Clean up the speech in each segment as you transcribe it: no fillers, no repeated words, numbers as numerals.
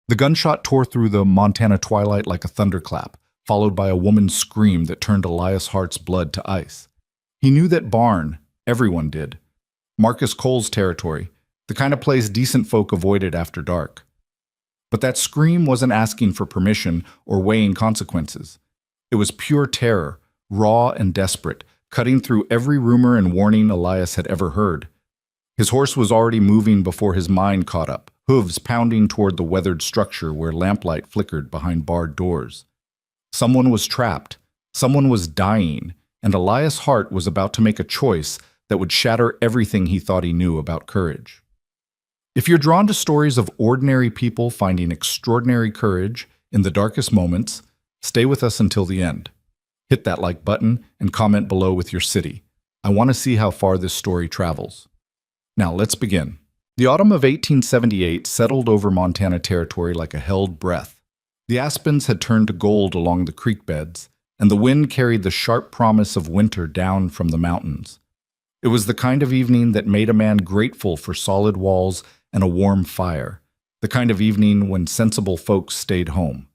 The gunshot tore through the Montana twilight like a thunderclap, followed by a woman's scream that turned Elias Hart's blood to ice. He knew that barn, everyone did. Marcus Cole's territory, the kind of place decent folk avoided after dark. But that scream wasn't asking for permission or weighing consequences. It was pure terror, raw and desperate, cutting through every rumor and warning Elias had ever heard. His horse was already moving before his mind caught up, hooves pounding toward the weathered structure where lamplight flickered behind barred doors. Someone was trapped, someone was dying, and Elias Hart was about to make a choice that would shatter everything he thought he knew about courage. If you're drawn to stories of ordinary people finding extraordinary courage in the darkest moments, stay with us until the end. Hit that like button and comment below with your city. I want to see how far this story travels. Now let's begin. The autumn of 1878 settled over Montana territory like a held breath. The aspens had turned to gold along the creek beds, and the wind carried the sharp promise of winter down from the mountains. It was the kind of evening that made a man grateful for solid walls and a warm fire, the kind of evening when sensible folks stayed home.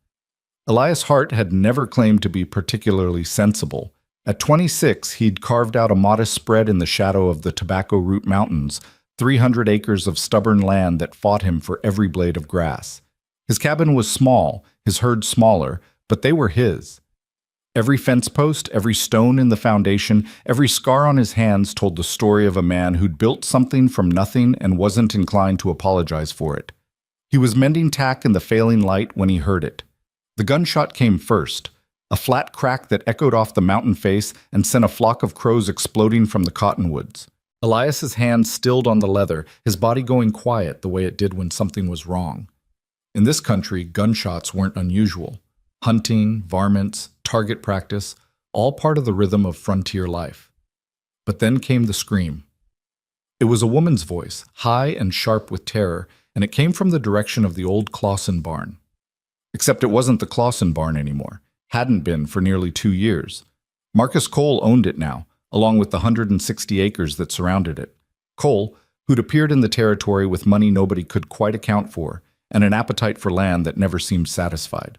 Elias Hart had never claimed to be particularly sensible. At 26, he'd carved out a modest spread in the shadow of the Tobacco Root Mountains, 300 acres of stubborn land that fought him for every blade of grass. His cabin was small, his herd smaller, but they were his. Every fence post, every stone in the foundation, every scar on his hands told the story of a man who'd built something from nothing and wasn't inclined to apologize for it. He was mending tack in the failing light when he heard it. The gunshot came first, a flat crack that echoed off the mountain face and sent a flock of crows exploding from the cottonwoods. Elias's hand stilled on the leather, his body going quiet the way it did when something was wrong. In this country, gunshots weren't unusual. Hunting, varmints, target practice, all part of the rhythm of frontier life. But then came the scream. It was a woman's voice, high and sharp with terror, and it came from the direction of the old Clausen barn. Except it wasn't the Clausen barn anymore. Hadn't been for nearly 2 years. Marcus Cole owned it now, along with the 160 acres that surrounded it. Cole, who'd appeared in the territory with money nobody could quite account for, and an appetite for land that never seemed satisfied.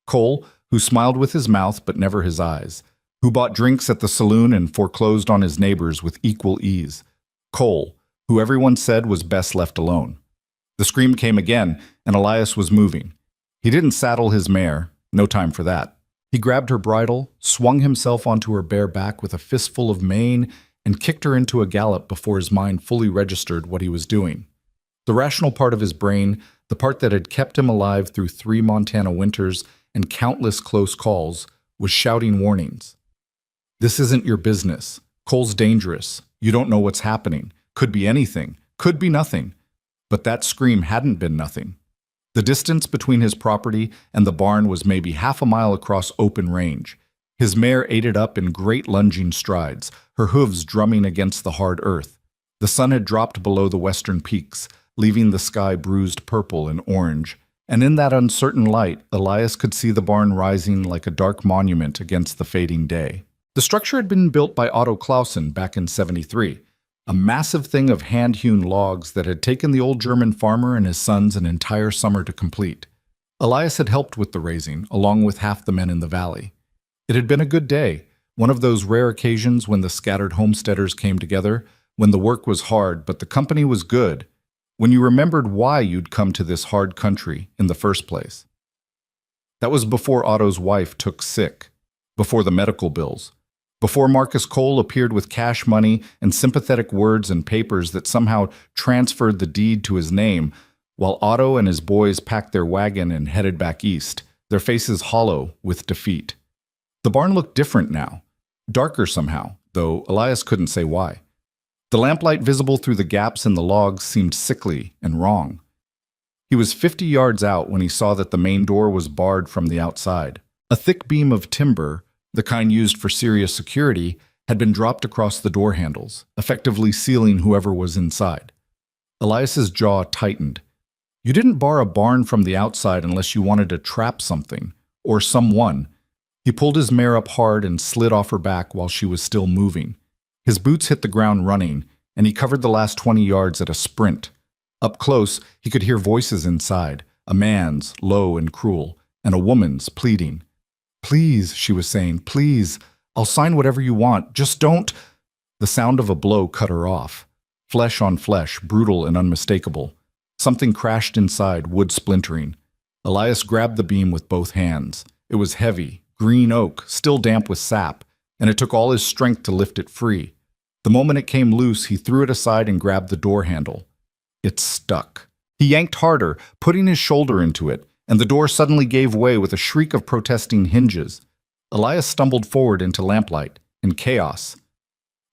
Cole, who smiled with his mouth but never his eyes, who bought drinks at the saloon and foreclosed on his neighbors with equal ease. Cole, who everyone said was best left alone. The scream came again, and Elias was moving. He didn't saddle his mare, no time for that. He grabbed her bridle, swung himself onto her bare back with a fistful of mane, and kicked her into a gallop before his mind fully registered what he was doing. The rational part of his brain, the part that had kept him alive through 3 Montana winters and countless close calls, was shouting warnings. This isn't your business. Cole's dangerous. You don't know what's happening. Could be anything. Could be nothing. But that scream hadn't been nothing. The distance between his property and the barn was maybe half a mile across open range. His mare ate it up in great lunging strides, her hooves drumming against the hard earth. The sun had dropped below the western peaks, leaving the sky bruised purple and orange, and in that uncertain light, Elias could see the barn rising like a dark monument against the fading day. The structure had been built by Otto Clausen back in '73, a massive thing of hand-hewn logs that had taken the old German farmer and his sons an entire summer to complete. Elias had helped with the raising, along with half the men in the valley. It had been a good day, one of those rare occasions when the scattered homesteaders came together, when the work was hard but the company was good, when you remembered why you'd come to this hard country in the first place. That was before Otto's wife took sick, before the medical bills, before Marcus Cole appeared with cash money and sympathetic words and papers that somehow transferred the deed to his name, while Otto and his boys packed their wagon and headed back east, their faces hollow with defeat. The barn looked different now, darker somehow, though Elias couldn't say why. The lamplight visible through the gaps in the logs seemed sickly and wrong. He was 50 yards out when he saw that the main door was barred from the outside. A thick beam of timber, the kind used for serious security, had been dropped across the door handles, effectively sealing whoever was inside. Elias's jaw tightened. You didn't bar a barn from the outside unless you wanted to trap something, or someone. He pulled his mare up hard and slid off her back while she was still moving. His boots hit the ground running, and he covered the last 20 yards at a sprint. Up close, he could hear voices inside, a man's, low and cruel, and a woman's, pleading. "Please," she was saying, "please, I'll sign whatever you want, just don't—" The sound of a blow cut her off. Flesh on flesh, brutal and unmistakable. Something crashed inside, wood splintering. Elias grabbed the beam with both hands. It was heavy, green oak, still damp with sap, and it took all his strength to lift it free. The moment it came loose, he threw it aside and grabbed the door handle. It stuck. He yanked harder, putting his shoulder into it, and the door suddenly gave way with a shriek of protesting hinges. Elias stumbled forward into lamplight, in chaos.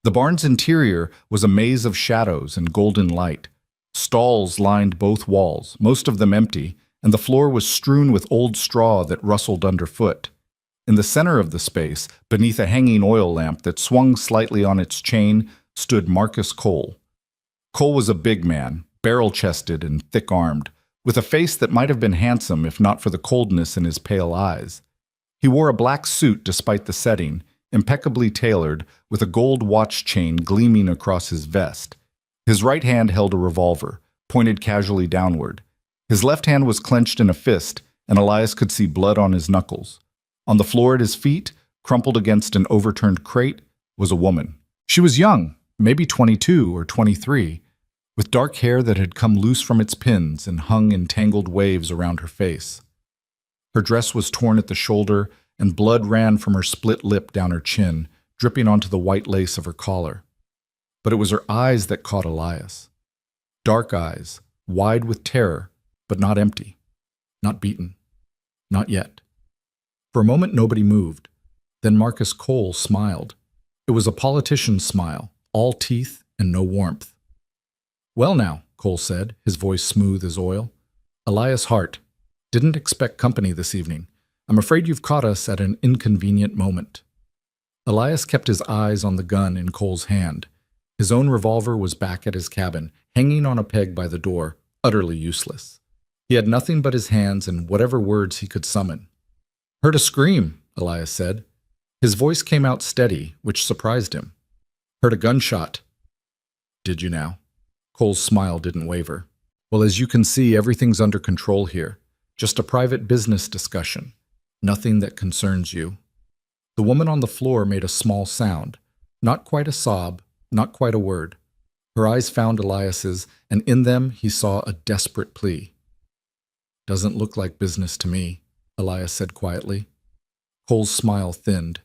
The barn's interior was a maze of shadows and golden light. Stalls lined both walls, most of them empty, and the floor was strewn with old straw that rustled underfoot. In the center of the space, beneath a hanging oil lamp that swung slightly on its chain, stood Marcus Cole. Cole was a big man, barrel-chested and thick-armed, with a face that might have been handsome if not for the coldness in his pale eyes. He wore a black suit despite the setting, impeccably tailored, with a gold watch chain gleaming across his vest. His right hand held a revolver, pointed casually downward. His left hand was clenched in a fist, and Elias could see blood on his knuckles. On the floor at his feet, crumpled against an overturned crate, was a woman. She was young, maybe 22 or 23, with dark hair that had come loose from its pins and hung in tangled waves around her face. Her dress was torn at the shoulder, and blood ran from her split lip down her chin, dripping onto the white lace of her collar. But it was her eyes that caught Elias. Dark eyes, wide with terror, but not empty, not beaten, not yet. For a moment nobody moved. Then Marcus Cole smiled. It was a politician's smile, all teeth and no warmth. "Well now," Cole said, his voice smooth as oil. "Elias Hart. Didn't expect company this evening. I'm afraid you've caught us at an inconvenient moment." Elias kept his eyes on the gun in Cole's hand. His own revolver was back at his cabin, hanging on a peg by the door, utterly useless. He had nothing but his hands and whatever words he could summon. "Heard a scream," Elias said. His voice came out steady, which surprised him. "Heard a gunshot." "Did you now?" Cole's smile didn't waver. "Well, as you can see, everything's under control here. Just a private business discussion. Nothing that concerns you." The woman on the floor made a small sound. Not quite a sob, not quite a word. Her eyes found Elias's, and in them he saw a desperate plea. "Doesn't look like business to me," Elias said quietly. Cole's smile thinned.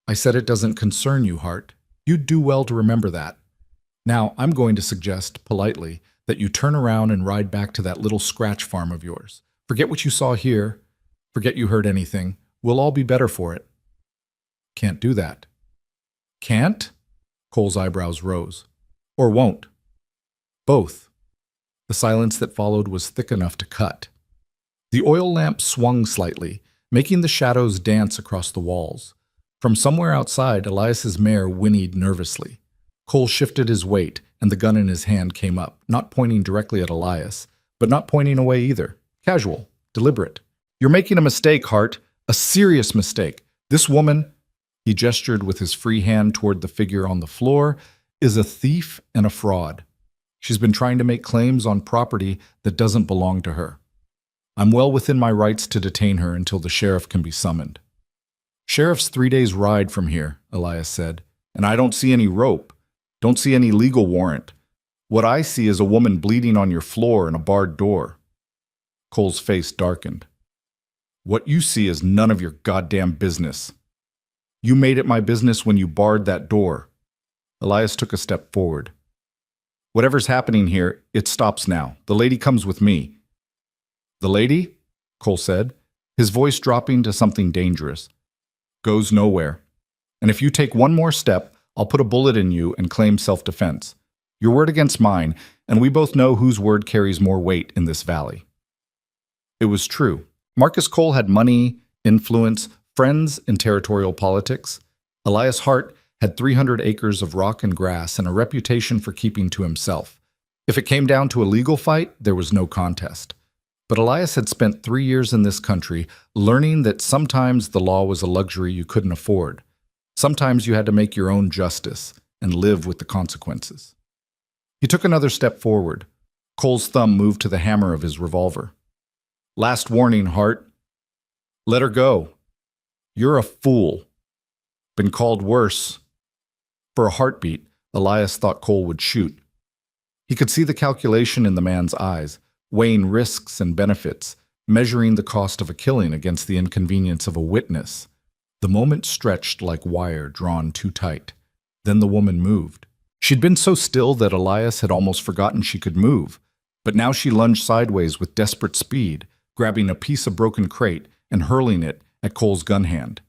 "I said it doesn't concern you, Hart. You'd do well to remember that. Now, I'm going to suggest, politely, that you turn around and ride back to that little scratch farm of yours. Forget what you saw here. Forget you heard anything. We'll all be better for it." "Can't do that." "Can't?" Cole's eyebrows rose. "Or won't?" "Both." The silence that followed was thick enough to cut. The oil lamp swung slightly, making the shadows dance across the walls. From somewhere outside, Elias's mare whinnied nervously. Cole shifted his weight, and the gun in his hand came up, not pointing directly at Elias, but not pointing away either. Casual, deliberate. "You're making a mistake, Hart. A serious mistake. This woman," he gestured with his free hand toward the figure on the floor, "is a thief and a fraud. She's been trying to make claims on property that doesn't belong to her. I'm well within my rights to detain her until the sheriff can be summoned." "Sheriff's 3 days' ride from here," Elias said, "and I don't see any rope. Don't see any legal warrant. What I see is a woman bleeding on your floor and a barred door." Cole's face darkened. "What you see is none of your goddamn business. You made it my business when you barred that door." Elias took a step forward. "Whatever's happening here, it stops now. The lady comes with me." "The lady?" Cole said, his voice dropping to something dangerous. "Goes nowhere. And if you take one more step, I'll put a bullet in you and claim self-defense. Your word against mine, and we both know whose word carries more weight in this valley." It was true. Marcus Cole had money, influence, friends in territorial politics. Elias Hart had 300 acres of rock and grass and a reputation for keeping to himself. If it came down to a legal fight, there was no contest. But Elias had spent 3 years in this country learning that sometimes the law was a luxury you couldn't afford. Sometimes you had to make your own justice and live with the consequences. He took another step forward. Cole's thumb moved to the hammer of his revolver. Last warning, Hart. Let her go. You're a fool. Been called worse. For a heartbeat, Elias thought Cole would shoot. He could see the calculation in the man's eyes, weighing risks and benefits, measuring the cost of a killing against the inconvenience of a witness. The moment stretched like wire drawn too tight. Then the woman moved. She'd been so still that Elias had almost forgotten she could move, but now she lunged sideways with desperate speed, grabbing a piece of broken crate and hurling it at Cole's gun hand.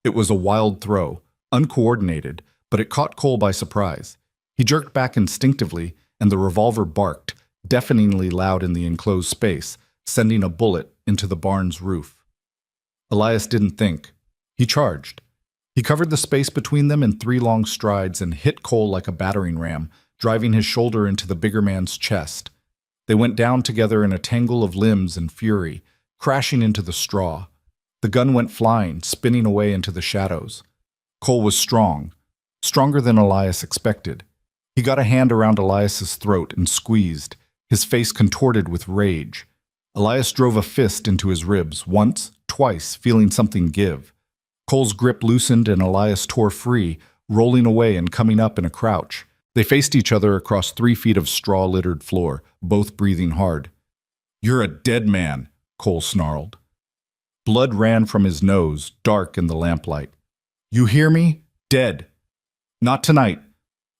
It was a wild throw, uncoordinated, but it caught Cole by surprise. He jerked back instinctively, and the revolver barked, deafeningly loud in the enclosed space, sending a bullet into the barn's roof. Elias didn't think. He charged. He covered the space between them in 3 long strides and hit Cole like a battering ram, driving his shoulder into the bigger man's chest. They went down together in a tangle of limbs and fury, crashing into the straw. The gun went flying, spinning away into the shadows. Cole was strong, stronger than Elias expected. He got a hand around Elias's throat and squeezed, his face contorted with rage. Elias drove a fist into his ribs, once, twice, feeling something give. Cole's grip loosened and Elias tore free, rolling away and coming up in a crouch. They faced each other across 3 feet of straw-littered floor, both breathing hard. "You're a dead man," Cole snarled. Blood ran from his nose, dark in the lamplight. "You hear me? Dead." "Not tonight."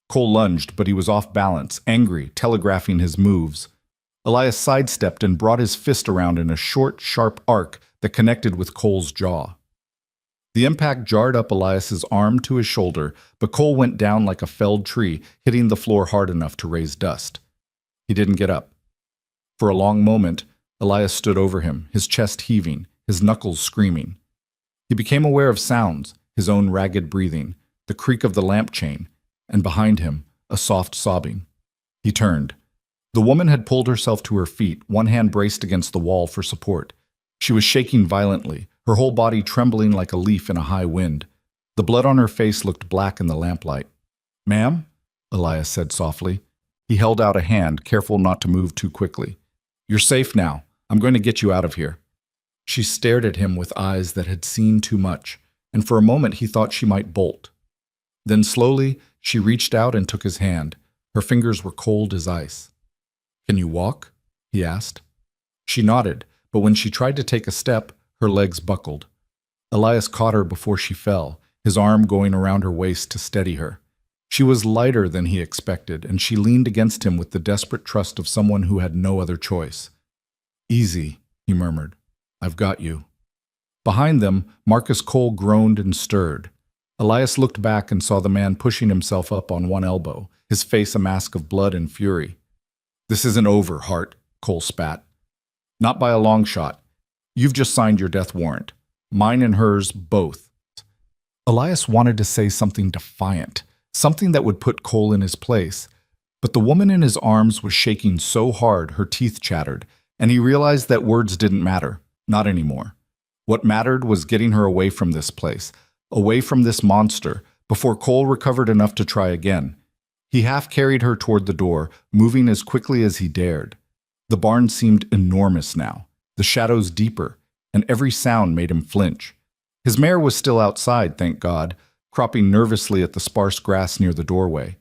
Cole lunged, but he was off balance, angry, telegraphing his moves. Elias sidestepped and brought his fist around in a short, sharp arc that connected with Cole's jaw. The impact jarred up Elias's arm to his shoulder, but Cole went down like a felled tree, hitting the floor hard enough to raise dust. He didn't get up. For a long moment, Elias stood over him, his chest heaving, his knuckles screaming. He became aware of sounds, his own ragged breathing, the creak of the lamp chain, and behind him, a soft sobbing. He turned. The woman had pulled herself to her feet, one hand braced against the wall for support. She was shaking violently, her whole body trembling like a leaf in a high wind. The blood on her face looked black in the lamplight. "Ma'am?" Elias said softly. He held out a hand, careful not to move too quickly. "You're safe now. I'm going to get you out of here." She stared at him with eyes that had seen too much, and for a moment he thought she might bolt. Then slowly, she reached out and took his hand. Her fingers were cold as ice. "Can you walk?" he asked. She nodded, but when she tried to take a step, her legs buckled. Elias caught her before she fell, his arm going around her waist to steady her. She was lighter than he expected, and she leaned against him with the desperate trust of someone who had no other choice. "Easy," he murmured. "I've got you." Behind them, Marcus Cole groaned and stirred. Elias looked back and saw the man pushing himself up on one elbow, his face a mask of blood and fury. "This isn't over, Hart," Cole spat. "Not by a long shot. You've just signed your death warrant. Mine and hers, both." Elias wanted to say something defiant, something that would put Cole in his place, but the woman in his arms was shaking so hard her teeth chattered, and he realized that words didn't matter, not anymore. What mattered was getting her away from this place, away from this monster, before Cole recovered enough to try again. He half-carried her toward the door, moving as quickly as he dared. The barn seemed enormous now, the shadows deeper, and every sound made him flinch. His mare was still outside, thank God, cropping nervously at the sparse grass near the doorway.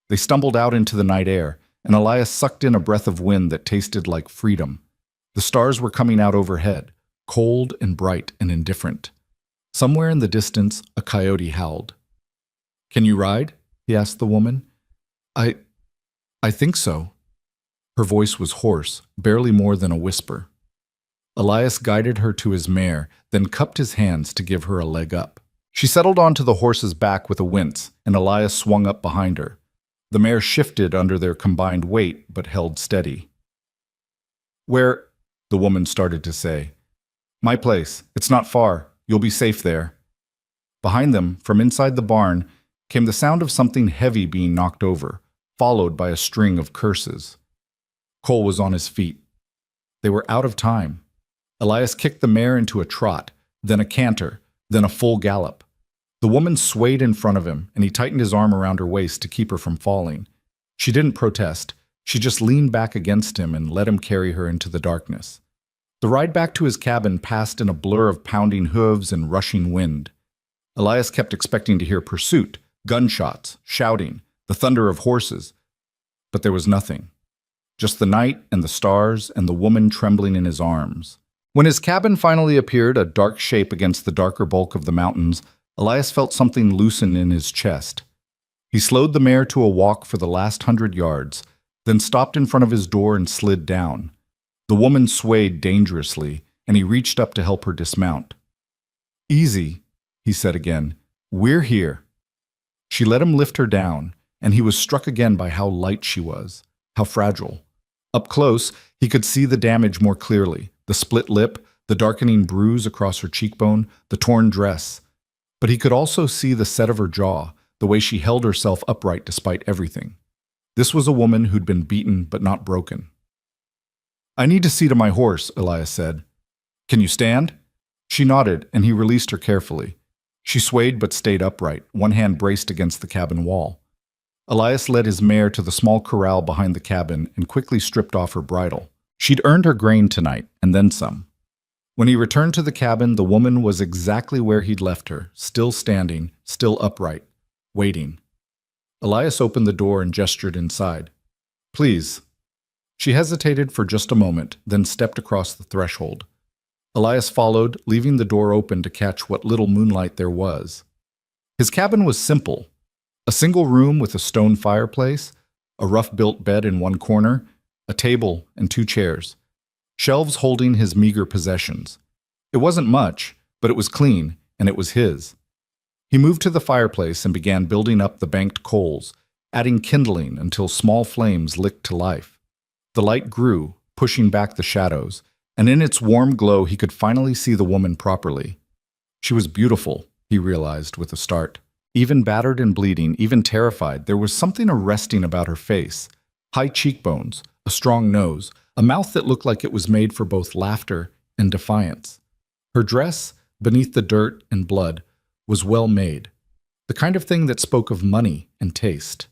They stumbled out into the night air, and Elias sucked in a breath of wind that tasted like freedom. The stars were coming out overhead, cold and bright and indifferent. Somewhere in the distance, a coyote howled. "Can you ride?" he asked the woman. I think so." Her voice was hoarse, barely more than a whisper. Elias guided her to his mare, then cupped his hands to give her a leg up. She settled onto the horse's back with a wince, and Elias swung up behind her. The mare shifted under their combined weight, but held steady. "Where?" the woman started to say. "My place. It's not far. You'll be safe there." Behind them, from inside the barn, came the sound of something heavy being knocked over, followed by a string of curses. Cole was on his feet. They were out of time. Elias kicked the mare into a trot, then a canter, then a full gallop. The woman swayed in front of him, and he tightened his arm around her waist to keep her from falling. She didn't protest. She just leaned back against him and let him carry her into the darkness. The ride back to his cabin passed in a blur of pounding hooves and rushing wind. Elias kept expecting to hear pursuit, gunshots, shouting, the thunder of horses, but there was nothing. Just the night and the stars and the woman trembling in his arms. When his cabin finally appeared, a dark shape against the darker bulk of the mountains, Elias felt something loosen in his chest. He slowed the mare to a walk for the last 100 yards, then stopped in front of his door and slid down. The woman swayed dangerously, and he reached up to help her dismount. "Easy," he said again. "We're here." She let him lift her down, and he was struck again by how light she was, how fragile. Up close, he could see the damage more clearly, the split lip, the darkening bruise across her cheekbone, the torn dress. But he could also see the set of her jaw, the way she held herself upright despite everything. This was a woman who'd been beaten but not broken. "I need to see to my horse," Elias said. "Can you stand?" She nodded, and he released her carefully. She swayed but stayed upright, one hand braced against the cabin wall. Elias led his mare to the small corral behind the cabin and quickly stripped off her bridle. She'd earned her grain tonight, and then some. When he returned to the cabin, the woman was exactly where he'd left her, still standing, still upright, waiting. Elias opened the door and gestured inside. "Please." She hesitated for just a moment, then stepped across the threshold. Elias followed, leaving the door open to catch what little moonlight there was. His cabin was simple. A single room with a stone fireplace, a rough-built bed in one corner, a table and 2 chairs. Shelves holding his meager possessions. It wasn't much, but it was clean, and it was his. He moved to the fireplace and began building up the banked coals, adding kindling until small flames licked to life. The light grew, pushing back the shadows, and in its warm glow he could finally see the woman properly. She was beautiful, he realized with a start. Even battered and bleeding, even terrified, there was something arresting about her face. High cheekbones, a strong nose, a mouth that looked like it was made for both laughter and defiance. Her dress, beneath the dirt and blood, was well made, the kind of thing that spoke of money and taste.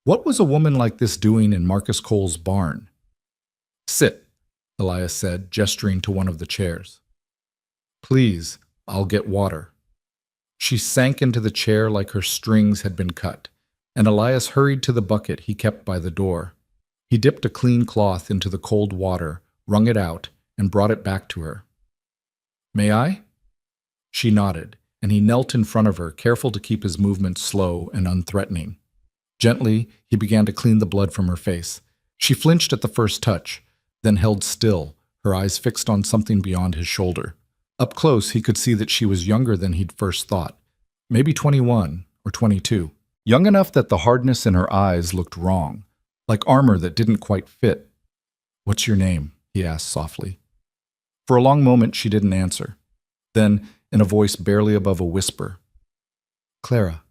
What was a woman like this doing in Marcus Cole's barn? "Sit," Elias said, gesturing to one of the chairs. "Please, I'll get water." She sank into the chair like her strings had been cut, and Elias hurried to the bucket he kept by the door. He dipped a clean cloth into the cold water, wrung it out, and brought it back to her. "May I?" She nodded, and he knelt in front of her, careful to keep his movements slow and unthreatening. Gently, he began to clean the blood from her face. She flinched at the first touch, then held still, her eyes fixed on something beyond his shoulder. Up close, he could see that she was younger than he'd first thought, maybe 21 or 22. Young enough that the hardness in her eyes looked wrong, like armor that didn't quite fit. "What's your name?" he asked softly. For a long moment, she didn't answer. Then, in a voice barely above a whisper, "Clara.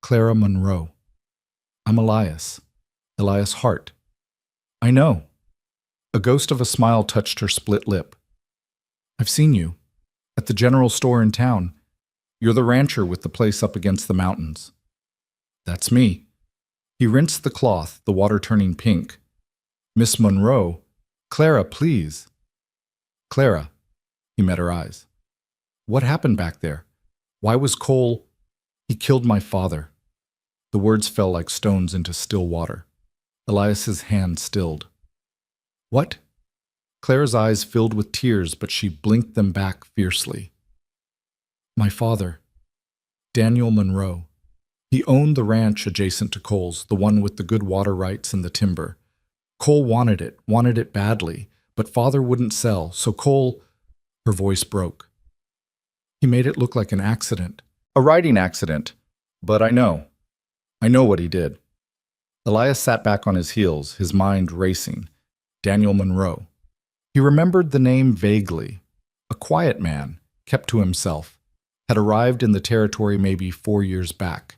Clara Monroe. I'm Elias. Elias Hart." "I know." A ghost of a smile touched her split lip. "I've seen you. At the general store in town. You're the rancher with the place up against the mountains." "That's me." He rinsed the cloth, the water turning pink. "Miss Monroe. Clara, please." "Clara." He met her eyes. "What happened back there? Why was Cole—" "He killed my father." The words fell like stones into still water. Elias's hand stilled. "What?" Clara's eyes filled with tears, but she blinked them back fiercely. "My father, Daniel Monroe. He owned the ranch adjacent to Cole's, the one with the good water rights and the timber. Cole wanted it badly, but father wouldn't sell, so Cole—" Her voice broke. "He made it look like an accident. A riding accident. But I know what he did." Elias sat back on his heels, his mind racing. Daniel Monroe. He remembered the name vaguely. A quiet man, kept to himself, had arrived in the territory maybe 4 years back.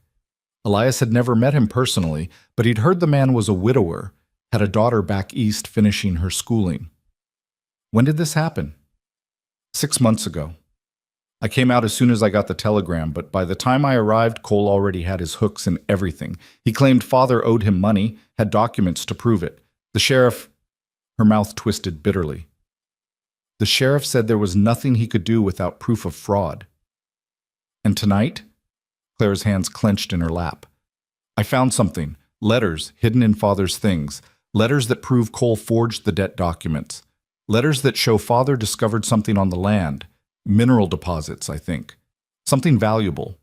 Elias had never met him personally, but he'd heard the man was a widower, had a daughter back east finishing her schooling. When did this happen? 6 months ago. I came out as soon as I got the telegram, but by the time I arrived, Cole already had his hooks in everything. He claimed father owed him money, had documents to prove it. The sheriff— Her mouth twisted bitterly. The sheriff said there was nothing he could do without proof of fraud. And tonight? Clara's hands clenched in her lap. I found something. Letters hidden in Father's things. Letters that prove Cole forged the debt documents. Letters that show Father discovered something on the land. Mineral deposits, I think. Something valuable.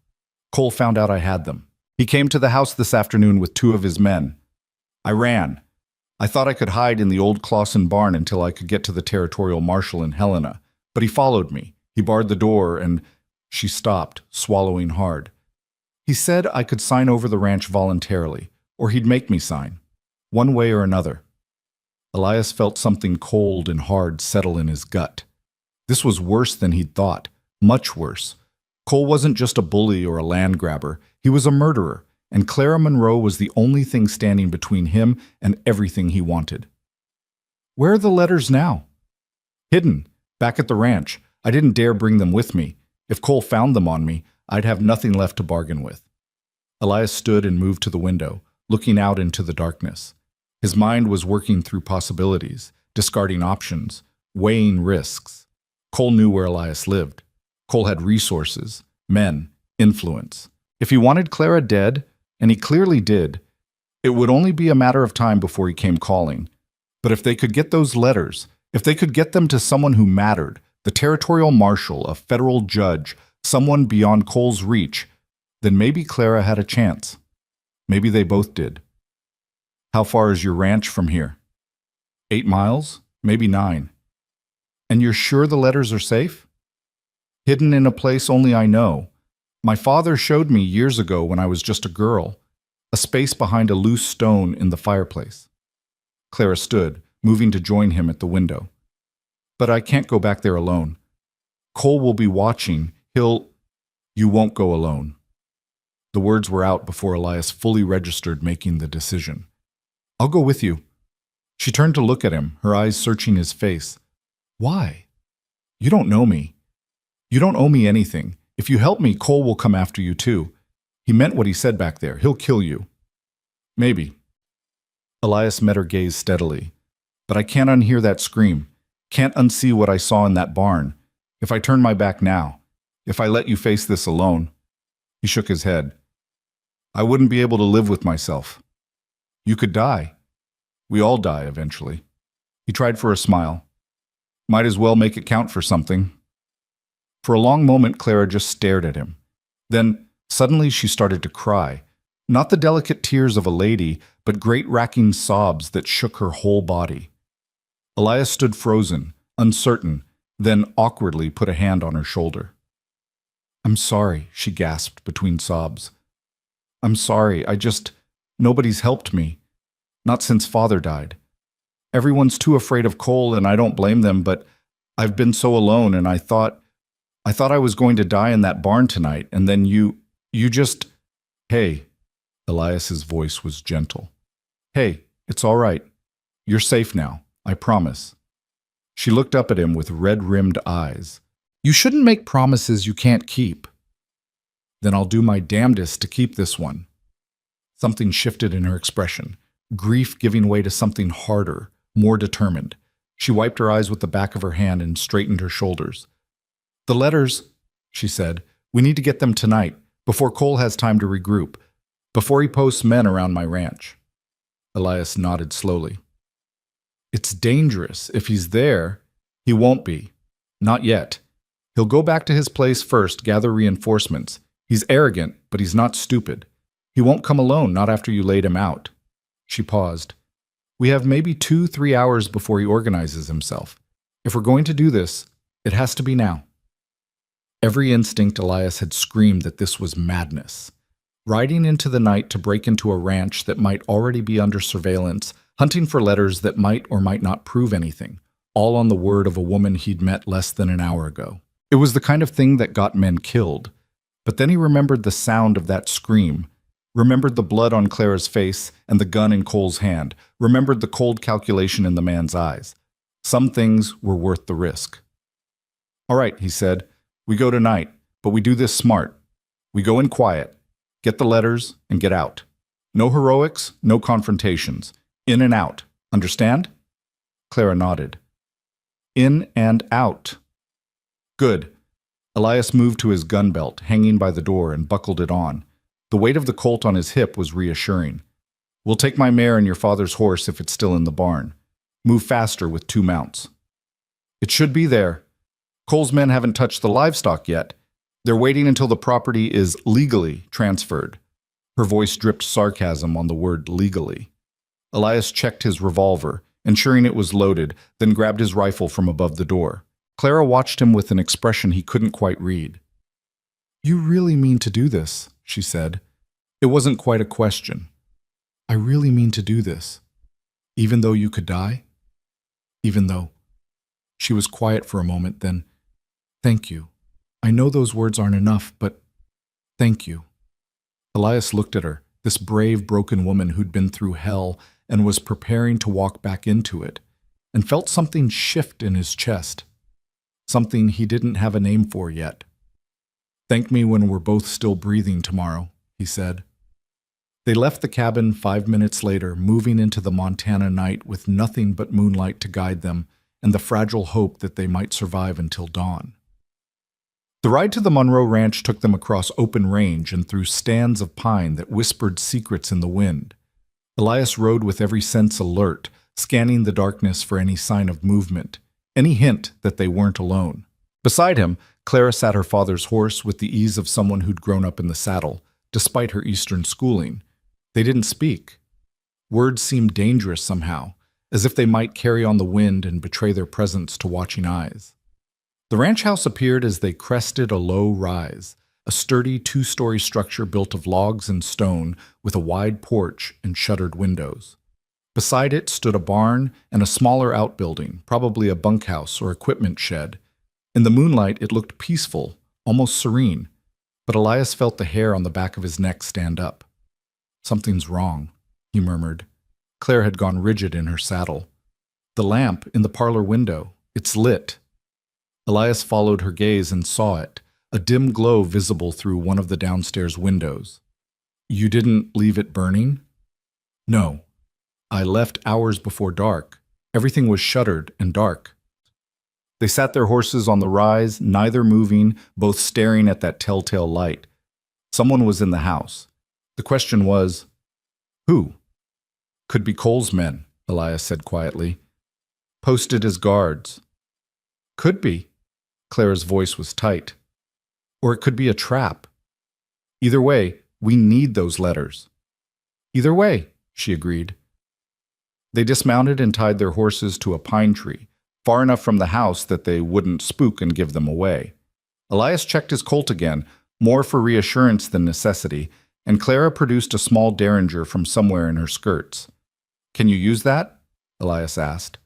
Cole found out I had them. He came to the house this afternoon with 2 of his men. I ran. I thought I could hide in the old Clausen barn until I could get to the territorial marshal in Helena, but he followed me. He barred the door and... She stopped, swallowing hard. He said I could sign over the ranch voluntarily, or he'd make me sign, one way or another. Elias felt something cold and hard settle in his gut. This was worse than he'd thought, much worse. Cole wasn't just a bully or a land grabber, he was a murderer, and Clara Monroe was the only thing standing between him and everything he wanted. Where are the letters now? Hidden, back at the ranch. I didn't dare bring them with me. If Cole found them on me, I'd have nothing left to bargain with. Elias stood and moved to the window, looking out into the darkness. His mind was working through possibilities, discarding options, weighing risks. Cole knew where Elias lived. Cole had resources, men, influence. If he wanted Clara dead, and he clearly did, it would only be a matter of time before he came calling. But if they could get those letters, if they could get them to someone who mattered, the territorial marshal, a federal judge, someone beyond Cole's reach, then maybe Clara had a chance. Maybe they both did. How far is your ranch from here? 8 miles? Maybe 9. And you're sure the letters are safe? Hidden in a place only I know. My father showed me years ago when I was just a girl, a space behind a loose stone in the fireplace. Clara stood, moving to join him at the window. But I can't go back there alone. Cole will be watching. You won't go alone. The words were out before Elias fully registered making the decision. I'll go with you. She turned to look at him, her eyes searching his face. Why? You don't know me. You don't owe me anything. If you help me, Cole will come after you too. He meant what he said back there. He'll kill you. Maybe. Elias met her gaze steadily. But I can't unhear that scream. Can't unsee what I saw in that barn. If I turn my back now, if I let you face this alone. He shook his head. I wouldn't be able to live with myself. You could die. We all die eventually. He tried for a smile. Might as well make it count for something. For a long moment, Clara just stared at him. Then, suddenly she started to cry. Not the delicate tears of a lady, but great racking sobs that shook her whole body. Elias stood frozen, uncertain, then awkwardly put a hand on her shoulder. I'm sorry, she gasped between sobs. I'm sorry, nobody's helped me. Not since Father died. Everyone's too afraid of Cole, and I don't blame them, but I've been so alone, and I thought I was going to die in that barn tonight, and then you just... Hey, Elias's voice was gentle. Hey, it's all right. You're safe now, I promise. She looked up at him with red-rimmed eyes. You shouldn't make promises you can't keep. Then I'll do my damnedest to keep this one. Something shifted in her expression, grief giving way to something harder, more determined. She wiped her eyes with the back of her hand and straightened her shoulders. The letters, she said, we need to get them tonight, before Cole has time to regroup, before he posts men around my ranch. Elias nodded slowly. It's dangerous. If he's there, he won't be. Not yet. He'll go back to his place first, gather reinforcements. He's arrogant, but he's not stupid. He won't come alone, not after you laid him out. She paused. We have maybe 2-3 hours before he organizes himself. If we're going to do this, it has to be now. Every instinct Elias had screamed that this was madness. Riding into the night to break into a ranch that might already be under surveillance, hunting for letters that might or might not prove anything, all on the word of a woman he'd met less than an hour ago. It was the kind of thing that got men killed. But then he remembered the sound of that scream, remembered the blood on Clara's face and the gun in Cole's hand, remembered the cold calculation in the man's eyes. Some things were worth the risk. All right, he said, we go tonight, but we do this smart. We go in quiet, get the letters, and get out. No heroics, no confrontations. In and out. Understand? Clara nodded. In and out. Good. Elias moved to his gun belt, hanging by the door, and buckled it on. The weight of the Colt on his hip was reassuring. We'll take my mare and your father's horse if it's still in the barn. Move faster with 2 mounts. It should be there. Cole's men haven't touched the livestock yet. They're waiting until the property is legally transferred. Her voice dripped sarcasm on the word legally. Elias checked his revolver, ensuring it was loaded, then grabbed his rifle from above the door. Clara watched him with an expression he couldn't quite read. You really mean to do this, she said. It wasn't quite a question. I really mean to do this. Even though you could die? Even though. She was quiet for a moment, then, thank you. I know those words aren't enough, but thank you. Elias looked at her, this brave, broken woman who'd been through hell and was preparing to walk back into it, and felt something shift in his chest. Something he didn't have a name for yet. Thank me when we're both still breathing tomorrow, he said. They left the cabin 5 minutes later, moving into the Montana night with nothing but moonlight to guide them and the fragile hope that they might survive until dawn. The ride to the Monroe Ranch took them across open range and through stands of pine that whispered secrets in the wind. Elias rode with every sense alert, scanning the darkness for any sign of movement, any hint that they weren't alone. Beside him, Clara sat her father's horse with the ease of someone who'd grown up in the saddle, despite her Eastern schooling. They didn't speak. Words seemed dangerous somehow, as if they might carry on the wind and betray their presence to watching eyes. The ranch house appeared as they crested a low rise, a sturdy 2-story structure built of logs and stone with a wide porch and shuttered windows. Beside it stood a barn and a smaller outbuilding, probably a bunkhouse or equipment shed. In the moonlight, it looked peaceful, almost serene, but Elias felt the hair on the back of his neck stand up. Something's wrong, he murmured. Claire had gone rigid in her saddle. The lamp in the parlor window, it's lit. Elias followed her gaze and saw it, a dim glow visible through one of the downstairs windows. You didn't leave it burning? No. I left hours before dark. Everything was shuttered and dark. They sat their horses on the rise, neither moving, both staring at that telltale light. Someone was in the house. The question was, who? Could be Cole's men, Elias said quietly. Posted as guards. Could be. Clara's voice was tight. Or it could be a trap. Either way, we need those letters. Either way, she agreed. They dismounted and tied their horses to a pine tree, far enough from the house that they wouldn't spook and give them away. Elias checked his Colt again, more for reassurance than necessity, and Clara produced a small derringer from somewhere in her skirts. Can you use that? Elias asked.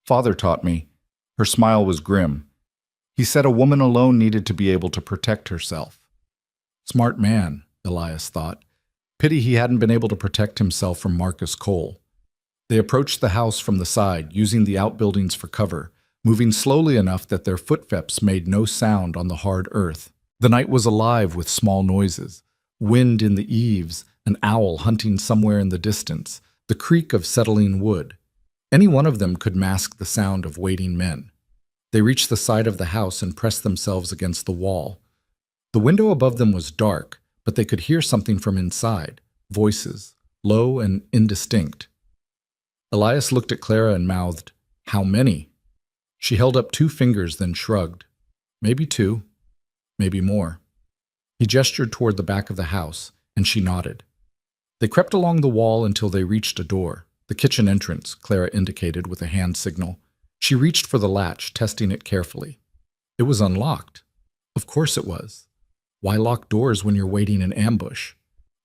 Father taught me. Her smile was grim. He said a woman alone needed to be able to protect herself. Smart man, Elias thought. Pity he hadn't been able to protect himself from Marcus Cole. They approached the house from the side, using the outbuildings for cover, moving slowly enough that their footsteps made no sound on the hard earth. The night was alive with small noises. Wind in the eaves, an owl hunting somewhere in the distance, the creak of settling wood. Any one of them could mask the sound of waiting men. They reached the side of the house and pressed themselves against the wall. The window above them was dark, but they could hear something from inside, voices, low and indistinct. Elias looked at Clara and mouthed, "How many?" She held up 2 fingers, then shrugged. Maybe 2, maybe more. He gestured toward the back of the house, and she nodded. They crept along the wall until they reached a door, the kitchen entrance, Clara indicated with a hand signal. She reached for the latch, testing it carefully. It was unlocked. Of course it was. Why lock doors when you're waiting in ambush?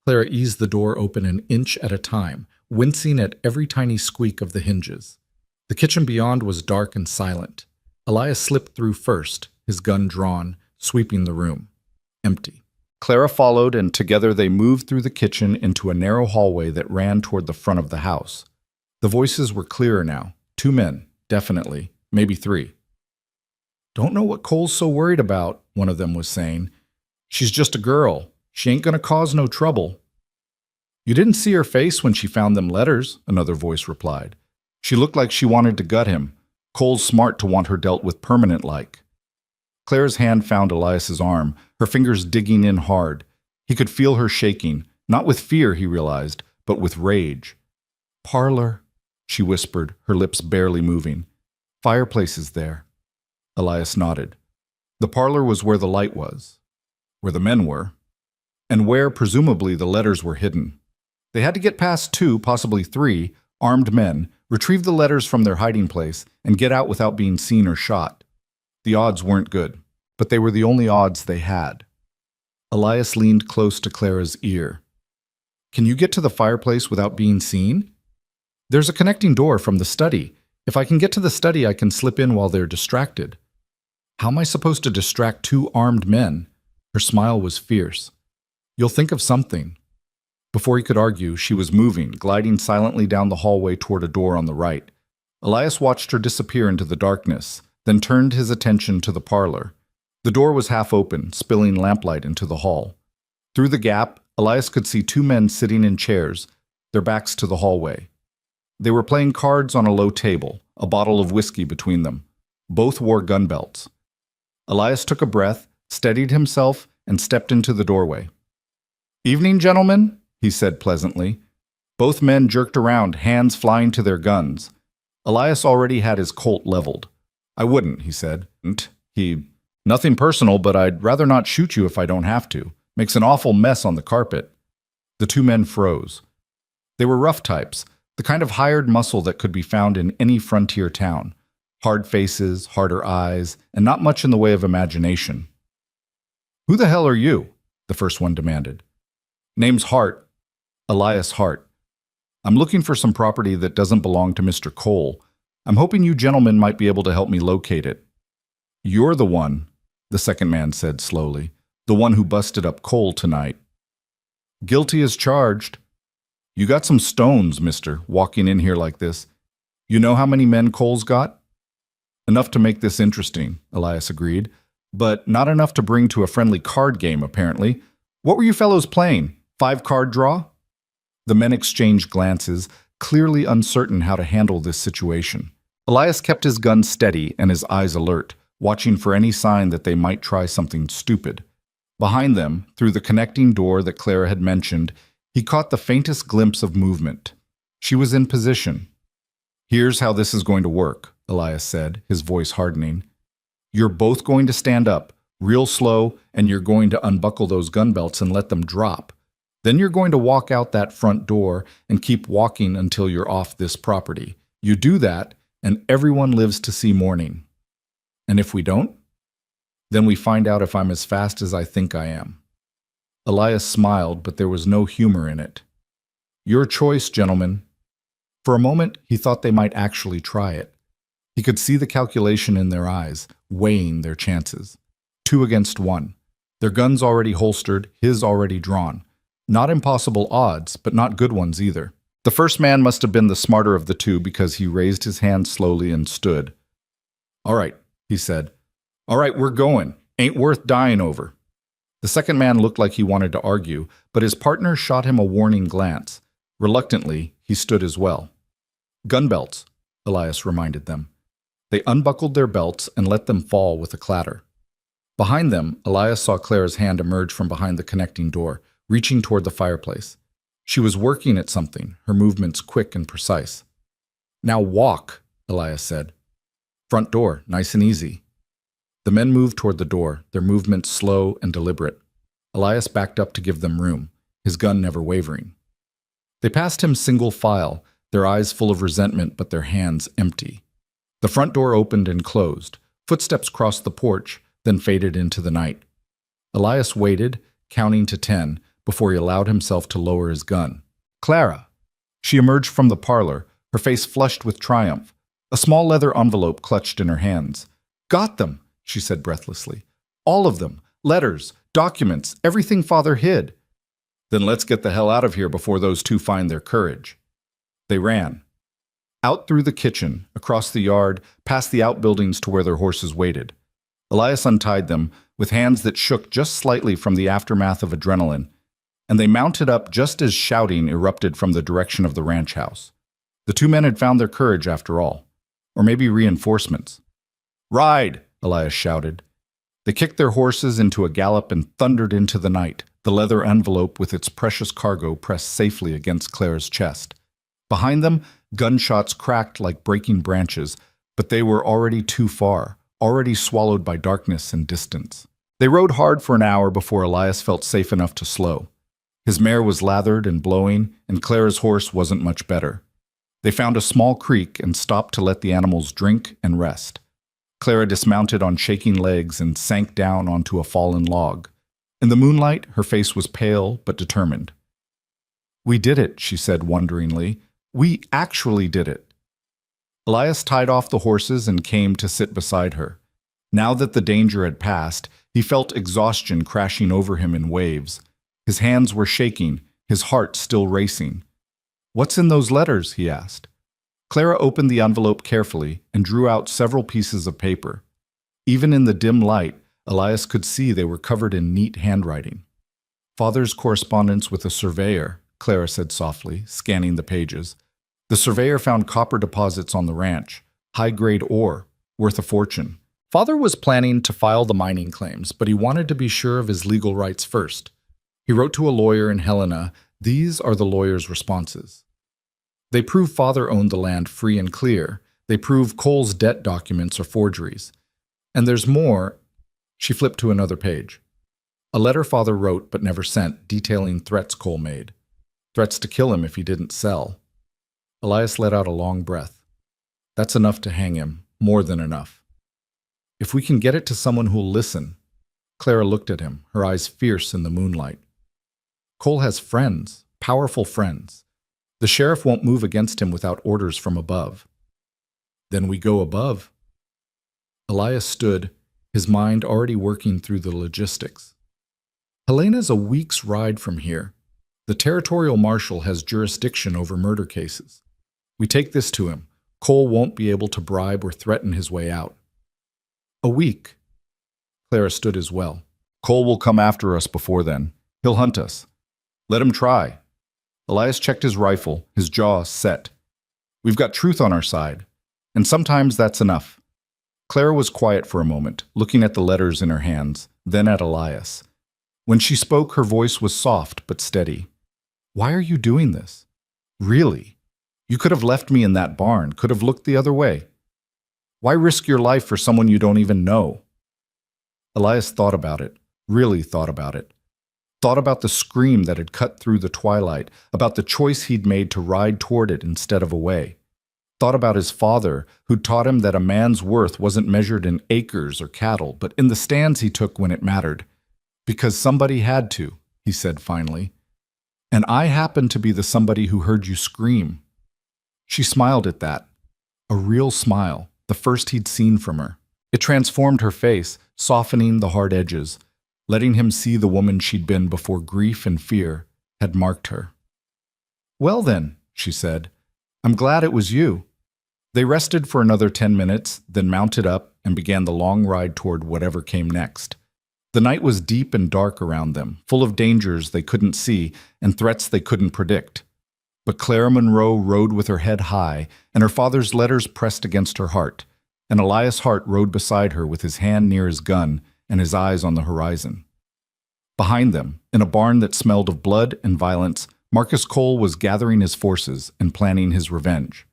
Clara eased the door open an inch at a time, wincing at every tiny squeak of the hinges. The kitchen beyond was dark and silent. Elias slipped through first, his gun drawn, sweeping the room. Empty. Clara followed, and together they moved through the kitchen into a narrow hallway that ran toward the front of the house. The voices were clearer now. 2 men, definitely, maybe 3. Don't know what Cole's so worried about, one of them was saying. She's just a girl. She ain't gonna cause no trouble. You didn't see her face when she found them letters, another voice replied. She looked like she wanted to gut him. Cole's smart to want her dealt with permanent-like. Claire's hand found Elias's arm, her fingers digging in hard. He could feel her shaking, not with fear, he realized, but with rage. "Parlor," she whispered, her lips barely moving. "Fireplace is there." Elias nodded. The parlor was where the light was, where the men were, and where, presumably, the letters were hidden. They had to get past 2, possibly 3, armed men, retrieve the letters from their hiding place, and get out without being seen or shot. The odds weren't good, but they were the only odds they had. Elias leaned close to Clara's ear. "Can you get to the fireplace without being seen?" "There's a connecting door from the study. If I can get to the study, I can slip in while they're distracted." "How am I supposed to distract 2 armed men?" Her smile was fierce. "You'll think of something." Before he could argue, she was moving, gliding silently down the hallway toward a door on the right. Elias watched her disappear into the darkness, then turned his attention to the parlor. The door was half open, spilling lamplight into the hall. Through the gap, Elias could see 2 men sitting in chairs, their backs to the hallway. They were playing cards on a low table, a bottle of whiskey between them. Both wore gun belts. Elias took a breath, steadied himself, and stepped into the doorway. "Evening, gentlemen," he said pleasantly. Both men jerked around, hands flying to their guns. Elias already had his Colt leveled. "I wouldn't," he said. "Nothing personal, but I'd rather not shoot you if I don't have to. Makes an awful mess on the carpet." The 2 men froze. They were rough types, the kind of hired muscle that could be found in any frontier town. Hard faces, harder eyes, and not much in the way of imagination. "Who the hell are you?" the first one demanded. "Name's Hart. Elias Hart. I'm looking for some property that doesn't belong to Mr. Cole. I'm hoping you gentlemen might be able to help me locate it." "You're the one," the second man said slowly, "the one who busted up Cole tonight." "Guilty as charged." "You got some stones, mister, walking in here like this. You know how many men Cole's got?" "Enough to make this interesting," Elias agreed, "but not enough to bring to a friendly card game, apparently. What were you fellows playing? 5-card draw?" The men exchanged glances, clearly uncertain how to handle this situation. Elias kept his gun steady and his eyes alert, watching for any sign that they might try something stupid. Behind them, through the connecting door that Clara had mentioned, he caught the faintest glimpse of movement. She was in position. "Here's how this is going to work," Elias said, his voice hardening. "You're both going to stand up, real slow, and you're going to unbuckle those gun belts and let them drop. Then you're going to walk out that front door and keep walking until you're off this property. You do that, and everyone lives to see morning. And if we don't, then we find out if I'm as fast as I think I am." Elias smiled, but there was no humor in it. "Your choice, gentlemen." For a moment, he thought they might actually try it. He could see the calculation in their eyes, weighing their chances. 2 against 1. Their guns already holstered, his already drawn. Not impossible odds, but not good ones either. The first man must have been the smarter of the 2 because he raised his hand slowly and stood. "All right," he said. "All right, we're going. Ain't worth dying over." The second man looked like he wanted to argue, but his partner shot him a warning glance. Reluctantly, he stood as well. "Gun belts," Elias reminded them. They unbuckled their belts and let them fall with a clatter. Behind them, Elias saw Clara's hand emerge from behind the connecting door, reaching toward the fireplace. She was working at something, her movements quick and precise. "Now walk," Elias said. "Front door, nice and easy." The men moved toward the door, their movements slow and deliberate. Elias backed up to give them room, his gun never wavering. They passed him single file, their eyes full of resentment but their hands empty. The front door opened and closed. Footsteps crossed the porch, then faded into the night. Elias waited, counting to 10, before he allowed himself to lower his gun. "Clara!" She emerged from the parlor, her face flushed with triumph, a small leather envelope clutched in her hands. "Got them," she said breathlessly. "All of them. Letters, documents, everything Father hid." "Then let's get the hell out of here before those 2 find their courage." They ran. Out through the kitchen, across the yard, past the outbuildings to where their horses waited. Elias untied them, with hands that shook just slightly from the aftermath of adrenaline, and they mounted up just as shouting erupted from the direction of the ranch house. The 2 men had found their courage after all. Or maybe reinforcements. "Ride!" Elias shouted. They kicked their horses into a gallop and thundered into the night, the leather envelope with its precious cargo pressed safely against Clara's chest. Behind them, gunshots cracked like breaking branches, but they were already too far, already swallowed by darkness and distance. They rode hard for an hour before Elias felt safe enough to slow. His mare was lathered and blowing, and Clara's horse wasn't much better. They found a small creek and stopped to let the animals drink and rest. Clara dismounted on shaking legs and sank down onto a fallen log. In the moonlight, her face was pale but determined. "We did it," she said wonderingly. "We actually did it." Elias tied off the horses and came to sit beside her. Now that the danger had passed, he felt exhaustion crashing over him in waves. His hands were shaking, his heart still racing. "What's in those letters?" he asked. Clara opened the envelope carefully and drew out several pieces of paper. Even in the dim light, Elias could see they were covered in neat handwriting. "Father's correspondence with a surveyor," Clara said softly, scanning the pages. "The surveyor found copper deposits on the ranch, high-grade ore, worth a fortune. Father was planning to file the mining claims, but he wanted to be sure of his legal rights first. He wrote to a lawyer in Helena. These are the lawyer's responses. They prove Father owned the land free and clear. They prove Cole's debt documents are forgeries. And there's more." She flipped to another page. "A letter Father wrote but never sent, detailing threats Cole made. Threats to kill him if he didn't sell." Elias let out a long breath. "That's enough to hang him, more than enough. If we can get it to someone who'll listen." Clara looked at him, her eyes fierce in the moonlight. "Cole has friends, powerful friends. The sheriff won't move against him without orders from above." "Then we go above." Elias stood, his mind already working through the logistics. "Helena's a week's ride from here. The territorial marshal has jurisdiction over murder cases. We take this to him. Cole won't be able to bribe or threaten his way out." "A week." Clara stood as well. "Cole will come after us before then. He'll hunt us. Let him try." Elias checked his rifle, his jaw set. "We've got truth on our side, and sometimes that's enough." Clara was quiet for a moment, looking at the letters in her hands, then at Elias. When she spoke, her voice was soft but steady. "Why are you doing this? Really? You could have left me in that barn, could have looked the other way. Why risk your life for someone you don't even know?" Elias thought about it, really thought about it. Thought about the scream that had cut through the twilight, about the choice he'd made to ride toward it instead of away. Thought about his father, who'd taught him that a man's worth wasn't measured in acres or cattle, but in the stands he took when it mattered. "Because somebody had to," he said finally. "And I happened to be the somebody who heard you scream." She smiled at that. A real smile, the first he'd seen from her. It transformed her face, softening the hard edges, letting him see the woman she'd been before grief and fear had marked her. "Well then," she said, "I'm glad it was you." They rested for another 10 minutes, then mounted up and began the long ride toward whatever came next. The night was deep and dark around them, full of dangers they couldn't see and threats they couldn't predict. But Clara Monroe rode with her head high, and her father's letters pressed against her heart, and Elias Hart rode beside her with his hand near his gun and his eyes on the horizon. Behind them, in a barn that smelled of blood and violence, Marcus Cole was gathering his forces and planning his revenge.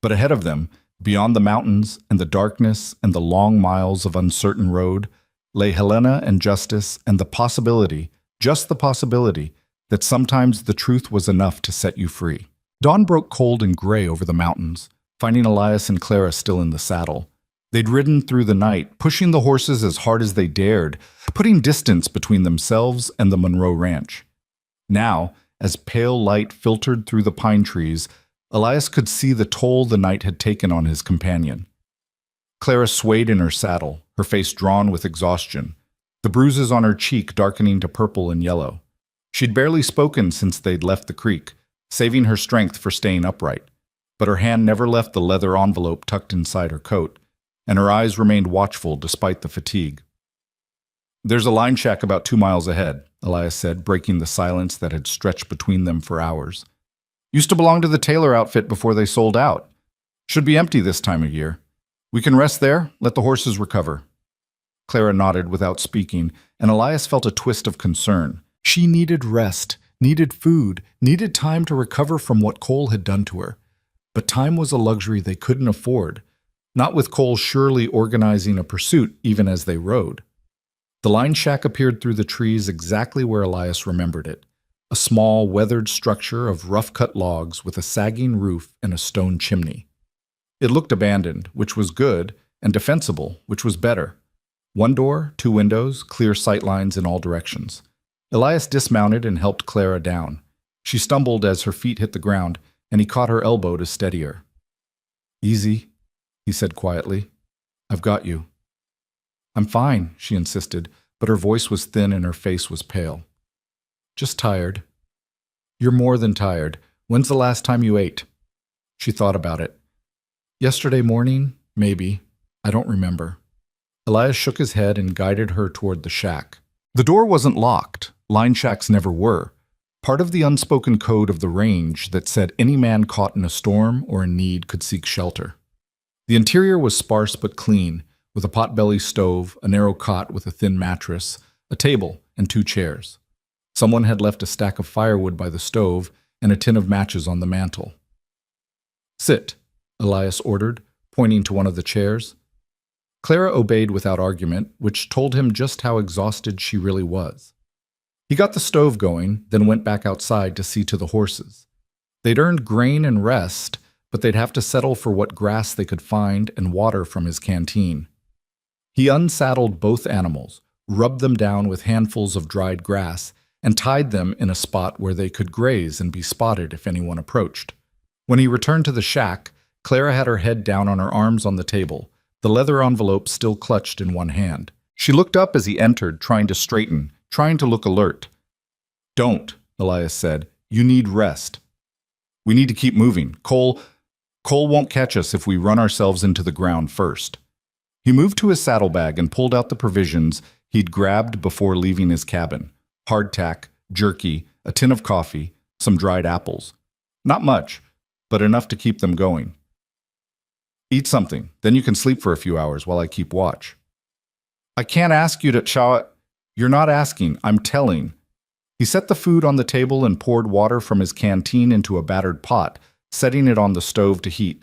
But ahead of them, beyond the mountains and the darkness and the long miles of uncertain road, lay Helena and justice and the possibility, just the possibility, that sometimes the truth was enough to set you free. Dawn broke cold and gray over the mountains, finding Elias and Clara still in the saddle. They'd ridden through the night, pushing the horses as hard as they dared, putting distance between themselves and the Monroe Ranch. Now, as pale light filtered through the pine trees, Elias could see the toll the night had taken on his companion. Clara swayed in her saddle, her face drawn with exhaustion, the bruises on her cheek darkening to purple and yellow. She'd barely spoken since they'd left the creek, saving her strength for staying upright, but her hand never left the leather envelope tucked inside her coat, and her eyes remained watchful despite the fatigue. "There's a line shack about 2 miles ahead," Elias said, breaking the silence that had stretched between them for hours. "Used to belong to the Taylor outfit before they sold out. Should be empty this time of year. We can rest there, let the horses recover. Clara nodded without speaking, and Elias felt a twist of concern. She needed rest, needed food, needed time to recover from what Cole had done to her. But time was a luxury they couldn't afford, not with Cole surely organizing a pursuit even as they rode. The line shack appeared through the trees exactly where Elias remembered it, a small, weathered structure of rough-cut logs with a sagging roof and a stone chimney. It looked abandoned, which was good, and defensible, which was better. One door, two windows, clear sight lines in all directions. Elias dismounted and helped Clara down. She stumbled as her feet hit the ground, and he caught her elbow to steady her. "Easy," he said quietly. "I've got you." "I'm fine," she insisted, but her voice was thin and her face was pale. "Just tired." "You're more than tired. When's the last time you ate?" She thought about it. "Yesterday morning, maybe. I don't remember." Elias shook his head and guided her toward the shack. The door wasn't locked. Line shacks never were. Part of the unspoken code of the range that said any man caught in a storm or in need could seek shelter. The interior was sparse but clean, with a potbelly stove, a narrow cot with a thin mattress, a table, and two chairs. Someone had left a stack of firewood by the stove and a tin of matches on the mantel. "Sit," Elias ordered, pointing to one of the chairs. Clara obeyed without argument, which told him just how exhausted she really was. He got the stove going, then went back outside to see to the horses. They'd earned grain and rest, but they'd have to settle for what grass they could find and water from his canteen. He unsaddled both animals, rubbed them down with handfuls of dried grass, and tied them in a spot where they could graze and be spotted if anyone approached. When he returned to the shack, Clara had her head down on her arms on the table, the leather envelope still clutched in one hand. She looked up as he entered, trying to straighten, trying to look alert. "Don't," Elias said. "You need rest. We need to keep moving. Cole won't catch us if we run ourselves into the ground first." He moved to his saddlebag and pulled out the provisions he'd grabbed before leaving his cabin. Hardtack, jerky, a tin of coffee, some dried apples. Not much, but enough to keep them going. "Eat something, then you can sleep for a few hours while I keep watch." "I can't ask you to chow." "You're not asking, I'm telling." He set the food on the table and poured water from his canteen into a battered pot, setting it on the stove to heat.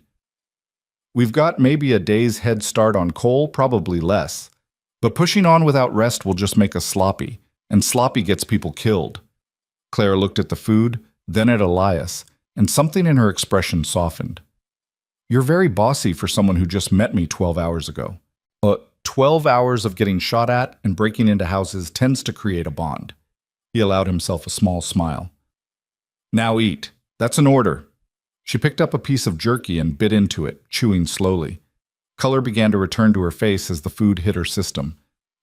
"We've got maybe a day's head start on Cole, probably less. But pushing on without rest will just make us sloppy, and sloppy gets people killed." Clara looked at the food, then at Elias, and something in her expression softened. "You're very bossy for someone who just met me 12 hours ago." 12 hours of getting shot at and breaking into houses tends to create a bond. He allowed himself a small smile. "Now eat. That's an order." She picked up a piece of jerky and bit into it, chewing slowly. Color began to return to her face as the food hit her system.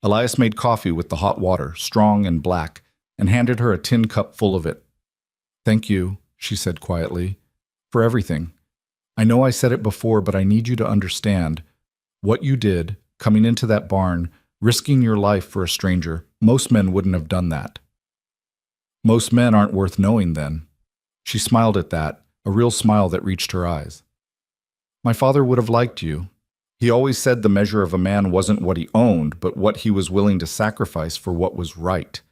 Elias made coffee with the hot water, strong and black, and handed her a tin cup full of it. "Thank you," she said quietly, "for everything. I know I said it before, but I need you to understand. What you did, coming into that barn, risking your life for a stranger, most men wouldn't have done that." "Most men aren't worth knowing, then." She smiled at that, a real smile that reached her eyes. "My father would have liked you. He always said the measure of a man wasn't what he owned, but what he was willing to sacrifice for what was right."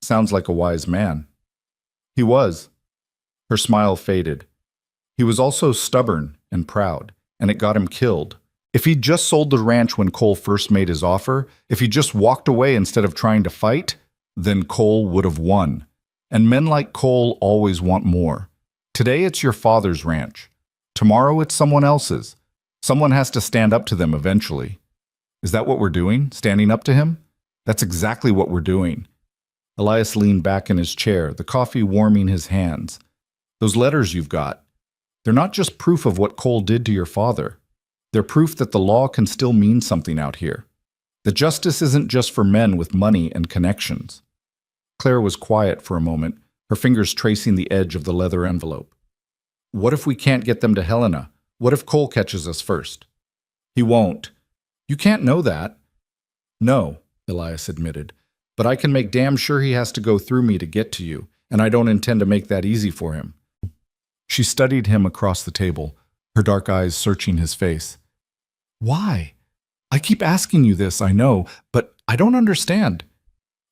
Sounds like a wise man. He was. Her smile faded. He was also stubborn and proud, and it got him killed. If he'd just sold the ranch when Cole first made his offer, if he just walked away instead of trying to fight, then Cole would have won. And men like Cole always want more. Today it's your father's ranch. Tomorrow it's someone else's. Someone has to stand up to them eventually. Is that what we're doing? Standing up to him? That's exactly what we're doing. Elias leaned back in his chair, the coffee warming his hands. Those letters you've got, they're not just proof of what Cole did to your father. They're proof that the law can still mean something out here. That justice isn't just for men with money and connections. Claire was quiet for a moment, her fingers tracing the edge of the leather envelope. "What if we can't get them to Helena? What if Cole catches us first?" "He won't." "You can't know that." "No," Elias admitted, "but I can make damn sure he has to go through me to get to you, and I don't intend to make that easy for him." She studied him across the table, her dark eyes searching his face. Why? I keep asking you this, I know, but I don't understand.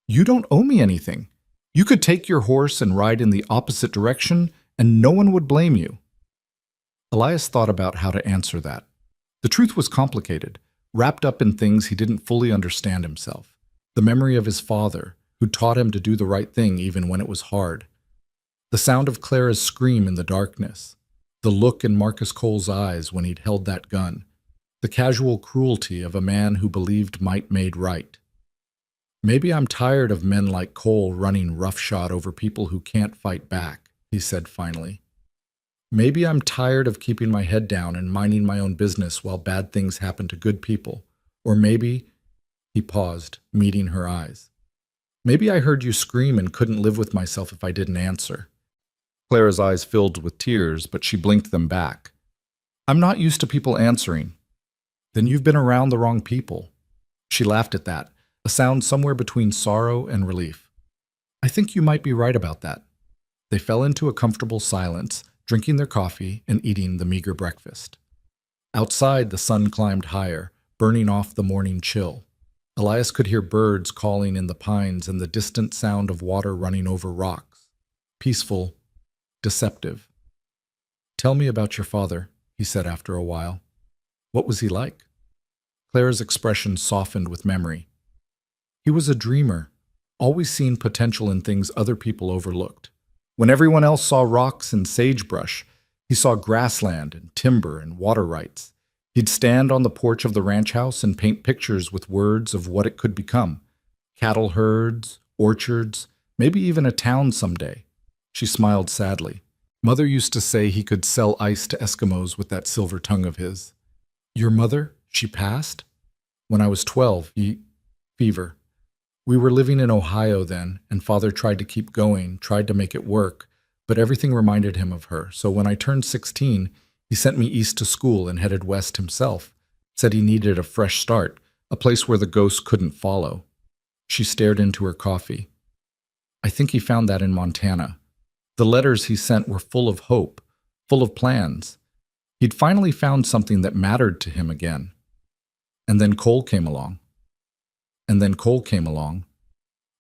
You don't owe me anything. You could take your horse and ride in the opposite direction, and no one would blame you. Elias thought about how to answer that. The truth was complicated, wrapped up in things he didn't fully understand himself. The memory of his father, who taught him to do the right thing even when it was hard. The sound of Clara's scream in the darkness. The look in Marcus Cole's eyes when he'd held that gun. The casual cruelty of a man who believed might made right. Maybe I'm tired of men like Cole running roughshod over people who can't fight back, he said finally. Maybe I'm tired of keeping my head down and minding my own business while bad things happen to good people. Or maybe, he paused, meeting her eyes. Maybe I heard you scream and couldn't live with myself if I didn't answer. Clara's eyes filled with tears, but she blinked them back. I'm not used to people answering. Then you've been around the wrong people. She laughed at that, a sound somewhere between sorrow and relief. I think you might be right about that. They fell into a comfortable silence, drinking their coffee and eating the meager breakfast. Outside, the sun climbed higher, burning off the morning chill. Elias could hear birds calling in the pines and the distant sound of water running over rocks. Peaceful, deceptive. Tell me about your father, he said after a while. What was he like? Clara's expression softened with memory. He was a dreamer, always seeing potential in things other people overlooked. When everyone else saw rocks and sagebrush, he saw grassland and timber and water rights. He'd stand on the porch of the ranch house and paint pictures with words of what it could become. Cattle herds, orchards, maybe even a town someday. She smiled sadly. Mother used to say he could sell ice to Eskimos with that silver tongue of his. Your mother? She passed? When I was 12, fever. We were living in Ohio then, and Father tried to keep going, tried to make it work, but everything reminded him of her. So when I turned 16, he sent me east to school and headed west himself. Said he needed a fresh start, a place where the ghosts couldn't follow. She stared into her coffee. I think he found that in Montana. The letters he sent were full of hope, full of plans. He'd finally found something that mattered to him again. And then Cole came along.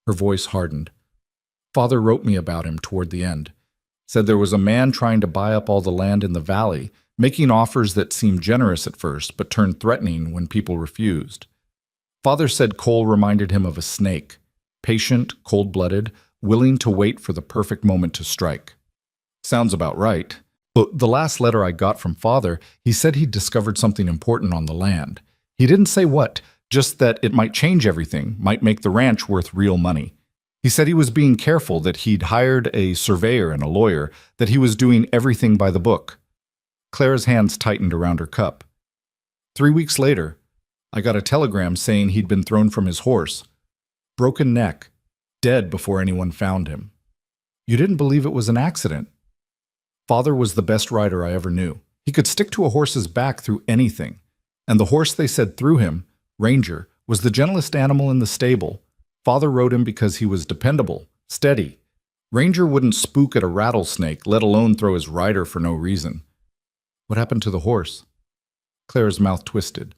Her voice hardened. Father wrote me about him toward the end. Said there was a man trying to buy up all the land in the valley, making offers that seemed generous at first, but turned threatening when people refused. Father said Cole reminded him of a snake, patient, cold-blooded, willing to wait for the perfect moment to strike. Sounds about right. But the last letter I got from Father, he said he'd discovered something important on the land. He didn't say what, just that it might change everything, might make the ranch worth real money. He said he was being careful, that he'd hired a surveyor and a lawyer, that he was doing everything by the book. Clara's hands tightened around her cup. 3 weeks later, I got a telegram saying he'd been thrown from his horse. Broken neck, dead before anyone found him. You didn't believe it was an accident. Father was the best rider I ever knew. He could stick to a horse's back through anything. And the horse they said threw him, Ranger, was the gentlest animal in the stable. Father rode him because he was dependable, steady. Ranger wouldn't spook at a rattlesnake, let alone throw his rider for no reason. What happened to the horse? Clara's mouth twisted.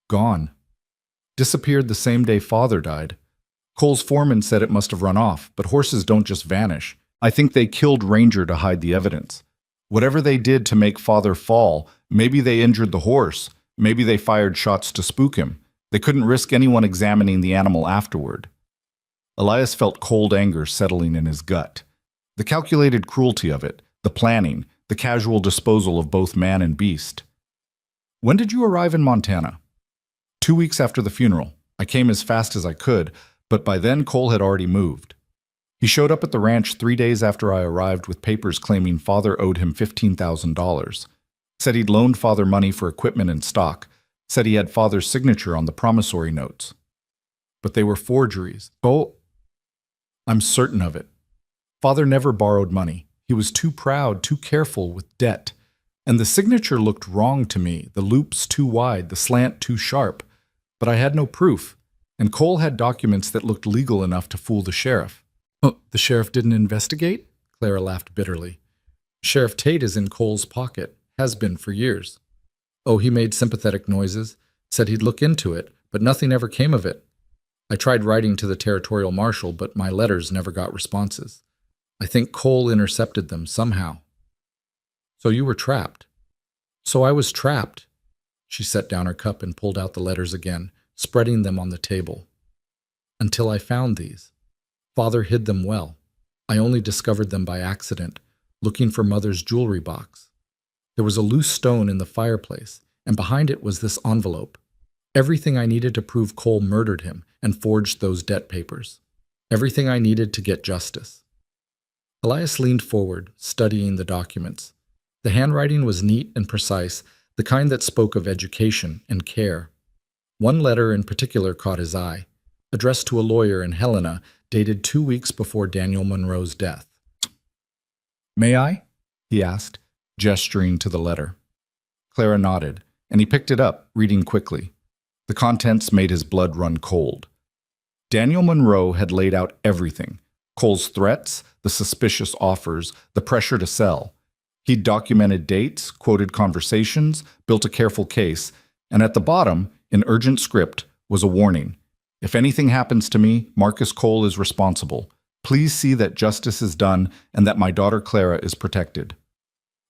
Gone. Disappeared the same day Father died. Cole's foreman said it must have run off, but horses don't just vanish. I think they killed Ranger to hide the evidence. Whatever they did to make Father fall, maybe they injured the horse, maybe they fired shots to spook him. They couldn't risk anyone examining the animal afterward. Elias felt cold anger settling in his gut. The calculated cruelty of it, the planning, the casual disposal of both man and beast. When did you arrive in Montana? 2 weeks after the funeral. I came as fast as I could, but by then Cole had already moved. He showed up at the ranch 3 days after I arrived with papers claiming Father owed him $15,000. Said he'd loaned Father money for equipment and stock. Said he had Father's signature on the promissory notes. But they were forgeries. Oh, I'm certain of it. Father never borrowed money. He was too proud, too careful with debt. And the signature looked wrong to me, the loops too wide, the slant too sharp. But I had no proof, and Cole had documents that looked legal enough to fool the sheriff. Oh, the sheriff didn't investigate? Clara laughed bitterly. Sheriff Tate is in Cole's pocket, Has been for years. Oh, he made sympathetic noises, said he'd look into it, but nothing ever came of it. I tried writing to the territorial marshal, but my letters never got responses. I think Cole intercepted them somehow. So you were trapped. So I was trapped. She set down her cup and pulled out the letters again, spreading them on the table. Until I found these. Father hid them well. I only discovered them by accident, looking for Mother's jewelry box. There was a loose stone in the fireplace, and behind it was this envelope. Everything I needed to prove Cole murdered him and forged those debt papers. Everything I needed to get justice. Elias leaned forward, studying the documents. The handwriting was neat and precise, the kind that spoke of education and care. One letter in particular caught his eye, addressed to a lawyer in Helena, dated 2 weeks before Daniel Monroe's death. "May I?" he asked, gesturing to the letter. Clara nodded, and he picked it up, reading quickly. The contents made his blood run cold. Daniel Monroe had laid out everything: Cole's threats, the suspicious offers, the pressure to sell. He'd documented dates, quoted conversations, built a careful case, and at the bottom, in urgent script, was a warning. "If anything happens to me, Marcus Cole is responsible. Please see that justice is done and that my daughter Clara is protected."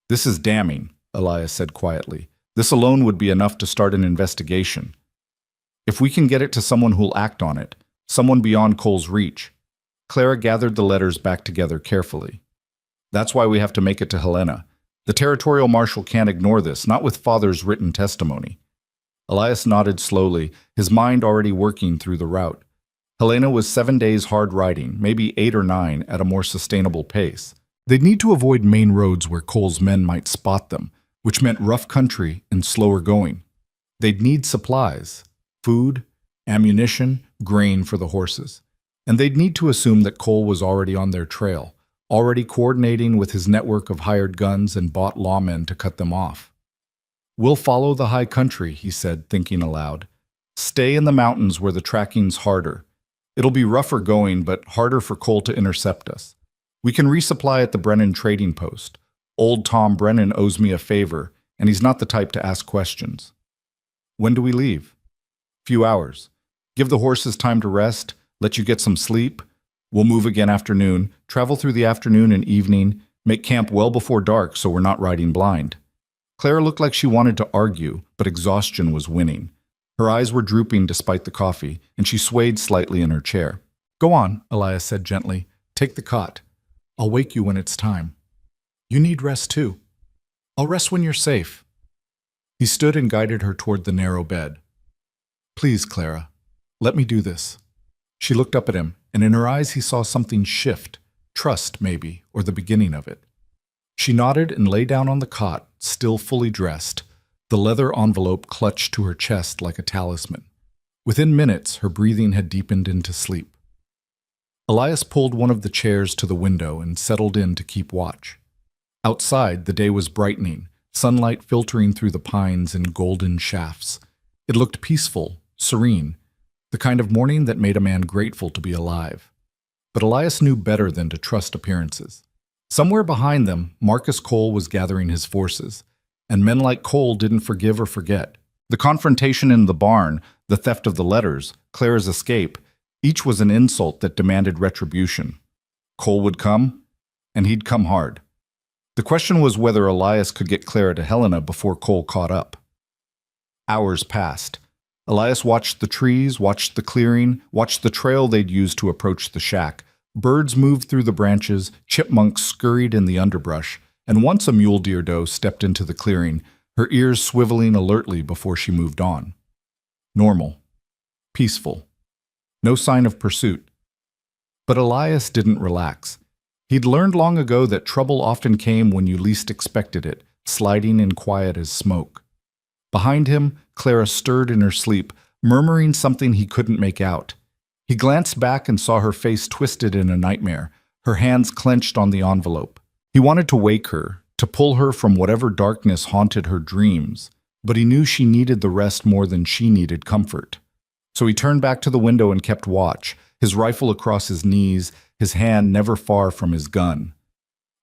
"This is damning," Elias said quietly. "This alone would be enough to start an investigation. If we can get it to someone who'll act on it, someone beyond Cole's reach." Clara gathered the letters back together carefully. "That's why we have to make it to Helena. The territorial marshal can't ignore this, not with Father's written testimony." Elias nodded slowly, his mind already working through the route. Helena was 7 days hard riding, maybe 8 or 9 at a more sustainable pace. They'd need to avoid main roads where Cole's men might spot them, which meant rough country and slower going. They'd need supplies, food, ammunition, grain for the horses. And they'd need to assume that Cole was already on their trail, already coordinating with his network of hired guns and bought lawmen to cut them off. "We'll follow the high country," he said, thinking aloud. "Stay in the mountains where the tracking's harder. It'll be rougher going, but harder for Cole to intercept us. We can resupply at the Brennan trading post. Old Tom Brennan owes me a favor, and he's not the type to ask questions." "When do we leave?" "Few hours. Give the horses time to rest, let you get some sleep. We'll move again afternoon, travel through the afternoon and evening, make camp well before dark so we're not riding blind." Clara looked like she wanted to argue, but exhaustion was winning. Her eyes were drooping despite the coffee, and she swayed slightly in her chair. "Go on," Elias said gently. "Take the cot. I'll wake you when it's time. You need rest too. I'll rest when you're safe." He stood and guided her toward the narrow bed. "Please, Clara, let me do this." She looked up at him, and in her eyes he saw something shift, trust maybe, or the beginning of it. She nodded and lay down on the cot, still fully dressed, the leather envelope clutched to her chest like a talisman. Within minutes, her breathing had deepened into sleep. Elias pulled one of the chairs to the window and settled in to keep watch. Outside, the day was brightening, sunlight filtering through the pines in golden shafts. It looked peaceful, serene, the kind of morning that made a man grateful to be alive. But Elias knew better than to trust appearances. Somewhere behind them, Marcus Cole was gathering his forces, and men like Cole didn't forgive or forget. The confrontation in the barn, the theft of the letters, Clara's escape, each was an insult that demanded retribution. Cole would come, and he'd come hard. The question was whether Elias could get Clara to Helena before Cole caught up. Hours passed. Elias watched the trees, watched the clearing, watched the trail they'd used to approach the shack. Birds moved through the branches, chipmunks scurried in the underbrush, and once a mule deer doe stepped into the clearing, her ears swiveling alertly before she moved on. Normal. Peaceful. No sign of pursuit. But Elias didn't relax. He'd learned long ago that trouble often came when you least expected it, sliding in quiet as smoke. Behind him, Clara stirred in her sleep, murmuring something he couldn't make out. He glanced back and saw her face twisted in a nightmare, her hands clenched on the envelope. He wanted to wake her, to pull her from whatever darkness haunted her dreams, but he knew she needed the rest more than she needed comfort. So he turned back to the window and kept watch, his rifle across his knees, his hand never far from his gun.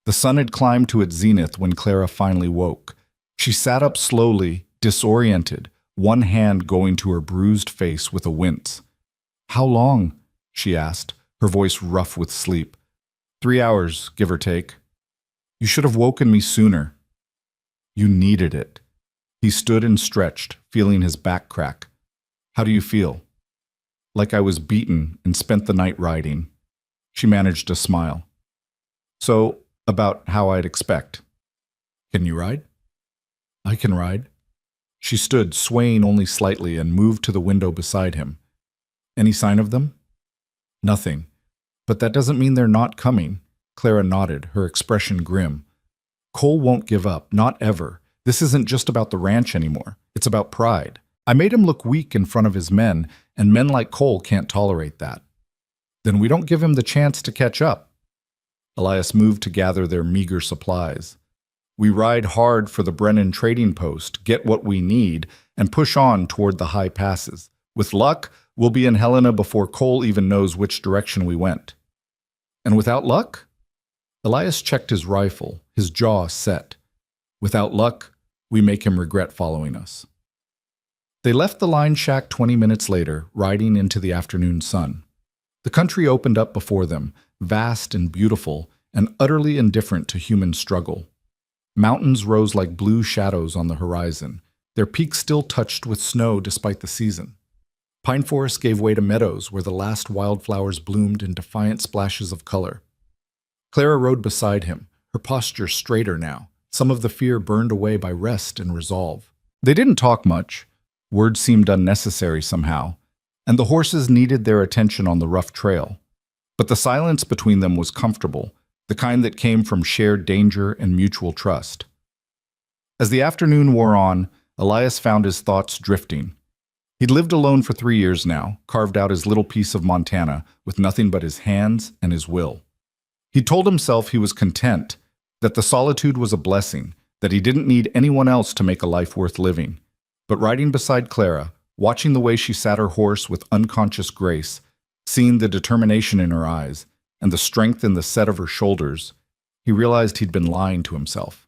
The sun had climbed to its zenith when Clara finally woke. She sat up slowly, disoriented, one hand going to her bruised face with a wince. "How long?" she asked, her voice rough with sleep. "3 hours, give or take." "You should have woken me sooner." "You needed it." He stood and stretched, feeling his back crack. "How do you feel?" "Like I was beaten and spent the night riding." She managed a smile. "So, about how I'd expect." "Can you ride?" "I can ride." She stood, swaying only slightly, and moved to the window beside him. "Any sign of them?" "Nothing. But that doesn't mean they're not coming." Clara nodded, her expression grim. "Cole won't give up, not ever. This isn't just about the ranch anymore. It's about pride. I made him look weak in front of his men, and men like Cole can't tolerate that." "Then we don't give him the chance to catch up." Elias moved to gather their meager supplies. "We ride hard for the Brennan trading post, get what we need, and push on toward the high passes. With luck, we'll be in Helena before Cole even knows which direction we went." "And without luck?" Elias checked his rifle, his jaw set. "Without luck, we make him regret following us." They left the line shack 20 minutes later, riding into the afternoon sun. The country opened up before them, vast and beautiful, and utterly indifferent to human struggle. Mountains rose like blue shadows on the horizon, their peaks still touched with snow despite the season. Pine forests gave way to meadows where the last wildflowers bloomed in defiant splashes of color. Clara rode beside him, her posture straighter now, some of the fear burned away by rest and resolve. They didn't talk much. Words seemed unnecessary somehow, and the horses needed their attention on the rough trail. But the silence between them was comfortable, the kind that came from shared danger and mutual trust. As the afternoon wore on, Elias found his thoughts drifting. He'd lived alone for 3 years now, carved out his little piece of Montana with nothing but his hands and his will. He told himself he was content, that the solitude was a blessing, that he didn't need anyone else to make a life worth living. But riding beside Clara, watching the way she sat her horse with unconscious grace, seeing the determination in her eyes and the strength in the set of her shoulders, he realized he'd been lying to himself.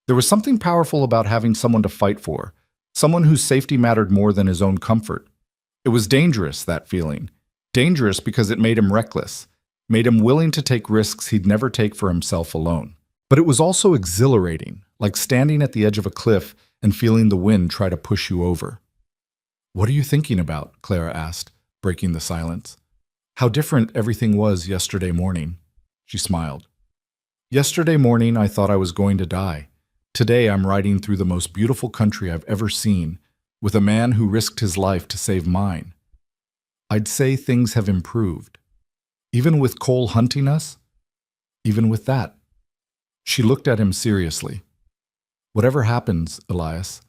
There was something powerful about having someone to fight for, someone whose safety mattered more than his own comfort. It was dangerous, that feeling. Dangerous because it made him reckless, made him willing to take risks he'd never take for himself alone. But it was also exhilarating, like standing at the edge of a cliff and feeling the wind try to push you over. "What are you thinking about?" Clara asked, breaking the silence. "How different everything was yesterday morning." She smiled. "Yesterday morning I thought I was going to die. Today I'm riding through the most beautiful country I've ever seen, with a man who risked his life to save mine. I'd say things have improved. Even with Cole hunting us? Even with that." She looked at him seriously. "Whatever happens, Elias,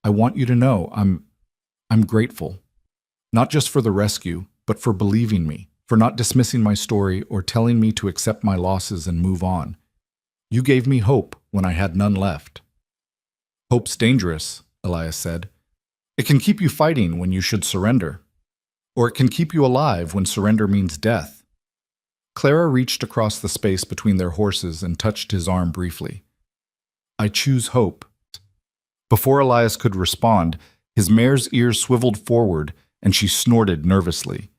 I want you to know I'm grateful. Not just for the rescue, but for believing me, for not dismissing my story or telling me to accept my losses and move on. You gave me hope when I had none left." "Hope's dangerous," Elias said. "It can keep you fighting when you should surrender. Or it can keep you alive when surrender means death." Clara reached across the space between their horses and touched his arm briefly. "I choose hope." Before Elias could respond, his mare's ears swiveled forward and she snorted nervously.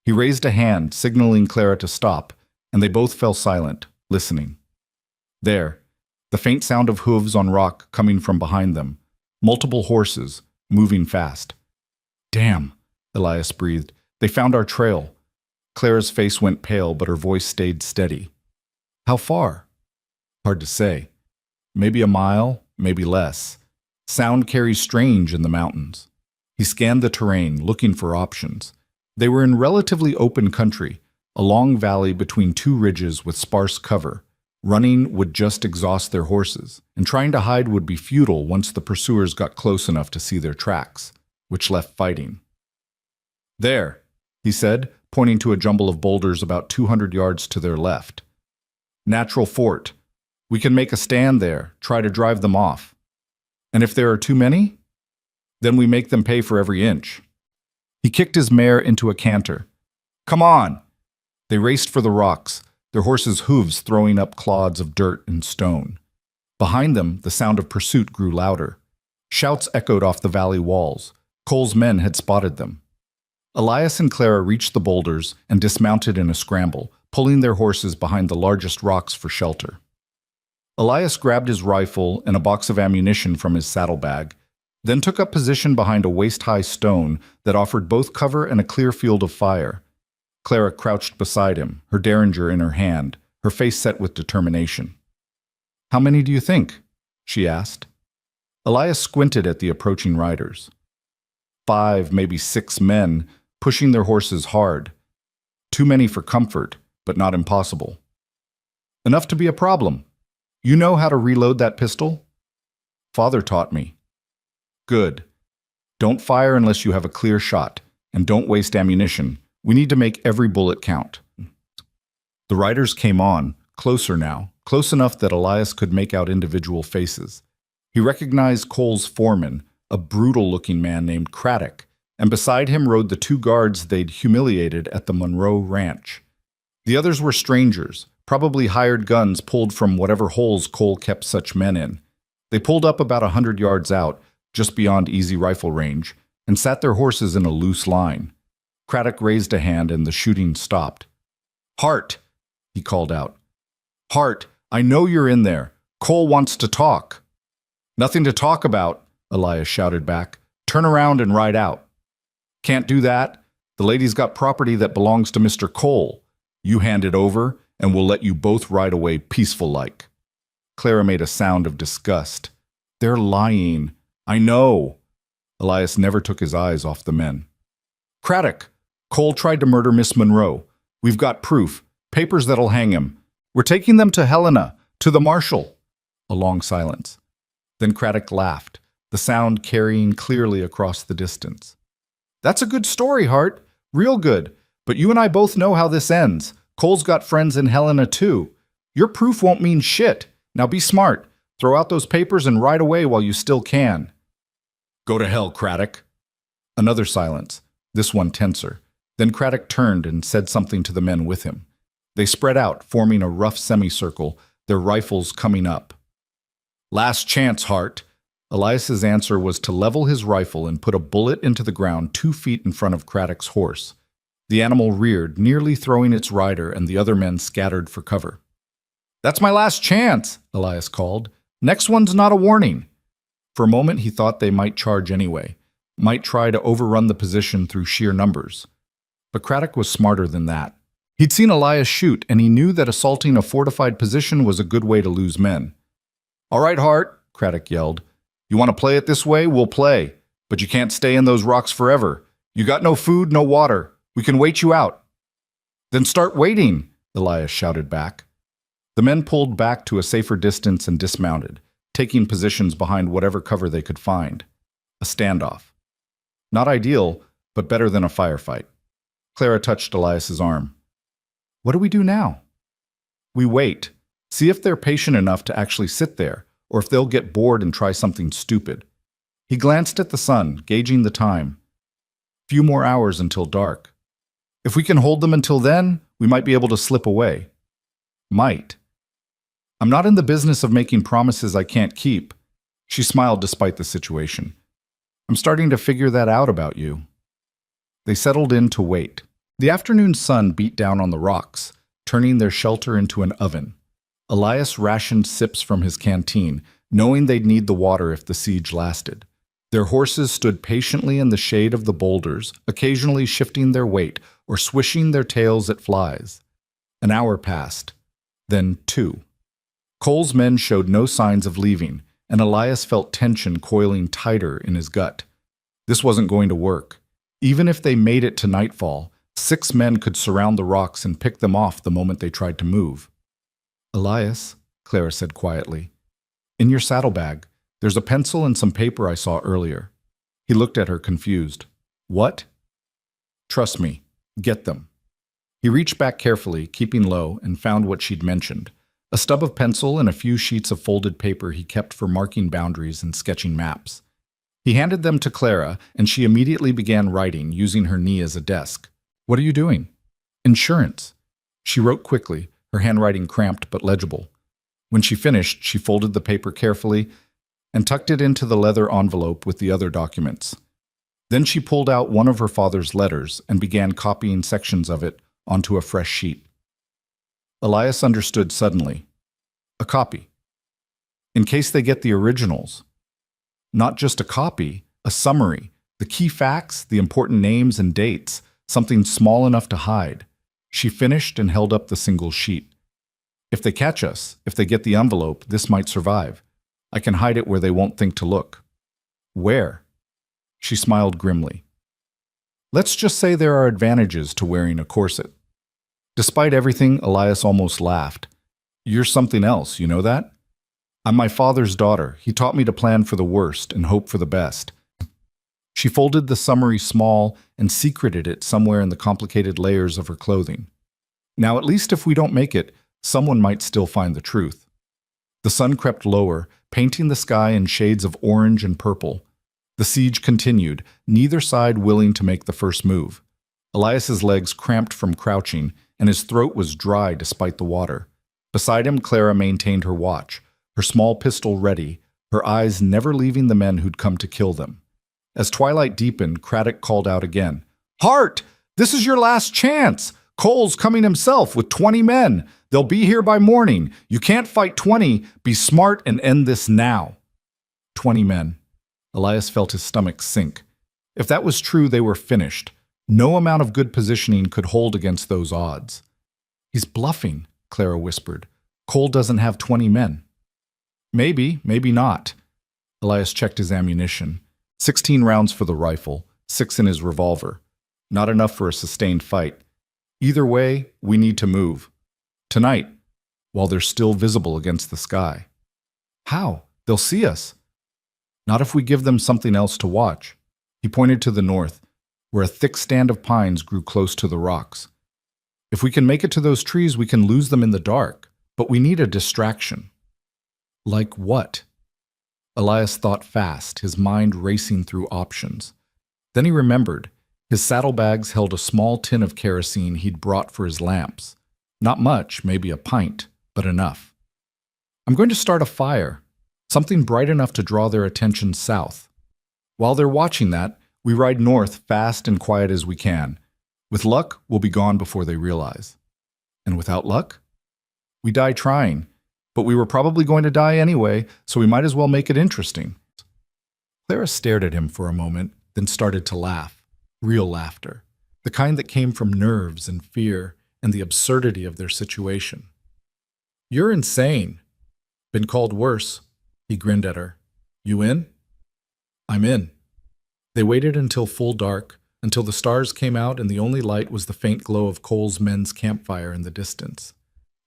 He raised a hand, signaling Clara to stop, and they both fell silent, listening. There, the faint sound of hooves on rock coming from behind them. Multiple horses, moving fast. "Damn," Elias breathed. "They found our trail." Clara's face went pale, but her voice stayed steady. "How far?" "Hard to say. Maybe a mile, maybe less. Sound carries strange in the mountains." He scanned the terrain, looking for options. They were in relatively open country, a long valley between two ridges with sparse cover. Running would just exhaust their horses, and trying to hide would be futile once the pursuers got close enough to see their tracks, which left fighting. "There," he said, pointing to a jumble of boulders about 200 yards to their left. "Natural fort. We can make a stand there, try to drive them off. And if there are too many, then we make them pay for every inch." He kicked his mare into a canter. "Come on!" They raced for the rocks, their horses' hooves throwing up clods of dirt and stone. Behind them, the sound of pursuit grew louder. Shouts echoed off the valley walls. Cole's men had spotted them. Elias and Clara reached the boulders and dismounted in a scramble, pulling their horses behind the largest rocks for shelter. Elias grabbed his rifle and a box of ammunition from his saddlebag, then took up position behind a waist-high stone that offered both cover and a clear field of fire. Clara crouched beside him, her derringer in her hand, her face set with determination. "How many do you think?" she asked. Elias squinted at the approaching riders. 5, maybe 6 men, pushing their horses hard. Too many for comfort, but not impossible. "Enough to be a problem. You know how to reload that pistol?" "Father taught me." "Good. Don't fire unless you have a clear shot, and don't waste ammunition. We need to make every bullet count." The riders came on, closer now, close enough that Elias could make out individual faces. He recognized Cole's foreman, a brutal-looking man named Craddock, and beside him rode the 2 guards they'd humiliated at the Monroe Ranch. The others were strangers, probably hired guns pulled from whatever holes Cole kept such men in. They pulled up about 100 yards out, just beyond easy rifle range, and sat their horses in a loose line. Craddock raised a hand and the shooting stopped. "Hart," he called out. "Hart, I know you're in there. Cole wants to talk." "Nothing to talk about," Elias shouted back. "Turn around and ride out." "Can't do that. The lady's got property that belongs to Mr. Cole. You hand it over, and we'll let you both ride away peaceful-like." Clara made a sound of disgust. "They're lying. I know." Elias never took his eyes off the men. "Craddock, Cole tried to murder Miss Monroe. We've got proof, papers that'll hang him. We're taking them to Helena, to the marshal." A long silence. Then Craddock laughed, the sound carrying clearly across the distance. "That's a good story, Hart. Real good. But you and I both know how this ends. Cole's got friends in Helena, too. Your proof won't mean shit. Now be smart. Throw out those papers and ride away while you still can." "Go to hell, Craddock." Another silence, this one tenser. Then Craddock turned and said something to the men with him. They spread out, forming a rough semicircle, their rifles coming up. "Last chance, Hart." Elias's answer was to level his rifle and put a bullet into the ground 2 feet in front of Craddock's horse. The animal reared, nearly throwing its rider, and the other men scattered for cover. "That's my last chance," Elias called. "Next one's not a warning." For a moment he thought they might charge anyway, might try to overrun the position through sheer numbers. But Craddock was smarter than that. He'd seen Elias shoot, and he knew that assaulting a fortified position was a good way to lose men. "All right, Hart," Craddock yelled. "You want to play it this way? We'll play. But you can't stay in those rocks forever. You got no food, no water. We can wait you out." "Then start waiting," Elias shouted back. The men pulled back to a safer distance and dismounted, taking positions behind whatever cover they could find. A standoff. Not ideal, but better than a firefight. Clara touched Elias's arm. "What do we do now?" "We wait. See if they're patient enough to actually sit there, or if they'll get bored and try something stupid." He glanced at the sun, gauging the time. "Few more hours until dark. If we can hold them until then, we might be able to slip away." "Might." "I'm not in the business of making promises I can't keep." She smiled despite the situation. "I'm starting to figure that out about you." They settled in to wait. The afternoon sun beat down on the rocks, turning their shelter into an oven. Elias rationed sips from his canteen, knowing they'd need the water if the siege lasted. Their horses stood patiently in the shade of the boulders, occasionally shifting their weight or swishing their tails at flies. An hour passed, then 2. Cole's men showed no signs of leaving, and Elias felt tension coiling tighter in his gut. This wasn't going to work. Even if they made it to nightfall, 6 men could surround the rocks and pick them off the moment they tried to move. "Elias," Clara said quietly, "in your saddlebag, there's a pencil and some paper I saw earlier." He looked at her confused. "What?" "Trust me. Get them." He reached back carefully, keeping low, and found what she'd mentioned. A stub of pencil and a few sheets of folded paper he kept for marking boundaries and sketching maps. He handed them to Clara, and she immediately began writing, using her knee as a desk. "What are you doing?" "Insurance." She wrote quickly, her handwriting cramped but legible. When she finished, she folded the paper carefully and tucked it into the leather envelope with the other documents. Then she pulled out one of her father's letters and began copying sections of it onto a fresh sheet. Elias understood suddenly. A copy. In case they get the originals. Not just a copy, a summary, the key facts, the important names and dates, something small enough to hide. She finished and held up the single sheet. If they catch us, if they get the envelope, this might survive. I can hide it where they won't think to look. Where? She smiled grimly. Let's just say there are advantages to wearing a corset. Despite everything, Elias almost laughed. You're something else, you know that? I'm my father's daughter. He taught me to plan for the worst and hope for the best. She folded the summary small and secreted it somewhere in the complicated layers of her clothing. Now, at least if we don't make it, someone might still find the truth. The sun crept lower, painting the sky in shades of orange and purple. The siege continued, neither side willing to make the first move. Elias's legs cramped from crouching, and his throat was dry despite the water. Beside him, Clara maintained her watch, her small pistol ready, her eyes never leaving the men who'd come to kill them. As twilight deepened, Craddock called out again. Hart! This is your last chance! Cole's coming himself with 20 men. They'll be here by morning. You can't fight 20. Be smart and end this now. 20 men. Elias felt his stomach sink. If that was true, they were finished. No amount of good positioning could hold against those odds. He's bluffing, Clara whispered. Cole doesn't have 20 men. Maybe, maybe not. Elias checked his ammunition. 16 rounds for the rifle, 6 in his revolver. Not enough for a sustained fight. Either way, we need to move. Tonight, while they're still visible against the sky. How? They'll see us. Not if we give them something else to watch. He pointed to the north, where a thick stand of pines grew close to the rocks. If we can make it to those trees, we can lose them in the dark. But we need a distraction. Like what? Elias thought fast, his mind racing through options. Then he remembered. His saddlebags held a small tin of kerosene he'd brought for his lamps. Not much, maybe a pint, but enough. I'm going to start a fire, something bright enough to draw their attention south. While they're watching that, we ride north fast and quiet as we can. With luck, we'll be gone before they realize. And without luck? We die trying. But we were probably going to die anyway, so we might as well make it interesting. Clara stared at him for a moment, then started to laugh. Real laughter. The kind that came from nerves and fear and the absurdity of their situation. You're insane. Been called worse. He grinned at her. You in? I'm in. They waited until full dark, until the stars came out and the only light was the faint glow of Cole's men's campfire in the distance.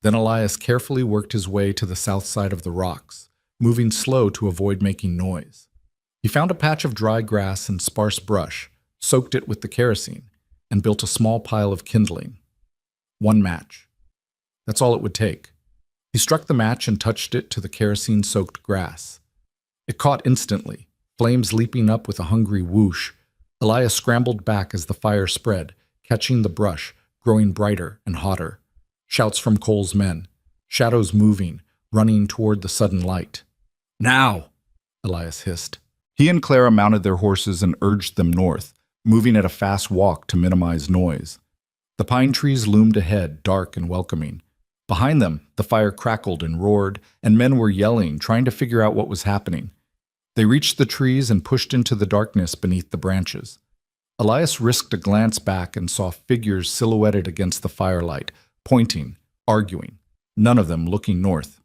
Then Elias carefully worked his way to the south side of the rocks, moving slow to avoid making noise. He found a patch of dry grass and sparse brush, soaked it with the kerosene, and built a small pile of kindling. 1 match. That's all it would take. He struck the match and touched it to the kerosene-soaked grass. It caught instantly, flames leaping up with a hungry whoosh. Elias scrambled back as the fire spread, catching the brush, growing brighter and hotter. Shouts from Cole's men, shadows moving, running toward the sudden light. Now! Elias hissed. He and Clara mounted their horses and urged them north, moving at a fast walk to minimize noise. The pine trees loomed ahead, dark and welcoming. Behind them, the fire crackled and roared, and men were yelling, trying to figure out what was happening. They reached the trees and pushed into the darkness beneath the branches. Elias risked a glance back and saw figures silhouetted against the firelight, pointing, arguing, none of them looking north.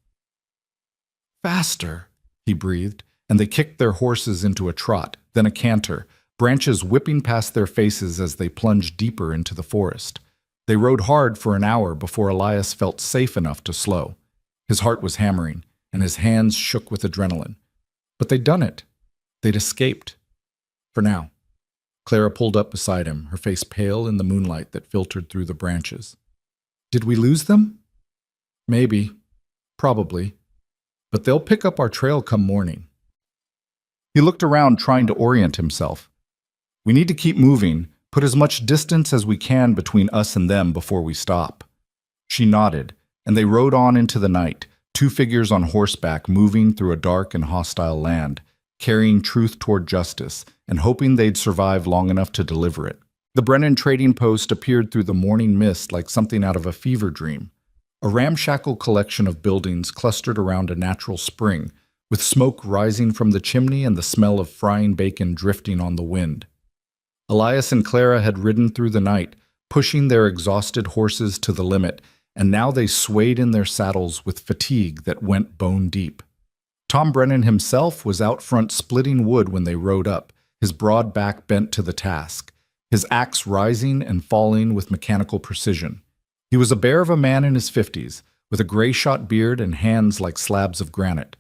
Faster, he breathed, and they kicked their horses into a trot, then a canter, branches whipping past their faces as they plunged deeper into the forest. They rode hard for an hour before Elias felt safe enough to slow. His heart was hammering, and his hands shook with adrenaline. But they'd done it. They'd escaped. For now. Clara pulled up beside him, her face pale in the moonlight that filtered through the branches. Did we lose them? Maybe. Probably. But they'll pick up our trail come morning. He looked around, trying to orient himself. We need to keep moving, put as much distance as we can between us and them before we stop. She nodded, and they rode on into the night, Two figures on horseback moving through a dark and hostile land, carrying truth toward justice and hoping they'd survive long enough to deliver it. The Brennan trading post appeared through the morning mist like something out of a fever dream. A ramshackle collection of buildings clustered around a natural spring, with smoke rising from the chimney and the smell of frying bacon drifting on the wind. Elias and Clara had ridden through the night, pushing their exhausted horses to the limit, and now they swayed in their saddles with fatigue that went bone deep. Tom Brennan himself was out front splitting wood when they rode up, his broad back bent to the task, his axe rising and falling with mechanical precision. He was a bear of a man in his 50s, with a gray-shot beard and hands like slabs of granite.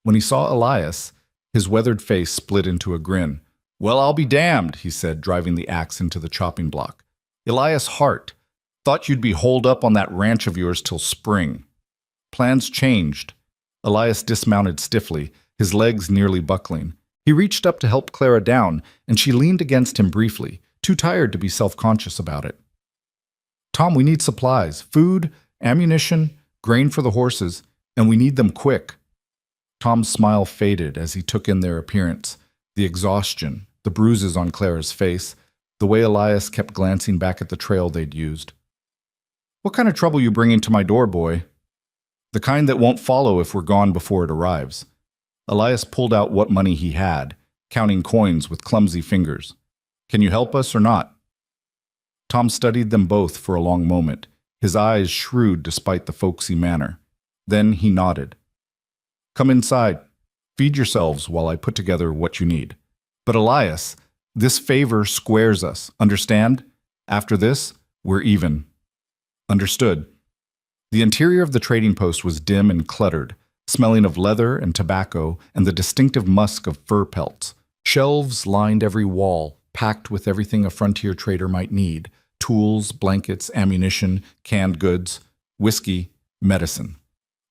When he saw Elias, his weathered face split into a grin. "Well, I'll be damned," he said, driving the axe into the chopping block. "Elias Hart, thought you'd be holed up on that ranch of yours till spring." Plans changed. Elias dismounted stiffly, his legs nearly buckling. He reached up to help Clara down, and she leaned against him briefly, too tired to be self-conscious about it. "Tom, we need supplies, food, ammunition, grain for the horses, and we need them quick." Tom's smile faded as he took in their appearance, the exhaustion, the bruises on Clara's face, the way Elias kept glancing back at the trail they'd used. "What kind of trouble you bringing to my door, boy?" "The kind that won't follow if we're gone before it arrives." Elias pulled out what money he had, counting coins with clumsy fingers. "Can you help us or not?" Tom studied them both for a long moment, his eyes shrewd despite the folksy manner. Then he nodded. "Come inside. Feed yourselves while I put together what you need. But Elias, this favor squares us, understand? After this, we're even." "Understood." The interior of the trading post was dim and cluttered, smelling of leather and tobacco and the distinctive musk of fur pelts. Shelves lined every wall, packed with everything a frontier trader might need: tools, blankets, ammunition, canned goods, whiskey, medicine.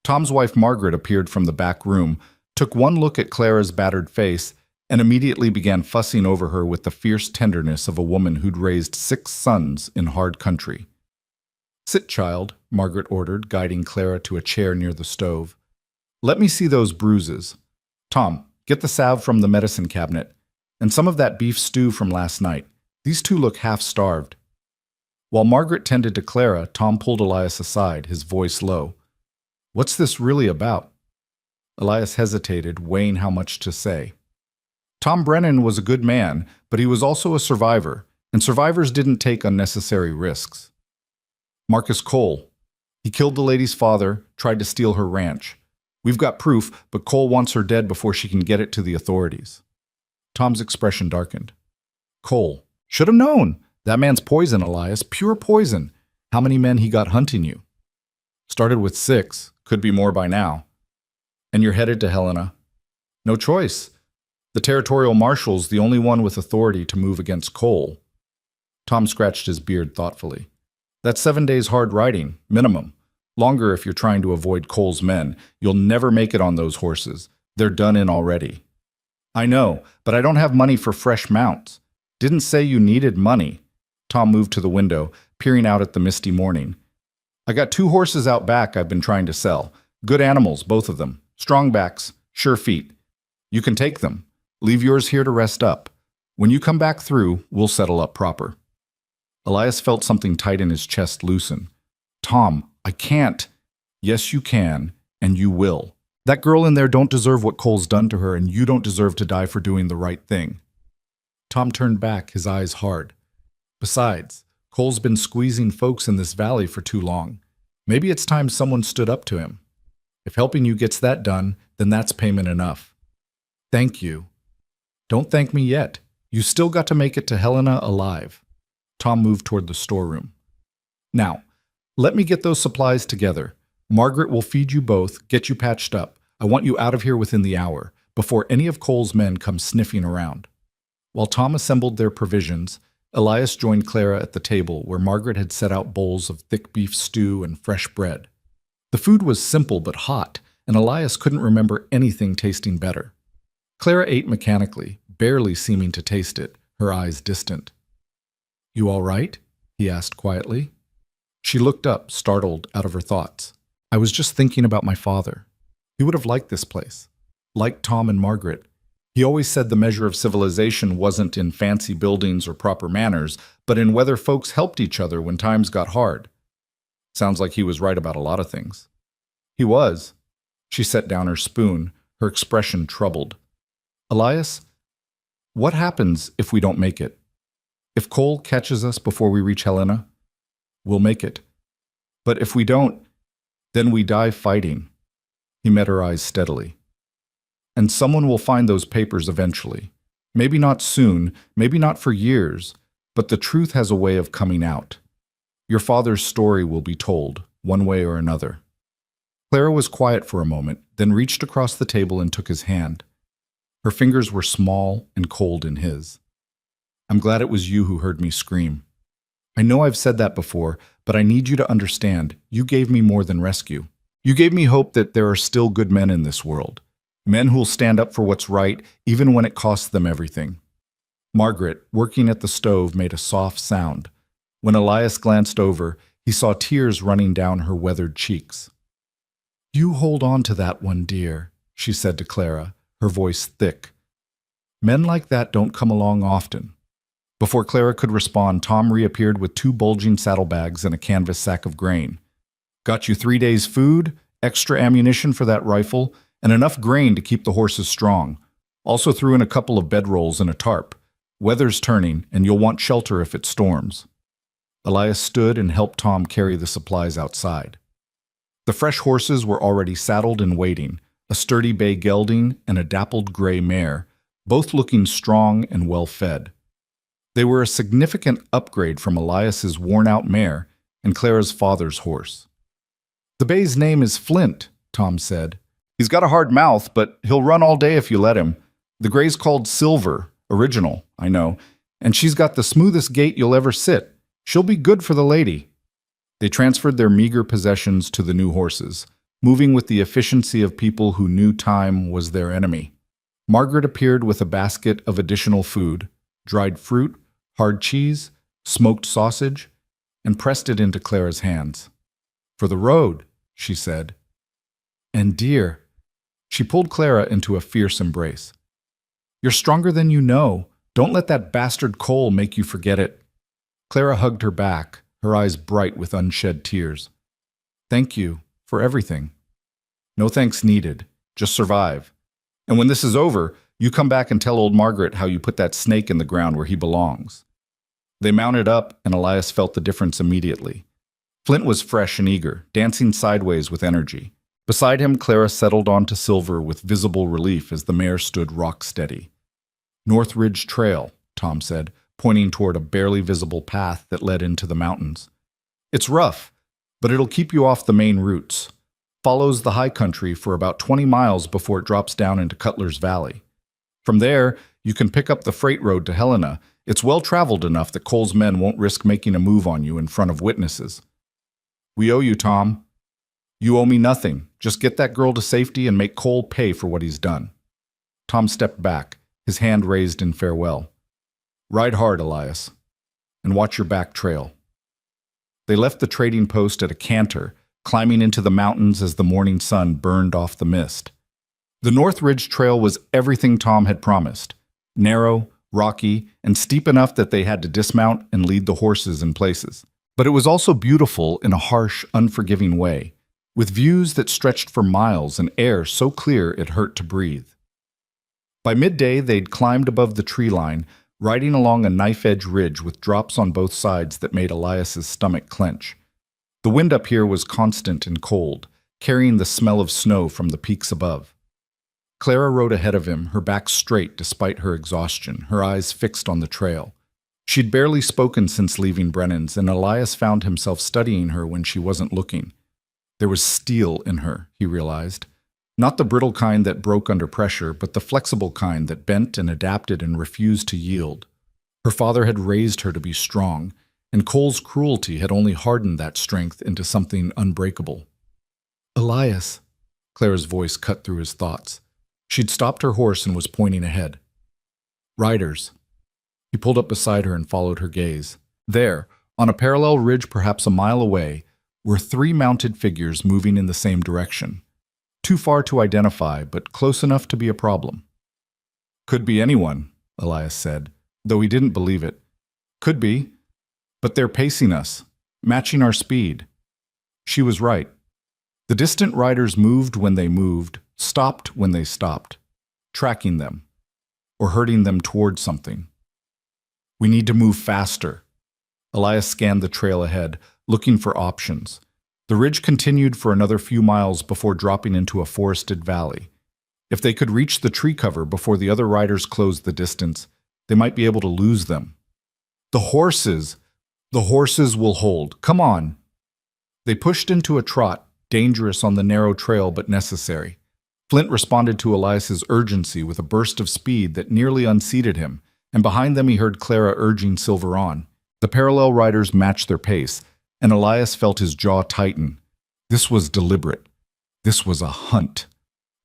Tom's wife Margaret appeared from the back room, took one look at Clara's battered face, and immediately began fussing over her with the fierce tenderness of a woman who'd raised 6 sons in hard country. "Sit, child," Margaret ordered, guiding Clara to a chair near the stove. "Let me see those bruises. Tom, get the salve from the medicine cabinet, and some of that beef stew from last night. These two look half-starved." While Margaret tended to Clara, Tom pulled Elias aside, his voice low. "What's this really about?" Elias hesitated, weighing how much to say. Tom Brennan was a good man, but he was also a survivor, and survivors didn't take unnecessary risks. "Marcus Cole. He killed the lady's father, tried to steal her ranch. We've got proof, but Cole wants her dead before she can get it to the authorities." Tom's expression darkened. "Cole. Should have known. That man's poison, Elias, pure poison. How many men he got hunting you?" "Started with 6, could be more by now." "And you're headed to Helena?" "No choice. The territorial marshal's the only one with authority to move against Cole." Tom scratched his beard thoughtfully. "That's 7 days hard riding, minimum. Longer if you're trying to avoid Cole's men. You'll never make it on those horses. They're done in already." "I know, but I don't have money for fresh mounts." "Didn't say you needed money." Tom moved to the window, peering out at the misty morning. "I got 2 horses out back I've been trying to sell. Good animals, both of them. Strong backs, sure feet. You can take them. Leave yours here to rest up. When you come back through, we'll settle up proper." Elias felt something tight in his chest loosen. "Tom, I can't." "Yes, you can, and you will. That girl in there don't deserve what Cole's done to her, and you don't deserve to die for doing the right thing." Tom turned back, his eyes hard. "Besides, Cole's been squeezing folks in this valley for too long. Maybe it's time someone stood up to him. If helping you gets that done, then that's payment enough." "Thank you." "Don't thank me yet. You still got to make it to Helena alive." Tom moved toward the storeroom. "Now, let me get those supplies together. Margaret will feed you both, get you patched up. I want you out of here within the hour, before any of Cole's men come sniffing around." While Tom assembled their provisions, Elias joined Clara at the table where Margaret had set out bowls of thick beef stew and fresh bread. The food was simple but hot, and Elias couldn't remember anything tasting better. Clara ate mechanically, barely seeming to taste it, her eyes distant. "You all right?" he asked quietly. She looked up, startled, out of her thoughts. "I was just thinking about my father. He would have liked this place. Like Tom and Margaret. He always said the measure of civilization wasn't in fancy buildings or proper manners, but in whether folks helped each other when times got hard. Sounds like he was right about a lot of things. He was. She set down her spoon, her expression troubled. Elias, what happens if we don't make it? If Cole catches us before we reach Helena, we'll make it. But if we don't, then we die fighting. He met her eyes steadily. And someone will find those papers eventually. Maybe not soon, maybe not for years, but the truth has a way of coming out. Your father's story will be told, one way or another. Clara was quiet for a moment, then reached across the table and took his hand. Her fingers were small and cold in his. I'm glad it was you who heard me scream. I know I've said that before, but I need you to understand, you gave me more than rescue. You gave me hope that there are still good men in this world. Men who'll stand up for what's right, even when it costs them everything. Margaret, working at the stove, made a soft sound. When Elias glanced over, he saw tears running down her weathered cheeks. You hold on to that one, dear, she said to Clara, her voice thick. Men like that don't come along often. Before Clara could respond, Tom reappeared with 2 bulging saddlebags and a canvas sack of grain. Got you 3 days' food, extra ammunition for that rifle, and enough grain to keep the horses strong. Also threw in a couple of bedrolls and a tarp. Weather's turning, and you'll want shelter if it storms. Elias stood and helped Tom carry the supplies outside. The fresh horses were already saddled and waiting, a sturdy bay gelding and a dappled gray mare, both looking strong and well-fed. They were a significant upgrade from Elias's worn-out mare and Clara's father's horse. The bay's name is Flint, Tom said. He's got a hard mouth, but he'll run all day if you let him. The gray's called Silver, original, I know, and she's got the smoothest gait you'll ever sit. She'll be good for the lady. They transferred their meager possessions to the new horses, moving with the efficiency of people who knew time was their enemy. Margaret appeared with a basket of additional food, dried fruit, hard cheese, smoked sausage, and pressed it into Clara's hands. For the road, she said. And dear, she pulled Clara into a fierce embrace. You're stronger than you know. Don't let that bastard Cole make you forget it. Clara hugged her back, her eyes bright with unshed tears. Thank you for everything. No thanks needed. Just survive. And when this is over, you come back and tell old Margaret how you put that snake in the ground where he belongs. They mounted up, and Elias felt the difference immediately. Flint was fresh and eager, dancing sideways with energy. Beside him, Clara settled onto Silver with visible relief as the mare stood rock-steady. North Ridge Trail, Tom said, pointing toward a barely visible path that led into the mountains. It's rough, but it'll keep you off the main routes. Follows the high country for about 20 miles before it drops down into Cutler's Valley. From there, you can pick up the freight road to Helena. It's well-traveled enough that Cole's men won't risk making a move on you in front of witnesses. We owe you, Tom. You owe me nothing. Just get that girl to safety and make Cole pay for what he's done. Tom stepped back, his hand raised in farewell. Ride hard, Elias, and watch your back trail. They left the trading post at a canter, climbing into the mountains as the morning sun burned off the mist. The North Ridge Trail was everything Tom had promised. Narrow, rocky, and steep enough that they had to dismount and lead the horses in places. But it was also beautiful in a harsh, unforgiving way, with views that stretched for miles and air so clear it hurt to breathe. By midday, they'd climbed above the tree line, riding along a knife-edge ridge with drops on both sides that made Elias's stomach clench. The wind up here was constant and cold, carrying the smell of snow from the peaks above. Clara rode ahead of him, her back straight despite her exhaustion, her eyes fixed on the trail. She'd barely spoken since leaving Brennan's, and Elias found himself studying her when she wasn't looking. There was steel in her, he realized. Not the brittle kind that broke under pressure, but the flexible kind that bent and adapted and refused to yield. Her father had raised her to be strong, and Cole's cruelty had only hardened that strength into something unbreakable. Elias, Clara's voice cut through his thoughts. She'd stopped her horse and was pointing ahead. Riders. He pulled up beside her and followed her gaze. There, on a parallel ridge perhaps a mile away, were 3 mounted figures moving in the same direction. Too far to identify, but close enough to be a problem. Could be anyone, Elias said, though he didn't believe it. Could be, but they're pacing us, matching our speed. She was right. The distant riders moved when they moved, stopped when they stopped, tracking them, or herding them toward something. We need to move faster. Elias scanned the trail ahead, looking for options. The ridge continued for another few miles before dropping into a forested valley. If they could reach the tree cover before the other riders closed the distance, they might be able to lose them. The horses! The horses will hold. Come on! They pushed into a trot, dangerous on the narrow trail but necessary. Flint responded to Elias's urgency with a burst of speed that nearly unseated him, and behind them he heard Clara urging Silver on. The parallel riders matched their pace, and Elias felt his jaw tighten. This was deliberate. This was a hunt.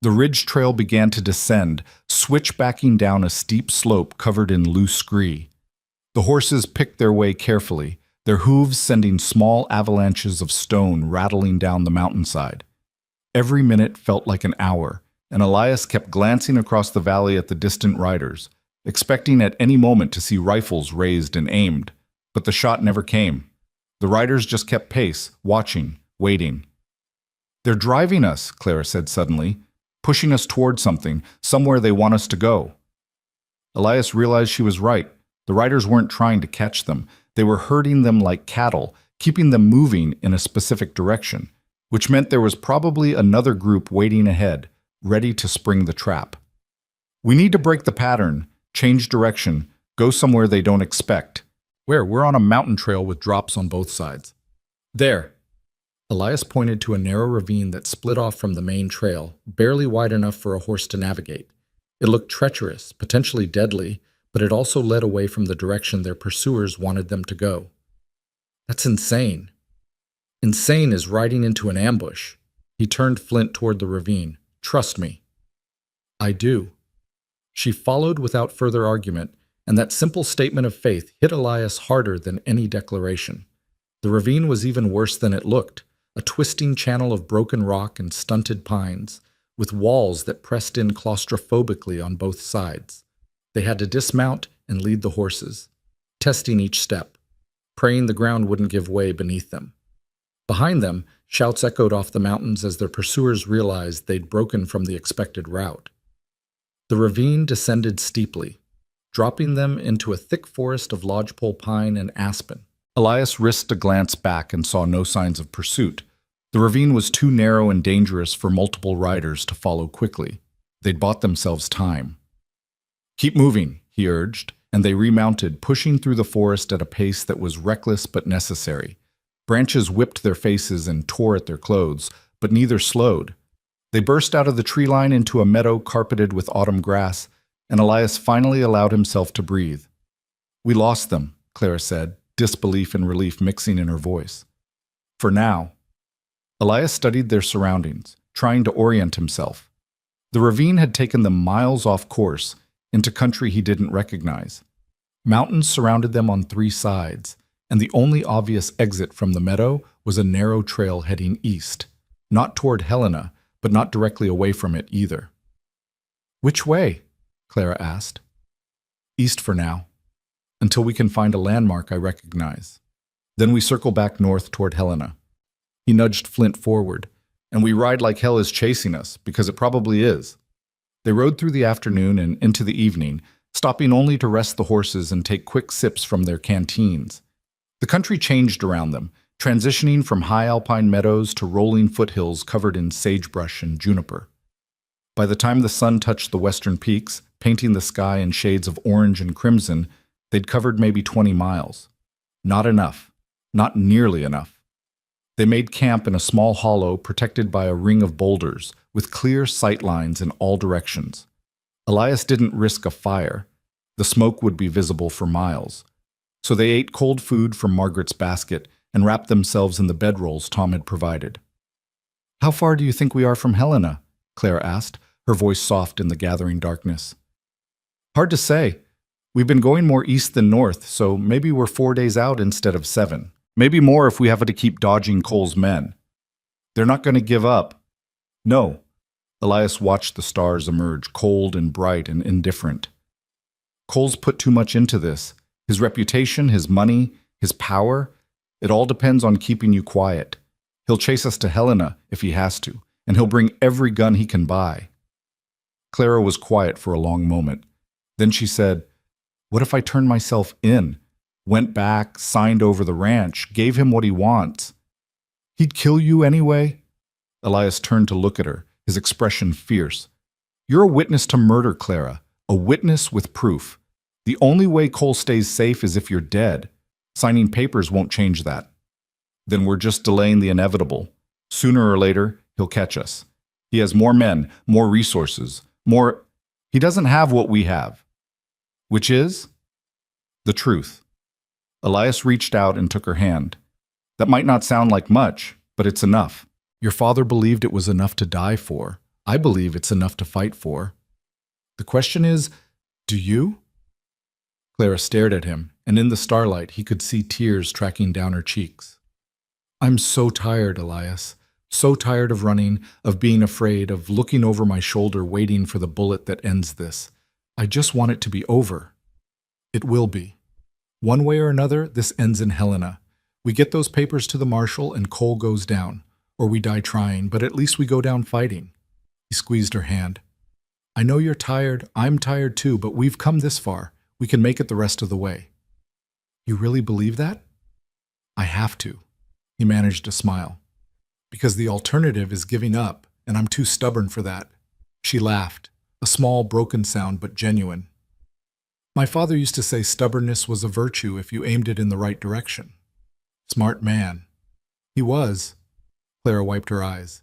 The ridge trail began to descend, switchbacking down a steep slope covered in loose scree. The horses picked their way carefully, their hooves sending small avalanches of stone rattling down the mountainside. Every minute felt like an hour, and Elias kept glancing across the valley at the distant riders, expecting at any moment to see rifles raised and aimed. But the shot never came. The riders just kept pace, watching, waiting. They're driving us, Clara said suddenly, pushing us toward something, somewhere they want us to go. Elias realized she was right. The riders weren't trying to catch them. They were herding them like cattle, keeping them moving in a specific direction, which meant there was probably another group waiting ahead, ready to spring the trap. We need to break the pattern, change direction, go somewhere they don't expect. Where? We're on a mountain trail with drops on both sides. There. Elias pointed to a narrow ravine that split off from the main trail, barely wide enough for a horse to navigate. It looked treacherous, potentially deadly, but it also led away from the direction their pursuers wanted them to go. That's insane. Insane is riding into an ambush. He turned Flint toward the ravine. Trust me. I do. She followed without further argument, and that simple statement of faith hit Elias harder than any declaration. The ravine was even worse than it looked, a twisting channel of broken rock and stunted pines, with walls that pressed in claustrophobically on both sides. They had to dismount and lead the horses, testing each step, praying the ground wouldn't give way beneath them. Behind them, shouts echoed off the mountains as their pursuers realized they'd broken from the expected route. The ravine descended steeply, dropping them into a thick forest of lodgepole pine and aspen. Elias risked a glance back and saw no signs of pursuit. The ravine was too narrow and dangerous for multiple riders to follow quickly. They'd bought themselves time. Keep moving, he urged, and they remounted, pushing through the forest at a pace that was reckless but necessary. Branches whipped their faces and tore at their clothes, but neither slowed. They burst out of the tree line into a meadow carpeted with autumn grass, and Elias finally allowed himself to breathe. We lost them, Clara said, disbelief and relief mixing in her voice. For now. Elias studied their surroundings, trying to orient himself. The ravine had taken them miles off course, into country he didn't recognize. Mountains surrounded them on three sides, and the only obvious exit from the meadow was a narrow trail heading east, not toward Helena, but not directly away from it either. Which way? Clara asked. East for now, until we can find a landmark I recognize. Then we circle back north toward Helena. He nudged Flint forward, and we ride like hell is chasing us, because it probably is. They rode through the afternoon and into the evening, stopping only to rest the horses and take quick sips from their canteens. The country changed around them, transitioning from high alpine meadows to rolling foothills covered in sagebrush and juniper. By the time the sun touched the western peaks, painting the sky in shades of orange and crimson, they'd covered maybe 20 miles. Not enough. Not nearly enough. They made camp in a small hollow protected by a ring of boulders, with clear sight lines in all directions. Elias didn't risk a fire. The smoke would be visible for miles. So they ate cold food from Margaret's basket and wrapped themselves in the bedrolls Tom had provided. How far do you think we are from Helena? Claire asked, her voice soft in the gathering darkness. Hard to say. We've been going more east than north, so maybe we're 4 days out instead of 7. Maybe more if we have to keep dodging Cole's men. They're not going to give up. No, Elias watched the stars emerge, cold and bright and indifferent. Cole's put too much into this. His reputation, his money, his power, it all depends on keeping you quiet. He'll chase us to Helena if he has to, and he'll bring every gun he can buy. Clara was quiet for a long moment. Then she said, "What if I turned myself in, went back, signed over the ranch, gave him what he wants? He'd kill you anyway?" Elias turned to look at her, his expression fierce. "You're a witness to murder, Clara, a witness with proof. The only way Cole stays safe is if you're dead. Signing papers won't change that." "Then we're just delaying the inevitable. Sooner or later, he'll catch us. He has more men, more resources, more... He doesn't have what we have." "Which is?" "The truth." Elias reached out and took her hand. "That might not sound like much, but it's enough. Your father believed it was enough to die for. I believe it's enough to fight for. The question is, do you?" Clara stared at him, and in the starlight he could see tears tracking down her cheeks. "I'm so tired, Elias. So tired of running, of being afraid, of looking over my shoulder waiting for the bullet that ends this. I just want it to be over." "It will be. One way or another, this ends in Helena. We get those papers to the marshal and Cole goes down. Or we die trying, but at least we go down fighting." He squeezed her hand. "I know you're tired, I'm tired too, but we've come this far. We can make it the rest of the way." "You really believe that?" "I have to." He managed a smile. "Because the alternative is giving up, and I'm too stubborn for that." She laughed, a small, broken sound, but genuine. "My father used to say stubbornness was a virtue if you aimed it in the right direction." "Smart man." "He was." Clara wiped her eyes.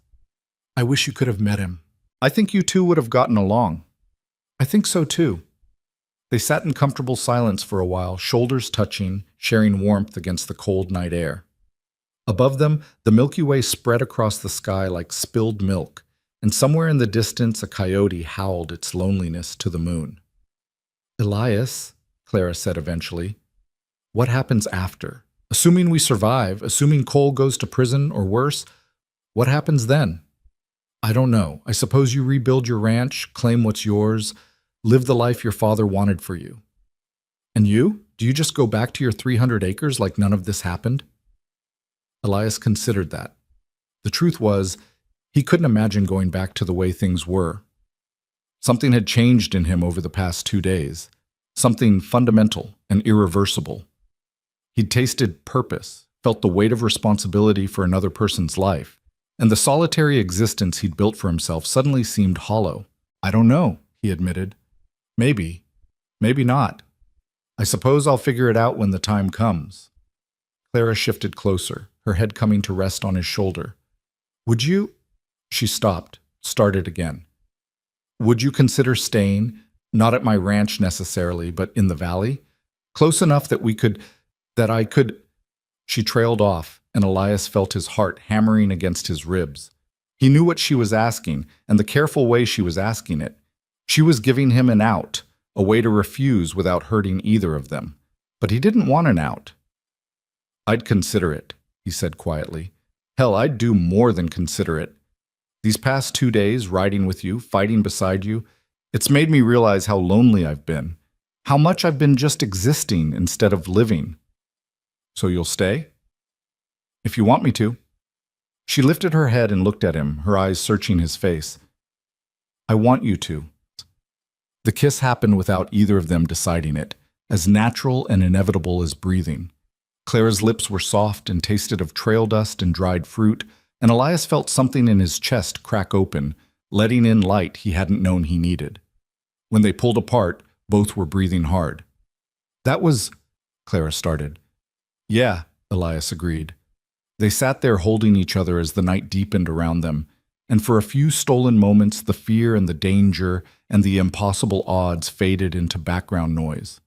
"I wish you could have met him." "I think you two would have gotten along." "I think so too." They sat in comfortable silence for a while, shoulders touching, sharing warmth against the cold night air. Above them, the Milky Way spread across the sky like spilled milk, and somewhere in the distance a coyote howled its loneliness to the moon. "Elias," Clara said eventually, "what happens after? Assuming we survive, assuming Cole goes to prison or worse, what happens then?" "I don't know. I suppose you rebuild your ranch, claim what's yours, live the life your father wanted for you." "And you? Do you just go back to your 300 acres like none of this happened?" Elias considered that. The truth was, he couldn't imagine going back to the way things were. Something had changed in him over the past 2 days, something fundamental and irreversible. He'd tasted purpose, felt the weight of responsibility for another person's life, and the solitary existence he'd built for himself suddenly seemed hollow. "I don't know," he admitted. "Maybe. Maybe not. I suppose I'll figure it out when the time comes." Clara shifted closer, her head coming to rest on his shoulder. "Would you—" She stopped, started again. "Would you consider staying, not at my ranch necessarily, but in the valley? Close enough that I could—" She trailed off, and Elias felt his heart hammering against his ribs. He knew what she was asking, and the careful way she was asking it. She was giving him an out, a way to refuse without hurting either of them. But he didn't want an out. "I'd consider it," he said quietly. "Hell, I'd do more than consider it. These past 2 days, riding with you, fighting beside you, it's made me realize how lonely I've been, how much I've been just existing instead of living." "So you'll stay?" "If you want me to." She lifted her head and looked at him, her eyes searching his face. "I want you to." The kiss happened without either of them deciding it, as natural and inevitable as breathing. Clara's lips were soft and tasted of trail dust and dried fruit, and Elias felt something in his chest crack open, letting in light he hadn't known he needed. When they pulled apart, both were breathing hard. "That was—" Clara started. "Yeah," Elias agreed. They sat there holding each other as the night deepened around them, and for a few stolen moments the fear and the danger and the impossible odds faded into background noise.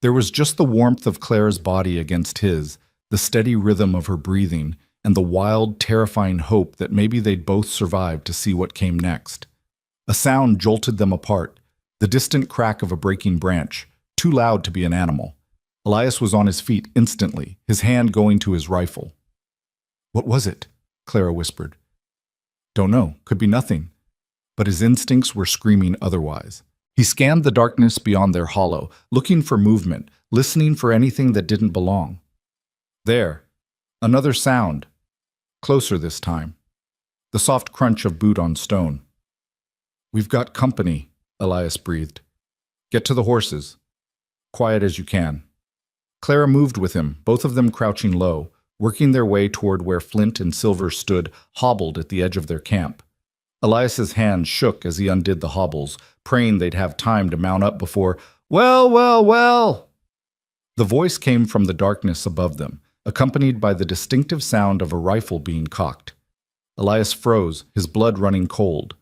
There was just the warmth of Clara's body against his, the steady rhythm of her breathing, and the wild, terrifying hope that maybe they'd both survive to see what came next. A sound jolted them apart, the distant crack of a breaking branch, too loud to be an animal. Elias was on his feet instantly, his hand going to his rifle. "What was it?" Clara whispered. "Don't know. Could be nothing." but his instincts were screaming otherwise. He scanned the darkness beyond their hollow, looking for movement, listening for anything that didn't belong. There, another sound, closer this time. The soft crunch of boot on stone. "We've got company," Elias breathed. "Get to the horses. Quiet as you can." Clara moved with him, both of them crouching low, working their way toward where Flint and Silver stood, hobbled at the edge of their camp. Elias's hands shook as he undid the hobbles, praying they'd have time to mount up before, "Well, well, well!" The voice came from the darkness above them, accompanied by the distinctive sound of a rifle being cocked. Elias froze, his blood running cold.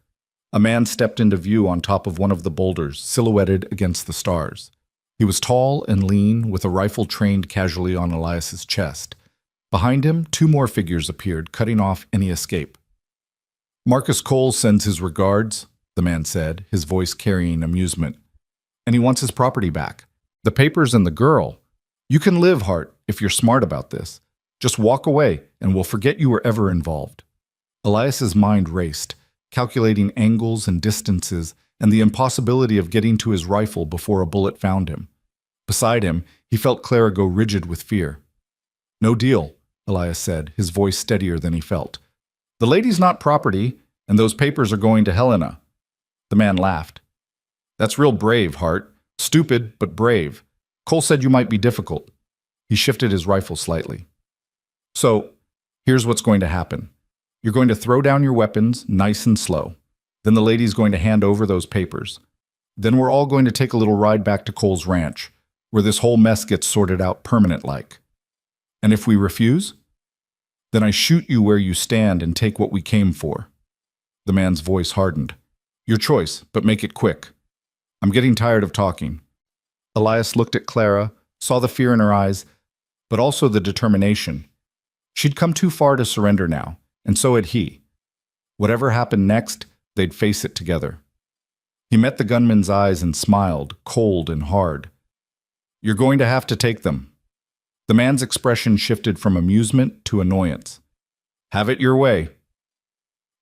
A man stepped into view on top of one of the boulders, silhouetted against the stars. He was tall and lean, with a rifle trained casually on Elias's chest. Behind him, two more figures appeared, cutting off any escape. "Marcus Cole sends his regards," the man said, his voice carrying amusement. "And he wants his property back. The papers and the girl. You can live, Hart, if you're smart about this. Just walk away, and we'll forget you were ever involved." Elias's mind raced, calculating angles and distances and the impossibility of getting to his rifle before a bullet found him. Beside him, he felt Clara go rigid with fear. "No deal," Elias said, his voice steadier than he felt. "The lady's not property, and those papers are going to Helena." The man laughed. "That's real brave, Hart. Stupid, but brave. Cole said you might be difficult." He shifted his rifle slightly. "So, here's what's going to happen. You're going to throw down your weapons, nice and slow. Then the lady's going to hand over those papers. Then we're all going to take a little ride back to Cole's ranch, where this whole mess gets sorted out permanent-like. And if we refuse, then I shoot you where you stand and take what we came for." The man's voice hardened. "Your choice, but make it quick. I'm getting tired of talking." Elias looked at Clara, saw the fear in her eyes, but also the determination. She'd come too far to surrender now, and so had he. Whatever happened next, they'd face it together. He met the gunman's eyes and smiled, cold and hard. "You're going to have to take them." The man's expression shifted from amusement to annoyance. "Have it your way."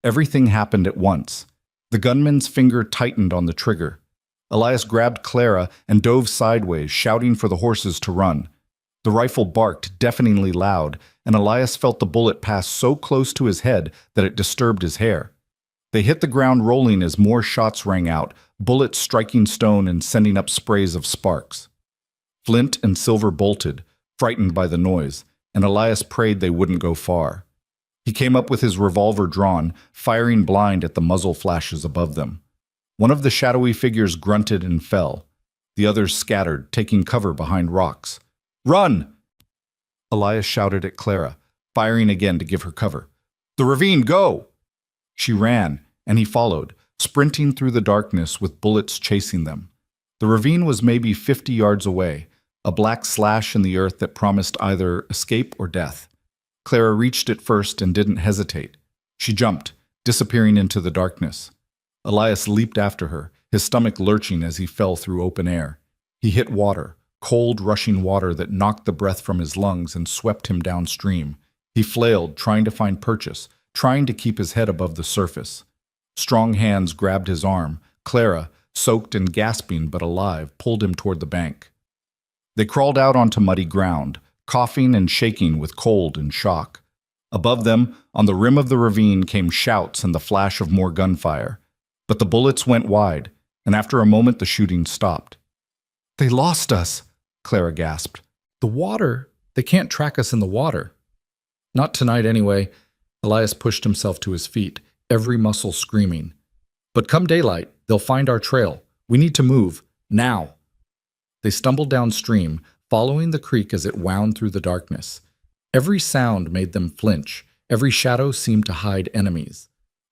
Everything happened at once. The gunman's finger tightened on the trigger. Elias grabbed Clara and dove sideways, shouting for the horses to run. The rifle barked deafeningly loud, and Elias felt the bullet pass so close to his head that it disturbed his hair. They hit the ground rolling as more shots rang out, bullets striking stone and sending up sprays of sparks. Flint and Silver bolted, frightened by the noise, and Elias prayed they wouldn't go far. He came up with his revolver drawn, firing blind at the muzzle flashes above them. One of the shadowy figures grunted and fell. The others scattered, taking cover behind rocks. "Run!" Elias shouted at Clara, firing again to give her cover. "The ravine, go!" She ran, and he followed, sprinting through the darkness with bullets chasing them. The ravine was maybe 50 yards away, a black slash in the earth that promised either escape or death. Clara reached it first and didn't hesitate. She jumped, disappearing into the darkness. Elias leaped after her, his stomach lurching as he fell through open air. He hit water, cold, rushing water that knocked the breath from his lungs and swept him downstream. He flailed, trying to find purchase, trying to keep his head above the surface. Strong hands grabbed his arm. Clara, soaked and gasping but alive, pulled him toward the bank. They crawled out onto muddy ground, coughing and shaking with cold and shock. Above them, on the rim of the ravine, came shouts and the flash of more gunfire. But the bullets went wide, and after a moment the shooting stopped. "They lost us," Clara gasped. "The water. They can't track us in the water." "Not tonight anyway." Elias pushed himself to his feet, every muscle screaming. "But come daylight, they'll find our trail. We need to move. Now." They stumbled downstream, following the creek as it wound through the darkness. Every sound made them flinch. Every shadow seemed to hide enemies.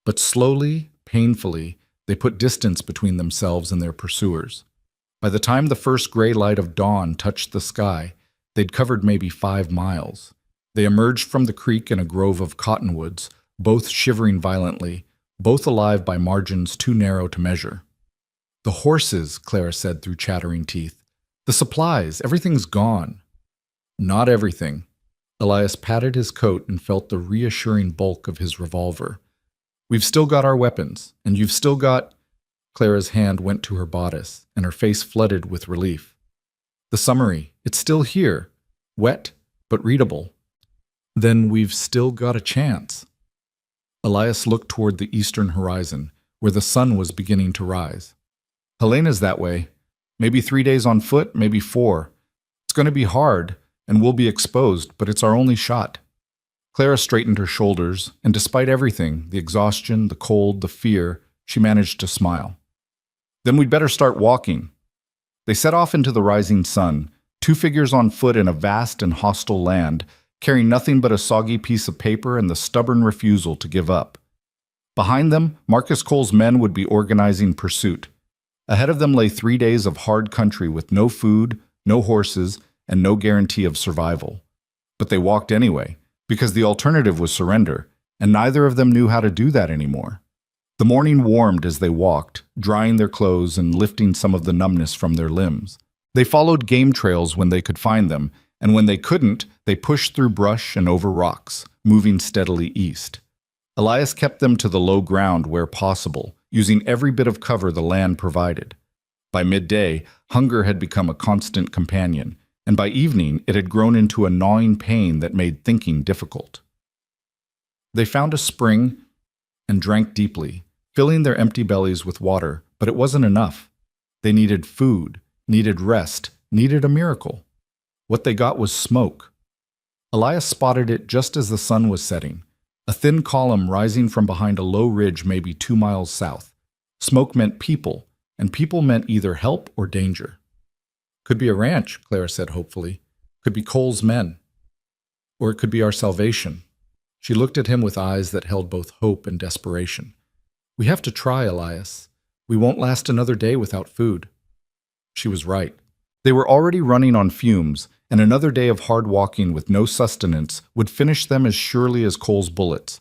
But slowly, painfully, they put distance between themselves and their pursuers. By the time the first gray light of dawn touched the sky, they'd covered maybe 5 miles. They emerged from the creek in a grove of cottonwoods, both shivering violently, both alive by margins too narrow to measure. "The horses," Clara said through chattering teeth. "The supplies, everything's gone." "Not everything." Elias patted his coat and felt the reassuring bulk of his revolver. We've still got our weapons, and you've still got... Clara's hand went to her bodice, and her face flooded with relief. The summary, it's still here. Wet, but readable. Then we've still got a chance. Elias looked toward the eastern horizon, where the sun was beginning to rise. Helena's that way. Maybe 3 days on foot, maybe 4. It's going to be hard, and we'll be exposed, but it's our only shot. Clara straightened her shoulders, and despite everything, the exhaustion, the cold, the fear, she managed to smile. Then we'd better start walking. They set off into the rising sun, 2 figures on foot in a vast and hostile land, carrying nothing but a soggy piece of paper and the stubborn refusal to give up. Behind them, Marcus Cole's men would be organizing pursuit. Ahead of them lay 3 days of hard country with no food, no horses, and no guarantee of survival. But they walked anyway, because the alternative was surrender, and neither of them knew how to do that anymore. The morning warmed as they walked, drying their clothes and lifting some of the numbness from their limbs. They followed game trails when they could find them, and when they couldn't, they pushed through brush and over rocks, moving steadily east. Elias kept them to the low ground where possible, using every bit of cover the land provided. By midday, hunger had become a constant companion, and by evening it had grown into a gnawing pain that made thinking difficult. They found a spring and drank deeply, filling their empty bellies with water, but it wasn't enough. They needed food, needed rest, needed a miracle. What they got was smoke. Elias spotted it just as the sun was setting, a thin column rising from behind a low ridge maybe 2 miles south. Smoke meant people, and people meant either help or danger. Could be a ranch, Clara said hopefully. Could be Cole's men. Or it could be our salvation. She looked at him with eyes that held both hope and desperation. We have to try, Elias. We won't last another day without food. She was right. They were already running on fumes, and another day of hard walking with no sustenance would finish them as surely as Cole's bullets.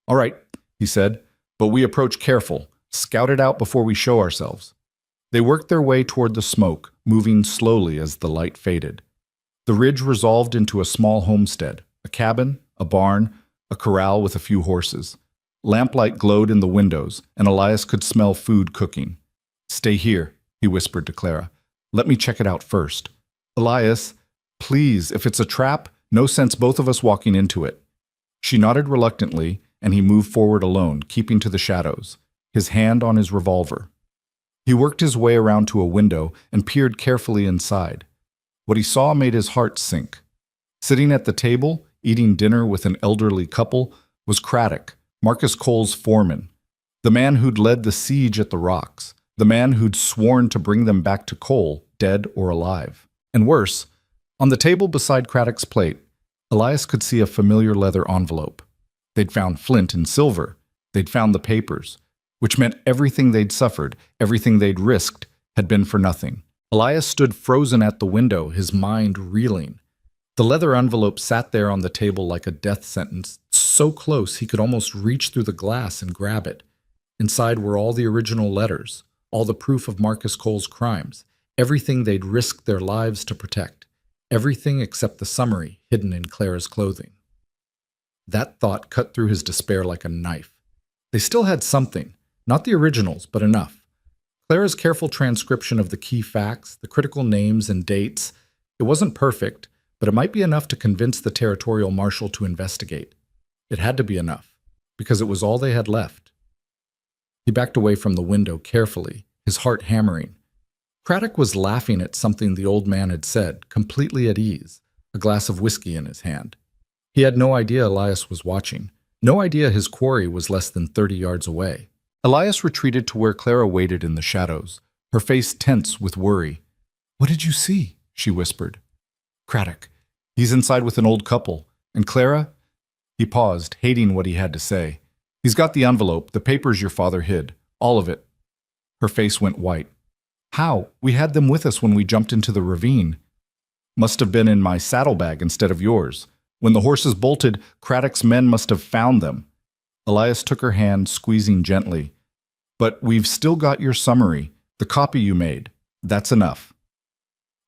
All right, he said, but we approach careful, scout it out before we show ourselves. They worked their way toward the smoke, moving slowly as the light faded. The ridge resolved into a small homestead, a cabin, a barn, a corral with a few horses. Lamplight glowed in the windows, and Elias could smell food cooking. Stay here, he whispered to Clara. Let me check it out first. Elias, please, if it's a trap, no sense both of us walking into it. She nodded reluctantly, and he moved forward alone, keeping to the shadows, his hand on his revolver. He worked his way around to a window and peered carefully inside. What he saw made his heart sink. Sitting at the table, eating dinner with an elderly couple, was Craddock, Marcus Cole's foreman, the man who'd led the siege at the rocks, the man who'd sworn to bring them back to Cole, dead or alive. And worse, on the table beside Craddock's plate, Elias could see a familiar leather envelope. They'd found flint and silver. They'd found the papers, which meant everything they'd suffered, everything they'd risked, had been for nothing. Elias stood frozen at the window, his mind reeling. The leather envelope sat there on the table like a death sentence, so close he could almost reach through the glass and grab it. Inside were all the original letters, all the proof of Marcus Cole's crimes, everything they'd risked their lives to protect, everything except the summary hidden in Clara's clothing. That thought cut through his despair like a knife. They still had something, not the originals, but enough. Clara's careful transcription of the key facts, the critical names and dates, it wasn't perfect, but it might be enough to convince the territorial marshal to investigate. It had to be enough, because it was all they had left. He backed away from the window carefully, his heart hammering. Craddock was laughing at something the old man had said, completely at ease, a glass of whiskey in his hand. He had no idea Elias was watching, no idea his quarry was less than 30 yards away. Elias retreated to where Clara waited in the shadows, her face tense with worry. "What did you see?" she whispered. "Craddock. He's inside with an old couple. And Clara?" He paused, hating what he had to say. "He's got the envelope, the papers your father hid. All of it." Her face went white. "How? We had them with us when we jumped into the ravine." "Must have been in my saddlebag instead of yours. When the horses bolted, Craddock's men must have found them." Elias took her hand, squeezing gently. "But we've still got your summary, the copy you made. That's enough."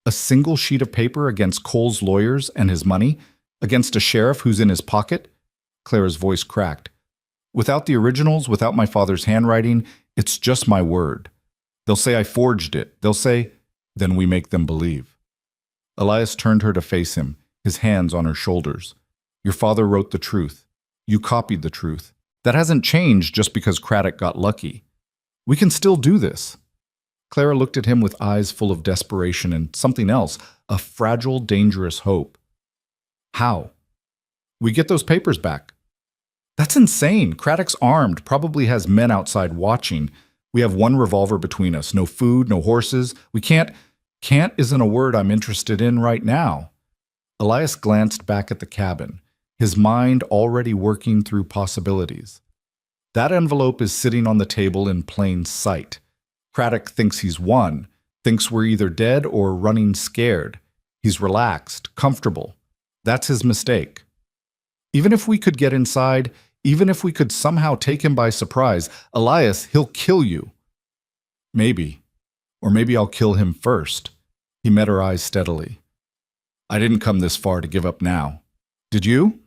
A single sheet of paper against Cole's lawyers and his money? Against a sheriff who's in his pocket? Clara's voice cracked. Without the originals, without my father's handwriting, it's just my word. They'll say I forged it. They'll say, then we make them believe. Elias turned her to face him, his hands on her shoulders. Your father wrote the truth. You copied the truth. That hasn't changed just because Craddock got lucky. We can still do this. Clara looked at him with eyes full of desperation and something else, a fragile, dangerous hope. How? We get those papers back. That's insane. Craddock's armed, probably has men outside watching. We have one revolver between us, no food, no horses. We can't isn't a word I'm interested in right now. Elias glanced back at the cabin, his mind already working through possibilities. That envelope is sitting on the table in plain sight. Craddock thinks he's won, thinks we're either dead or running scared. He's relaxed, comfortable. That's his mistake. Even if we could get inside, even if we could somehow take him by surprise, Elias, he'll kill you. Maybe. Or maybe I'll kill him first. He met her eyes steadily. I didn't come this far to give up now. Did you?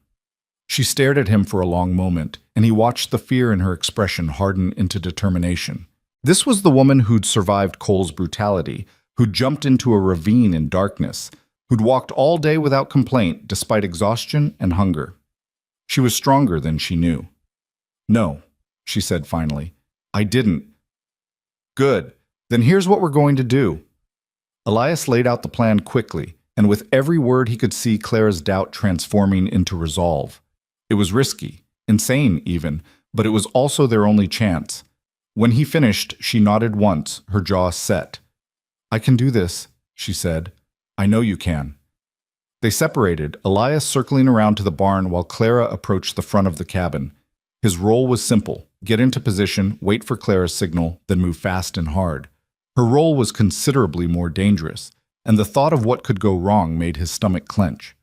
She stared at him for a long moment, and he watched the fear in her expression harden into determination. This was the woman who'd survived Cole's brutality, who'd jumped into a ravine in darkness, who'd walked all day without complaint despite exhaustion and hunger. She was stronger than she knew. No, she said finally. I didn't. Good. Then here's what we're going to do. Elias laid out the plan quickly, and with every word he could see Clara's doubt transforming into resolve. It was risky, insane even, but it was also their only chance. When he finished, she nodded once, her jaw set. I can do this, she said. I know you can. They separated, Elias circling around to the barn while Clara approached the front of the cabin. His role was simple: get into position, wait for Clara's signal, then move fast and hard. Her role was considerably more dangerous, and the thought of what could go wrong made his stomach clench.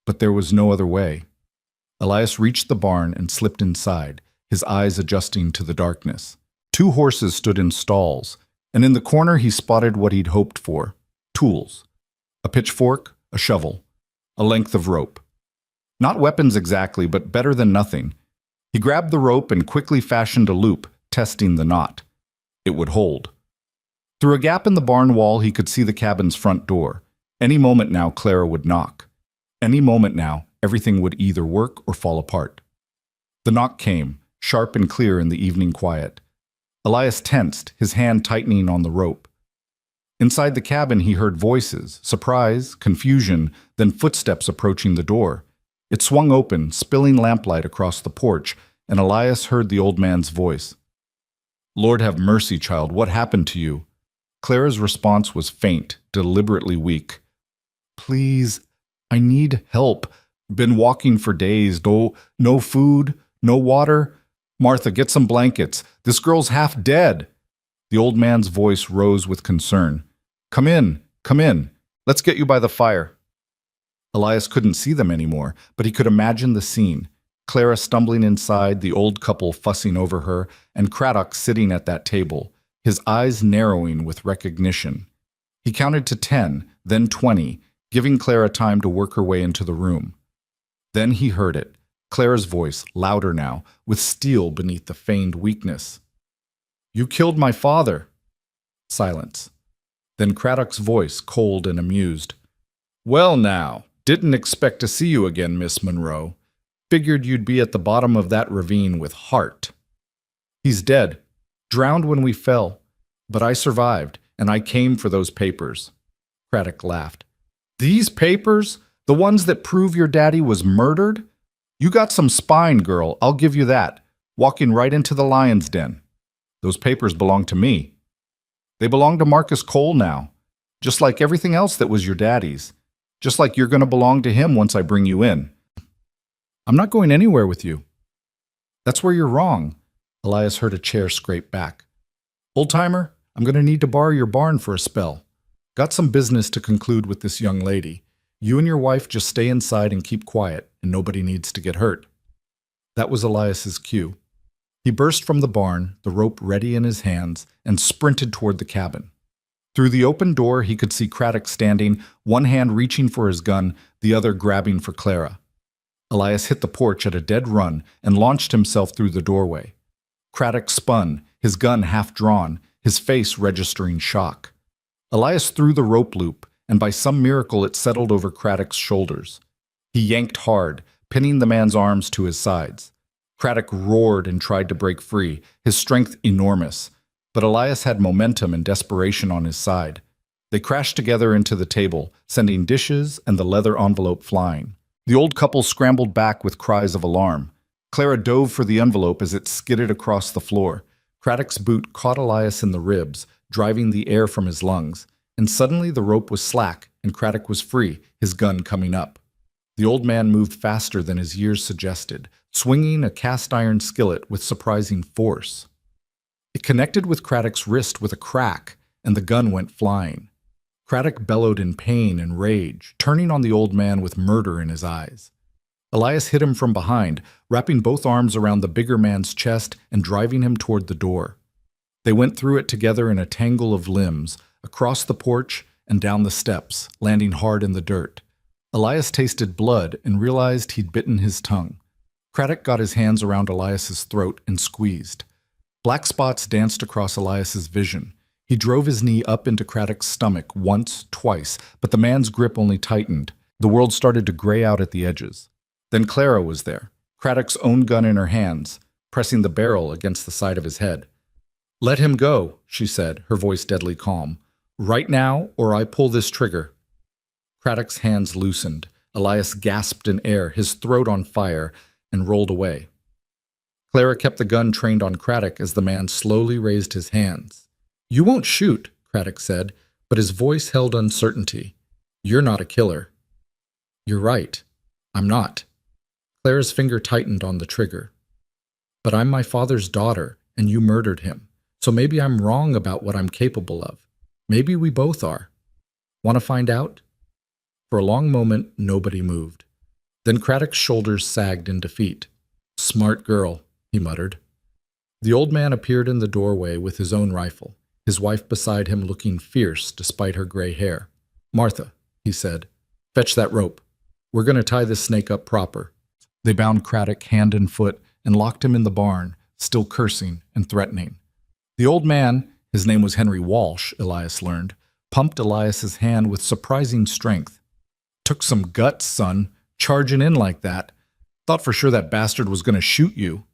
But there was no other way. Elias reached the barn and slipped inside, his eyes adjusting to the darkness. 2 horses stood in stalls, and in the corner he spotted what he'd hoped for: tools. A pitchfork, a shovel, a length of rope. Not weapons exactly, but better than nothing. He grabbed the rope and quickly fashioned a loop, testing the knot. It would hold. Through a gap in the barn wall, he could see the cabin's front door. Any moment now, Clara would knock. Any moment now, everything would either work or fall apart. The knock came, sharp and clear in the evening quiet. Elias tensed, his hand tightening on the rope. Inside the cabin, he heard voices, surprise, confusion, then footsteps approaching the door. It swung open, spilling lamplight across the porch, and Elias heard the old man's voice. Lord have mercy, child, what happened to you? Clara's response was faint, deliberately weak. Please, I need help. Been walking for days. No food, no water. Martha, get some blankets. This girl's half dead. The old man's voice rose with concern. Come in, come in. Let's get you by the fire. Elias couldn't see them anymore, but he could imagine the scene. Clara stumbling inside, the old couple fussing over her, and Craddock sitting at that table, his eyes narrowing with recognition. He counted to 10, then 20, giving Clara time to work her way into the room. Then he heard it, Clara's voice, louder now, with steel beneath the feigned weakness. You killed my father. Silence. Then Craddock's voice, cold and amused. Well now, didn't expect to see you again, Miss Monroe. Figured you'd be at the bottom of that ravine with heart. He's dead. Drowned when we fell. But I survived, and I came for those papers. Craddock laughed. These papers? The ones that prove your daddy was murdered? You got some spine, girl, I'll give you that. Walking right into the lion's den. Those papers belong to me. They belong to Marcus Cole now. Just like everything else that was your daddy's. Just like you're going to belong to him once I bring you in. I'm not going anywhere with you. That's where you're wrong. Elias heard a chair scrape back. Old-timer, I'm going to need to borrow your barn for a spell. Got some business to conclude with this young lady. You and your wife just stay inside and keep quiet, and nobody needs to get hurt. That was Elias's cue. He burst from the barn, the rope ready in his hands, and sprinted toward the cabin. Through the open door, he could see Craddock standing, one hand reaching for his gun, the other grabbing for Clara. Elias hit the porch at a dead run and launched himself through the doorway. Craddock spun, his gun half drawn, his face registering shock. Elias threw the rope loop, and by some miracle it settled over Craddock's shoulders. He yanked hard, pinning the man's arms to his sides. Craddock roared and tried to break free, his strength enormous. But Elias had momentum and desperation on his side. They crashed together into the table, sending dishes and the leather envelope flying. The old couple scrambled back with cries of alarm. Clara dove for the envelope as it skidded across the floor. Craddock's boot caught Elias in the ribs, driving the air from his lungs. And suddenly the rope was slack, and Craddock was free, his gun coming up. The old man moved faster than his years suggested, swinging a cast-iron skillet with surprising force. It connected with Craddock's wrist with a crack, and the gun went flying. Craddock bellowed in pain and rage, turning on the old man with murder in his eyes. Elias hit him from behind, wrapping both arms around the bigger man's chest and driving him toward the door. They went through it together in a tangle of limbs, across the porch and down the steps, landing hard in the dirt. Elias tasted blood and realized he'd bitten his tongue. Craddock got his hands around Elias's throat and squeezed. Black spots danced across Elias's vision. He drove his knee up into Craddock's stomach once, twice, but the man's grip only tightened. The world started to gray out at the edges. Then Clara was there, Craddock's own gun in her hands, pressing the barrel against the side of his head. "Let him go," she said, her voice deadly calm. "Right now, or I pull this trigger." Craddock's hands loosened. Elias gasped in air, his throat on fire, and rolled away. Clara kept the gun trained on Craddock as the man slowly raised his hands. "You won't shoot," Craddock said, but his voice held uncertainty. "You're not a killer." "You're right. I'm not." Clara's finger tightened on the trigger. "But I'm my father's daughter, and you murdered him. So maybe I'm wrong about what I'm capable of. Maybe we both are. Want to find out?" For a long moment, nobody moved. Then Craddock's shoulders sagged in defeat. "Smart girl," he muttered. The old man appeared in the doorway with his own rifle, his wife beside him looking fierce despite her gray hair. "Martha," he said, "fetch that rope. We're going to tie this snake up proper." They bound Craddock hand and foot and locked him in the barn, still cursing and threatening. The old man, his name was Henry Walsh, Elias learned, pumped Elias's hand with surprising strength. "Took some guts, son, charging in like that. Thought for sure that bastard was going to shoot you."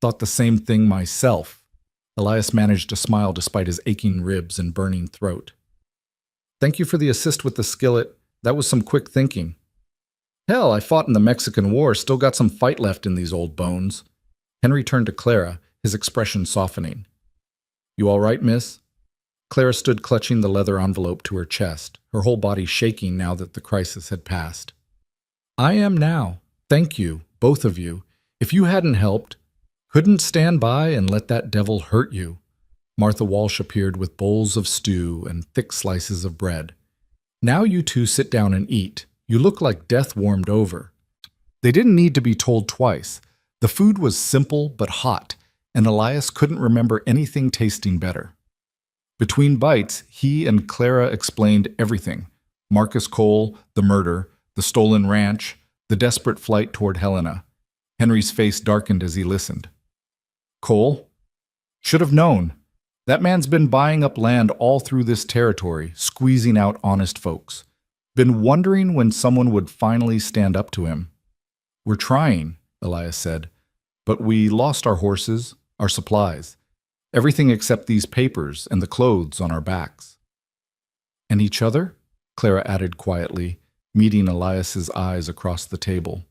"Thought the same thing myself." Elias managed to smile despite his aching ribs and burning throat. "Thank you for the assist with the skillet. That was some quick thinking." "Hell, I fought in the Mexican War, still got some fight left in these old bones." Henry turned to Clara, his expression softening. "You all right, miss?" Clara stood clutching the leather envelope to her chest, her whole body shaking now that the crisis had passed. "I am now. Thank you, both of you. If you hadn't helped, couldn't stand by and let that devil hurt you." Martha Walsh appeared with bowls of stew and thick slices of bread. "Now you two sit down and eat. You look like death warmed over." They didn't need to be told twice. The food was simple but hot, and Elias couldn't remember anything tasting better. Between bites, he and Clara explained everything. Marcus Cole, the murder, the stolen ranch, the desperate flight toward Helena. Henry's face darkened as he listened. "Cole? Should have known. That man's been buying up land all through this territory, squeezing out honest folks. Been wondering when someone would finally stand up to him." "We're trying," Elias said, "but we lost our horses, our supplies, everything except these papers and the clothes on our backs." "And each other?" Clara added quietly, meeting Elias's eyes across the table.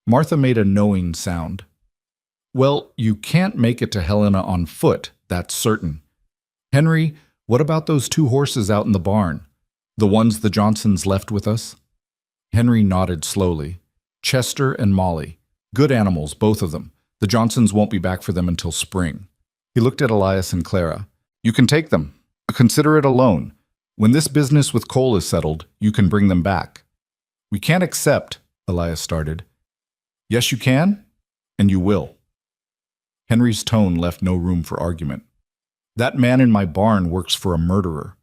Martha made a knowing sound. "Well, you can't make it to Helena on foot, that's certain. Henry, what about those 2 horses out in the barn? The ones the Johnsons left with us?" Henry nodded slowly. "Chester and Molly. Good animals, both of them. The Johnsons won't be back for them until spring." He looked at Elias and Clara. "You can take them. Consider it a loan. When this business with Cole is settled, you can bring them back." "We can't accept," Elias started. "Yes, you can, and you will." Henry's tone left no room for argument. "That man in my barn works for a murderer.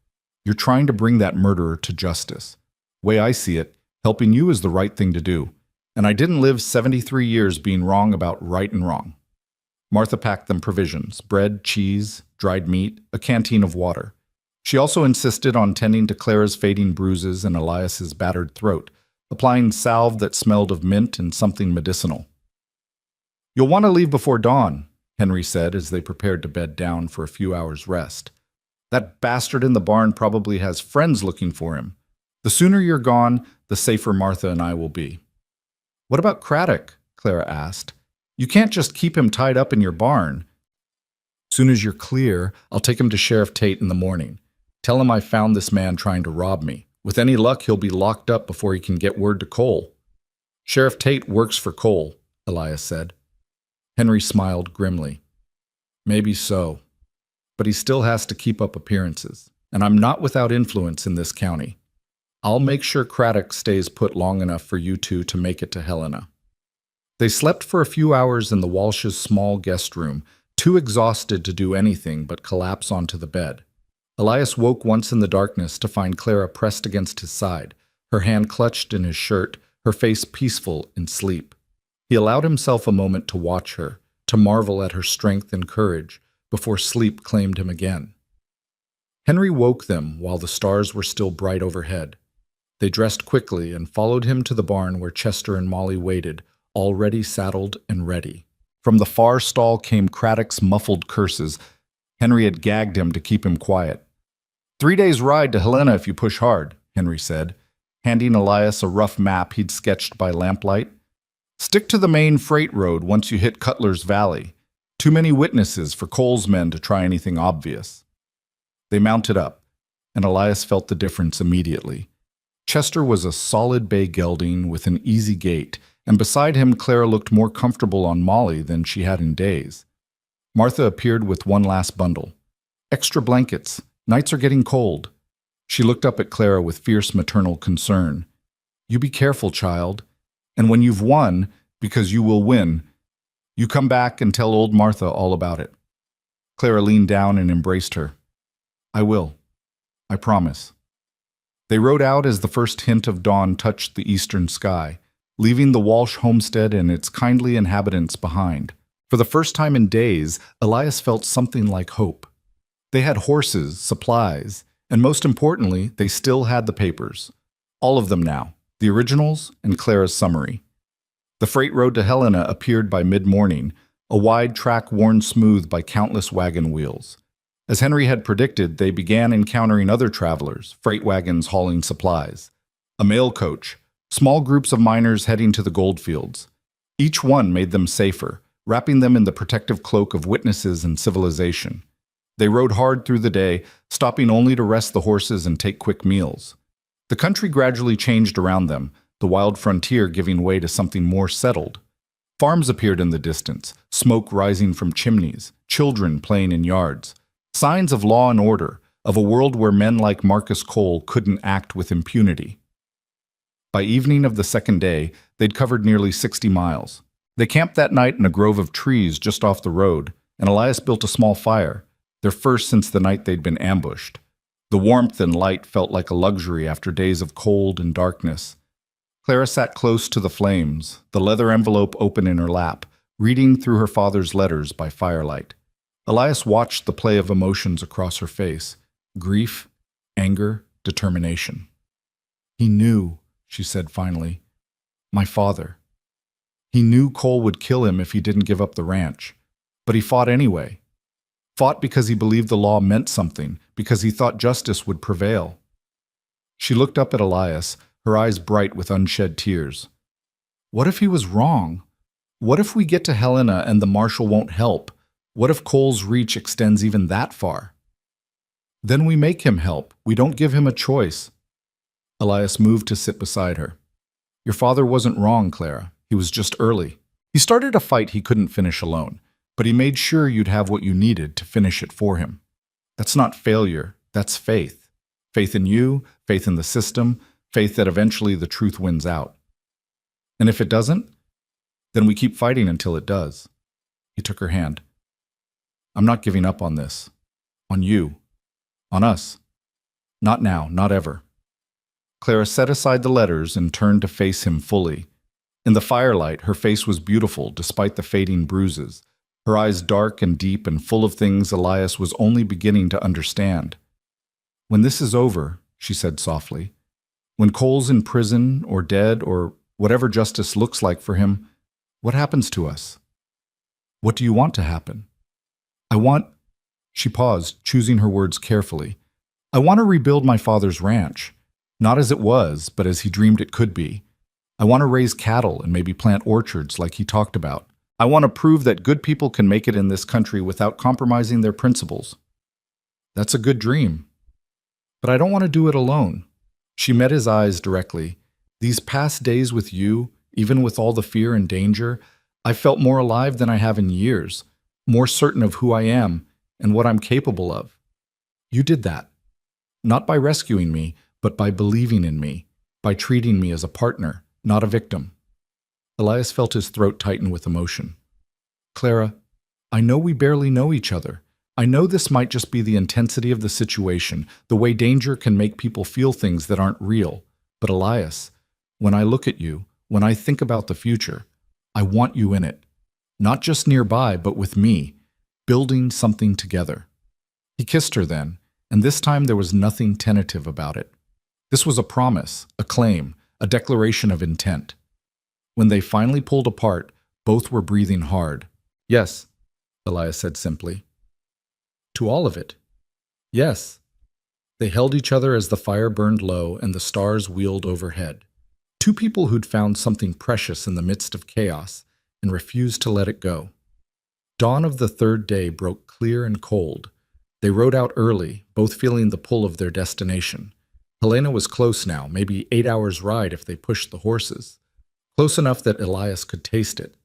You're trying to bring that murderer to justice. Way I see it, helping you is the right thing to do. And I didn't live 73 years being wrong about right and wrong. Martha packed them provisions, bread, cheese, dried meat, a canteen of water. She also insisted on tending to Clara's fading bruises and Elias's battered throat, applying salve that smelled of mint and something medicinal. "You'll want to leave before dawn," Henry said as they prepared to bed down for a few hours' rest. "That bastard in the barn probably has friends looking for him. The sooner you're gone, the safer Martha and I will be." "What about Craddock?" Clara asked. "You can't just keep him tied up in your barn." "Soon as you're clear, I'll take him to Sheriff Tate in the morning. Tell him I found this man trying to rob me. With any luck, he'll be locked up before he can get word to Cole." "Sheriff Tate works for Cole," Elias said. Henry smiled grimly. "Maybe so. But he still has to keep up appearances, and I'm not without influence in this county. I'll make sure Craddock stays put long enough for you two to make it to Helena." They slept for a few hours in the Walsh's small guest room, too exhausted to do anything but collapse onto the bed. Elias woke once in the darkness to find Clara pressed against his side, her hand clutched in his shirt, her face peaceful in sleep. He allowed himself a moment to watch her, to marvel at her strength and courage, before sleep claimed him again. Henry woke them while the stars were still bright overhead. They dressed quickly and followed him to the barn where Chester and Molly waited, already saddled and ready. From the far stall came Craddock's muffled curses. Henry had gagged him to keep him quiet. "3 days' ride to Helena if you push hard," Henry said, handing Elias a rough map he'd sketched by lamplight. "Stick to the main freight road once you hit Cutler's Valley. Too many witnesses for Cole's men to try anything obvious." They mounted up, and Elias felt the difference immediately. Chester was a solid bay gelding with an easy gait, and beside him Clara looked more comfortable on Molly than she had in days. Martha appeared with one last bundle. "Extra blankets. Nights are getting cold." She looked up at Clara with fierce maternal concern. "You be careful, child. And when you've won, because you will win, you come back and tell old Martha all about it." Clara leaned down and embraced her. "I will. I promise." They rode out as the first hint of dawn touched the eastern sky, leaving the Walsh homestead and its kindly inhabitants behind. For the first time in days, Elias felt something like hope. They had horses, supplies, and most importantly, they still had the papers. All of them now, the originals and Clara's summary. The freight road to Helena appeared by mid-morning, a wide track worn smooth by countless wagon wheels. As Henry had predicted, they began encountering other travelers, freight wagons hauling supplies. A mail coach, small groups of miners heading to the goldfields. Each one made them safer, wrapping them in the protective cloak of witnesses and civilization. They rode hard through the day, stopping only to rest the horses and take quick meals. The country gradually changed around them, the wild frontier giving way to something more settled. Farms appeared in the distance, smoke rising from chimneys, children playing in yards. Signs of law and order, of a world where men like Marcus Cole couldn't act with impunity. By evening of the second day, they'd covered nearly 60 miles. They camped that night in a grove of trees just off the road, and Elias built a small fire, their first since the night they'd been ambushed. The warmth and light felt like a luxury after days of cold and darkness. Clara sat close to the flames, the leather envelope open in her lap, reading through her father's letters by firelight. Elias watched the play of emotions across her face: grief, anger, determination. "He knew," she said finally. "My father. He knew Cole would kill him if he didn't give up the ranch. But he fought anyway. Fought because he believed the law meant something, because he thought justice would prevail." She looked up at Elias, her eyes bright with unshed tears. "What if he was wrong? What if we get to Helena and the marshal won't help? What if Cole's reach extends even that far?" "Then we make him help. We don't give him a choice." Elias moved to sit beside her. "Your father wasn't wrong, Clara. He was just early. He started a fight he couldn't finish alone, but he made sure you'd have what you needed to finish it for him. That's not failure. That's faith. Faith in you, faith in the system, faith that eventually the truth wins out. And if it doesn't, then we keep fighting until it does." He took her hand. "I'm not giving up on this. On you. On us. Not now, not ever." Clara set aside the letters and turned to face him fully. In the firelight, her face was beautiful despite the fading bruises, her eyes dark and deep and full of things Elias was only beginning to understand. "When this is over," she said softly, "when Cole's in prison or dead or whatever justice looks like for him, what happens to us? What do you want to happen?" "I want—" She paused, choosing her words carefully. "I want to rebuild my father's ranch. Not as it was, but as he dreamed it could be. I want to raise cattle and maybe plant orchards like he talked about. I want to prove that good people can make it in this country without compromising their principles." "That's a good dream. But I don't want to do it alone." She met his eyes directly. "These past days with you, even with all the fear and danger, I felt more alive than I have in years, more certain of who I am and what I'm capable of. You did that. Not by rescuing me, but by believing in me, by treating me as a partner, not a victim." Elias felt his throat tighten with emotion. "Clara, I know we barely know each other. I know this might just be the intensity of the situation, the way danger can make people feel things that aren't real. But Elias, when I look at you, when I think about the future, I want you in it. Not just nearby, but with me, building something together." He kissed her then, and this time there was nothing tentative about it. This was a promise, a claim, a declaration of intent. When they finally pulled apart, both were breathing hard. "Yes," Elias said simply. "To all of it." "Yes." They held each other as the fire burned low and the stars wheeled overhead. Two people who'd found something precious in the midst of chaos and refused to let it go. Dawn of the third day broke clear and cold. They rode out early, both feeling the pull of their destination. Helena was close now, maybe 8 hours' ride if they pushed the horses. Close enough that Elias could taste it.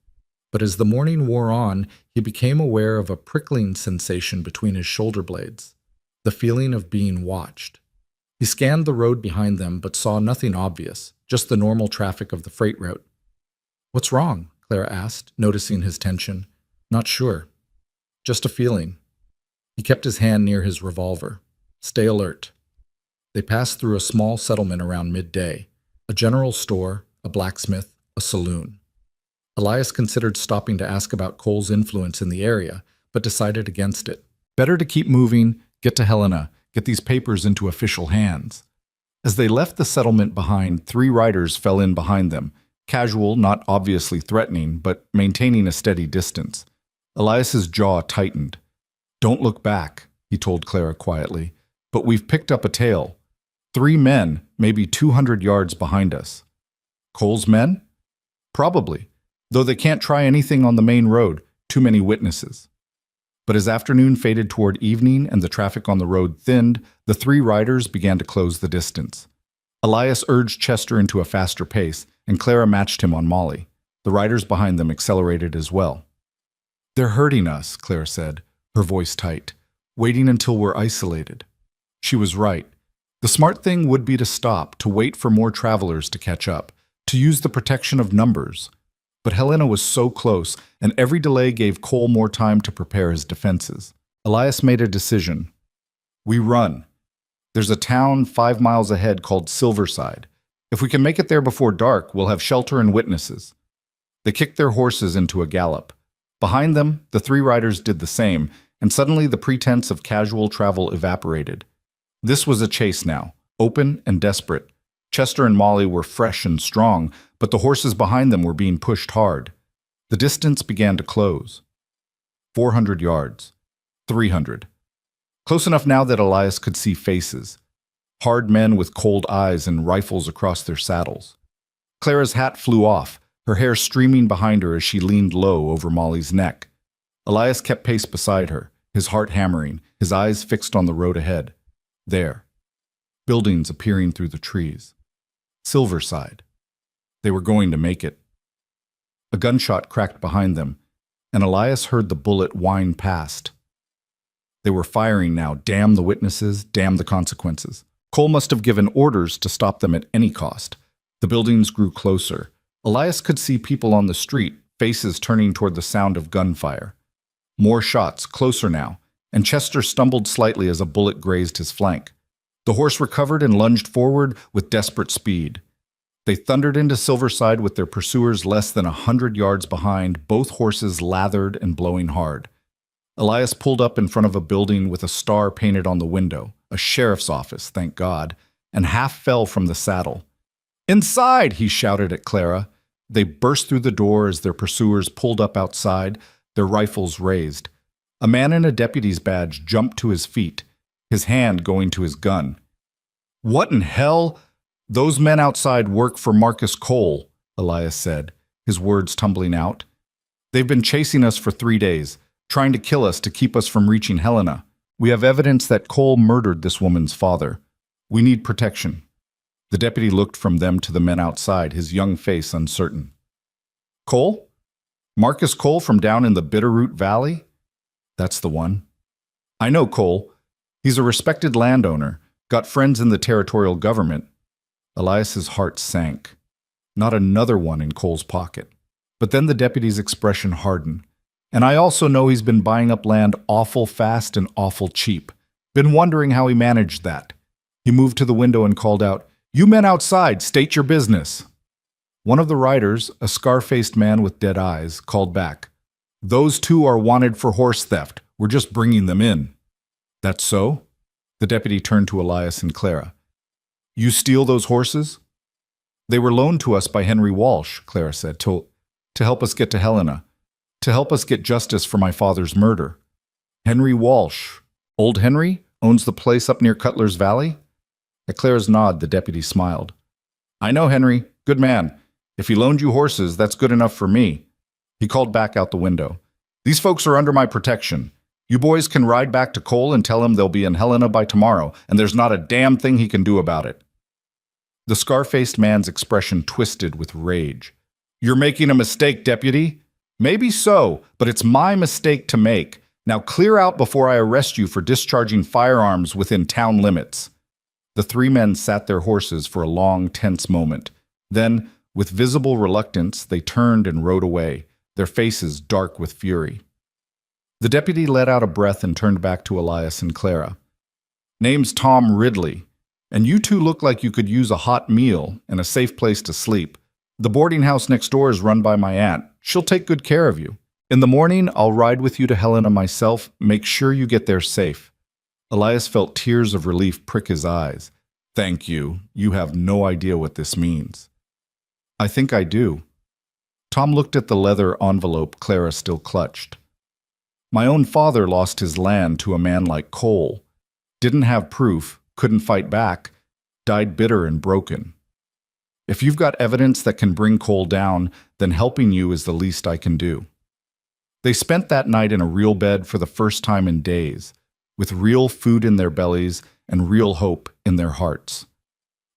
But as the morning wore on, he became aware of a prickling sensation between his shoulder blades, the feeling of being watched. He scanned the road behind them but saw nothing obvious, just the normal traffic of the freight route. "What's wrong?" Clara asked, noticing his tension. "Not sure. Just a feeling." He kept his hand near his revolver. "Stay alert." They passed through a small settlement around midday, a general store, a blacksmith, a saloon. Elias considered stopping to ask about Cole's influence in the area, but decided against it. Better to keep moving, get to Helena, get these papers into official hands. As they left the settlement behind, 3 riders fell in behind them, casual, not obviously threatening, but maintaining a steady distance. Elias's jaw tightened. "Don't look back," he told Clara quietly, "but we've picked up a tail. 3 men, maybe 200 yards behind us." "Cole's men?" "Probably, though they can't try anything on the main road, too many witnesses." But as afternoon faded toward evening and the traffic on the road thinned, the 3 riders began to close the distance. Elias urged Chester into a faster pace, and Clara matched him on Molly. The riders behind them accelerated as well. "They're hurting us," Clara said, her voice tight, "waiting until we're isolated." She was right. The smart thing would be to stop, to wait for more travelers to catch up, to use the protection of numbers. But Helena was so close, and every delay gave Cole more time to prepare his defenses. Elias made a decision. "We run. There's a town 5 miles ahead called Silverside. If we can make it there before dark, we'll have shelter and witnesses." They kicked their horses into a gallop. Behind them, the 3 riders did the same, and suddenly the pretense of casual travel evaporated. This was a chase now, open and desperate. Chester and Molly were fresh and strong, but the horses behind them were being pushed hard. The distance began to close. 400 yards. 300. Close enough now that Elias could see faces. Hard men with cold eyes and rifles across their saddles. Clara's hat flew off, her hair streaming behind her as she leaned low over Molly's neck. Elias kept pace beside her, his heart hammering, his eyes fixed on the road ahead. There. Buildings appearing through the trees. Silverside. They were going to make it. A gunshot cracked behind them, and Elias heard the bullet whine past. They were firing now. Damn the witnesses, damn the consequences. Cole must have given orders to stop them at any cost. The buildings grew closer. Elias could see people on the street, faces turning toward the sound of gunfire. More shots, closer now, and Chester stumbled slightly as a bullet grazed his flank. The horse recovered and lunged forward with desperate speed. They thundered into Silverside with their pursuers less than 100 yards behind, both horses lathered and blowing hard. Elias pulled up in front of a building with a star painted on the window, a sheriff's office, thank God, and half fell from the saddle. "Inside!" he shouted at Clara. They burst through the door as their pursuers pulled up outside, their rifles raised. A man in a deputy's badge jumped to his feet, his hand going to his gun. "What in hell? Those men outside work for Marcus Cole," Elias said, his words tumbling out. "They've been chasing us for 3 days, trying to kill us to keep us from reaching Helena. We have evidence that Cole murdered this woman's father. We need protection." The deputy looked from them to the men outside, his young face uncertain. "Cole? Marcus Cole from down in the Bitterroot Valley?" "That's the one." "I know Cole. He's a respected landowner, got friends in the territorial government." Elias's heart sank. Not another one in Cole's pocket. But then the deputy's expression hardened. "And I also know he's been buying up land awful fast and awful cheap. Been wondering how he managed that." He moved to the window and called out, "You men outside, state your business." One of the riders, a scar-faced man with dead eyes, called back, "Those two are wanted for horse theft. We're just bringing them in." "That's so?" The deputy turned to Elias and Clara. "You steal those horses?" "They were loaned to us by Henry Walsh," Clara said, to help us get to Helena, to help us get justice for my father's murder." "Henry Walsh? Old Henry? Owns the place up near Cutler's Valley?" At Clara's nod, the deputy smiled. "I know Henry. Good man. If he loaned you horses, that's good enough for me." He called back out the window. "These folks are under my protection. You boys can ride back to Cole and tell him they'll be in Helena by tomorrow, and there's not a damn thing he can do about it." The scar-faced man's expression twisted with rage. "You're making a mistake, deputy." "Maybe so, but it's my mistake to make. Now clear out before I arrest you for discharging firearms within town limits." The 3 men sat their horses for a long, tense moment. Then, with visible reluctance, they turned and rode away, their faces dark with fury. The deputy let out a breath and turned back to Elias and Clara. "Name's Tom Ridley, and you two look like you could use a hot meal and a safe place to sleep. The boarding house next door is run by my aunt. She'll take good care of you. In the morning, I'll ride with you to Helena myself. Make sure you get there safe." Elias felt tears of relief prick his eyes. "Thank you. You have no idea what this means." "I think I do." Tom looked at the leather envelope Clara still clutched. "My own father lost his land to a man like Cole. Didn't have proof, couldn't fight back, died bitter and broken. If you've got evidence that can bring Cole down, then helping you is the least I can do." They spent that night in a real bed for the first time in days, with real food in their bellies and real hope in their hearts.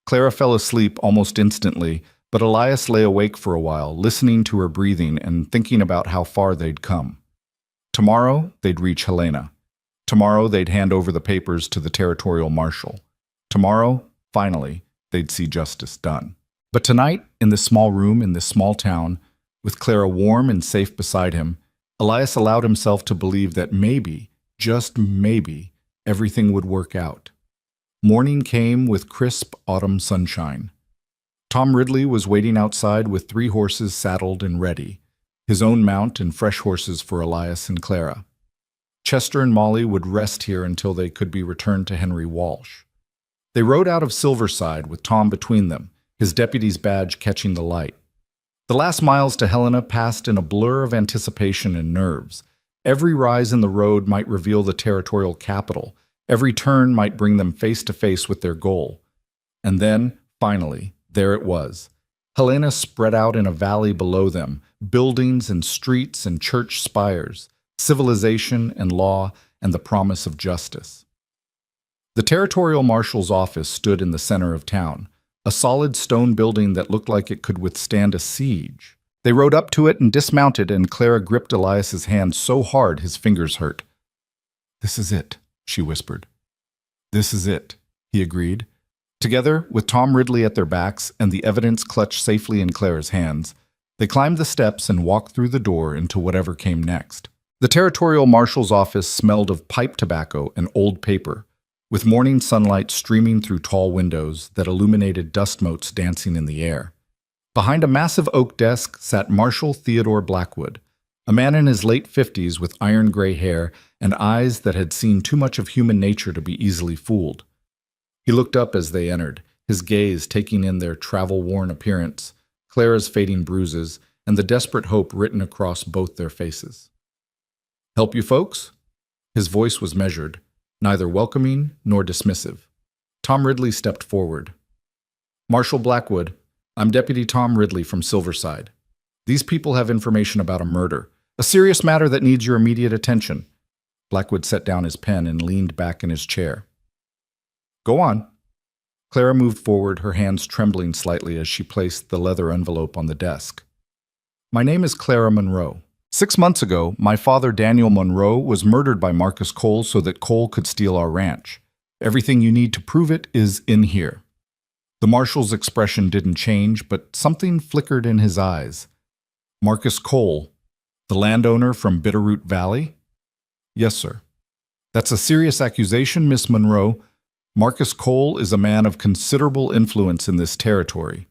Clara fell asleep almost instantly, but Elias lay awake for a while, listening to her breathing and thinking about how far they'd come. Tomorrow, they'd reach Helena. Tomorrow, they'd hand over the papers to the territorial marshal. Tomorrow, finally, they'd see justice done. But tonight, in this small room in this small town, with Clara warm and safe beside him, Elias allowed himself to believe that maybe, just maybe, everything would work out. Morning came with crisp autumn sunshine. Tom Ridley was waiting outside with 3 horses saddled and ready, his own mount and fresh horses for Elias and Clara. Chester and Molly would rest here until they could be returned to Henry Walsh. They rode out of Silverside with Tom between them, his deputy's badge catching the light. The last miles to Helena passed in a blur of anticipation and nerves. Every rise in the road might reveal the territorial capital. Every turn might bring them face to face with their goal. And then, finally, there it was. Helena spread out in a valley below them, buildings and streets and church spires, civilization and law and the promise of justice. The territorial marshal's office stood in the center of town, a solid stone building that looked like it could withstand a siege. They rode up to it and dismounted, and Clara gripped Elias's hand so hard his fingers hurt. "This is it," she whispered. "This is it," he agreed. Together, with Tom Ridley at their backs and the evidence clutched safely in Clara's hands, they climbed the steps and walked through the door into whatever came next. The territorial marshal's office smelled of pipe tobacco and old paper, with morning sunlight streaming through tall windows that illuminated dust motes dancing in the air. Behind a massive oak desk sat Marshall Theodore Blackwood, a man in his late 50s with iron gray hair and eyes that had seen too much of human nature to be easily fooled. He looked up as they entered, his gaze taking in their travel-worn appearance, Clara's fading bruises, and the desperate hope written across both their faces. "Help you folks?" His voice was measured, neither welcoming nor dismissive. Tom Ridley stepped forward. "Marshall Blackwood, I'm Deputy Tom Ridley from Silverside. These people have information about a murder, a serious matter that needs your immediate attention." Blackwood set down his pen and leaned back in his chair. "Go on." Clara moved forward, her hands trembling slightly as she placed the leather envelope on the desk. "My name is Clara Monroe. 6 months ago, my father, Daniel Monroe, was murdered by Marcus Cole so that Cole could steal our ranch. Everything you need to prove it is in here." The marshal's expression didn't change, but something flickered in his eyes. "Marcus Cole, the landowner from Bitterroot Valley?" "Yes, sir." "That's a serious accusation, Miss Monroe. Marcus Cole is a man of considerable influence in this territory."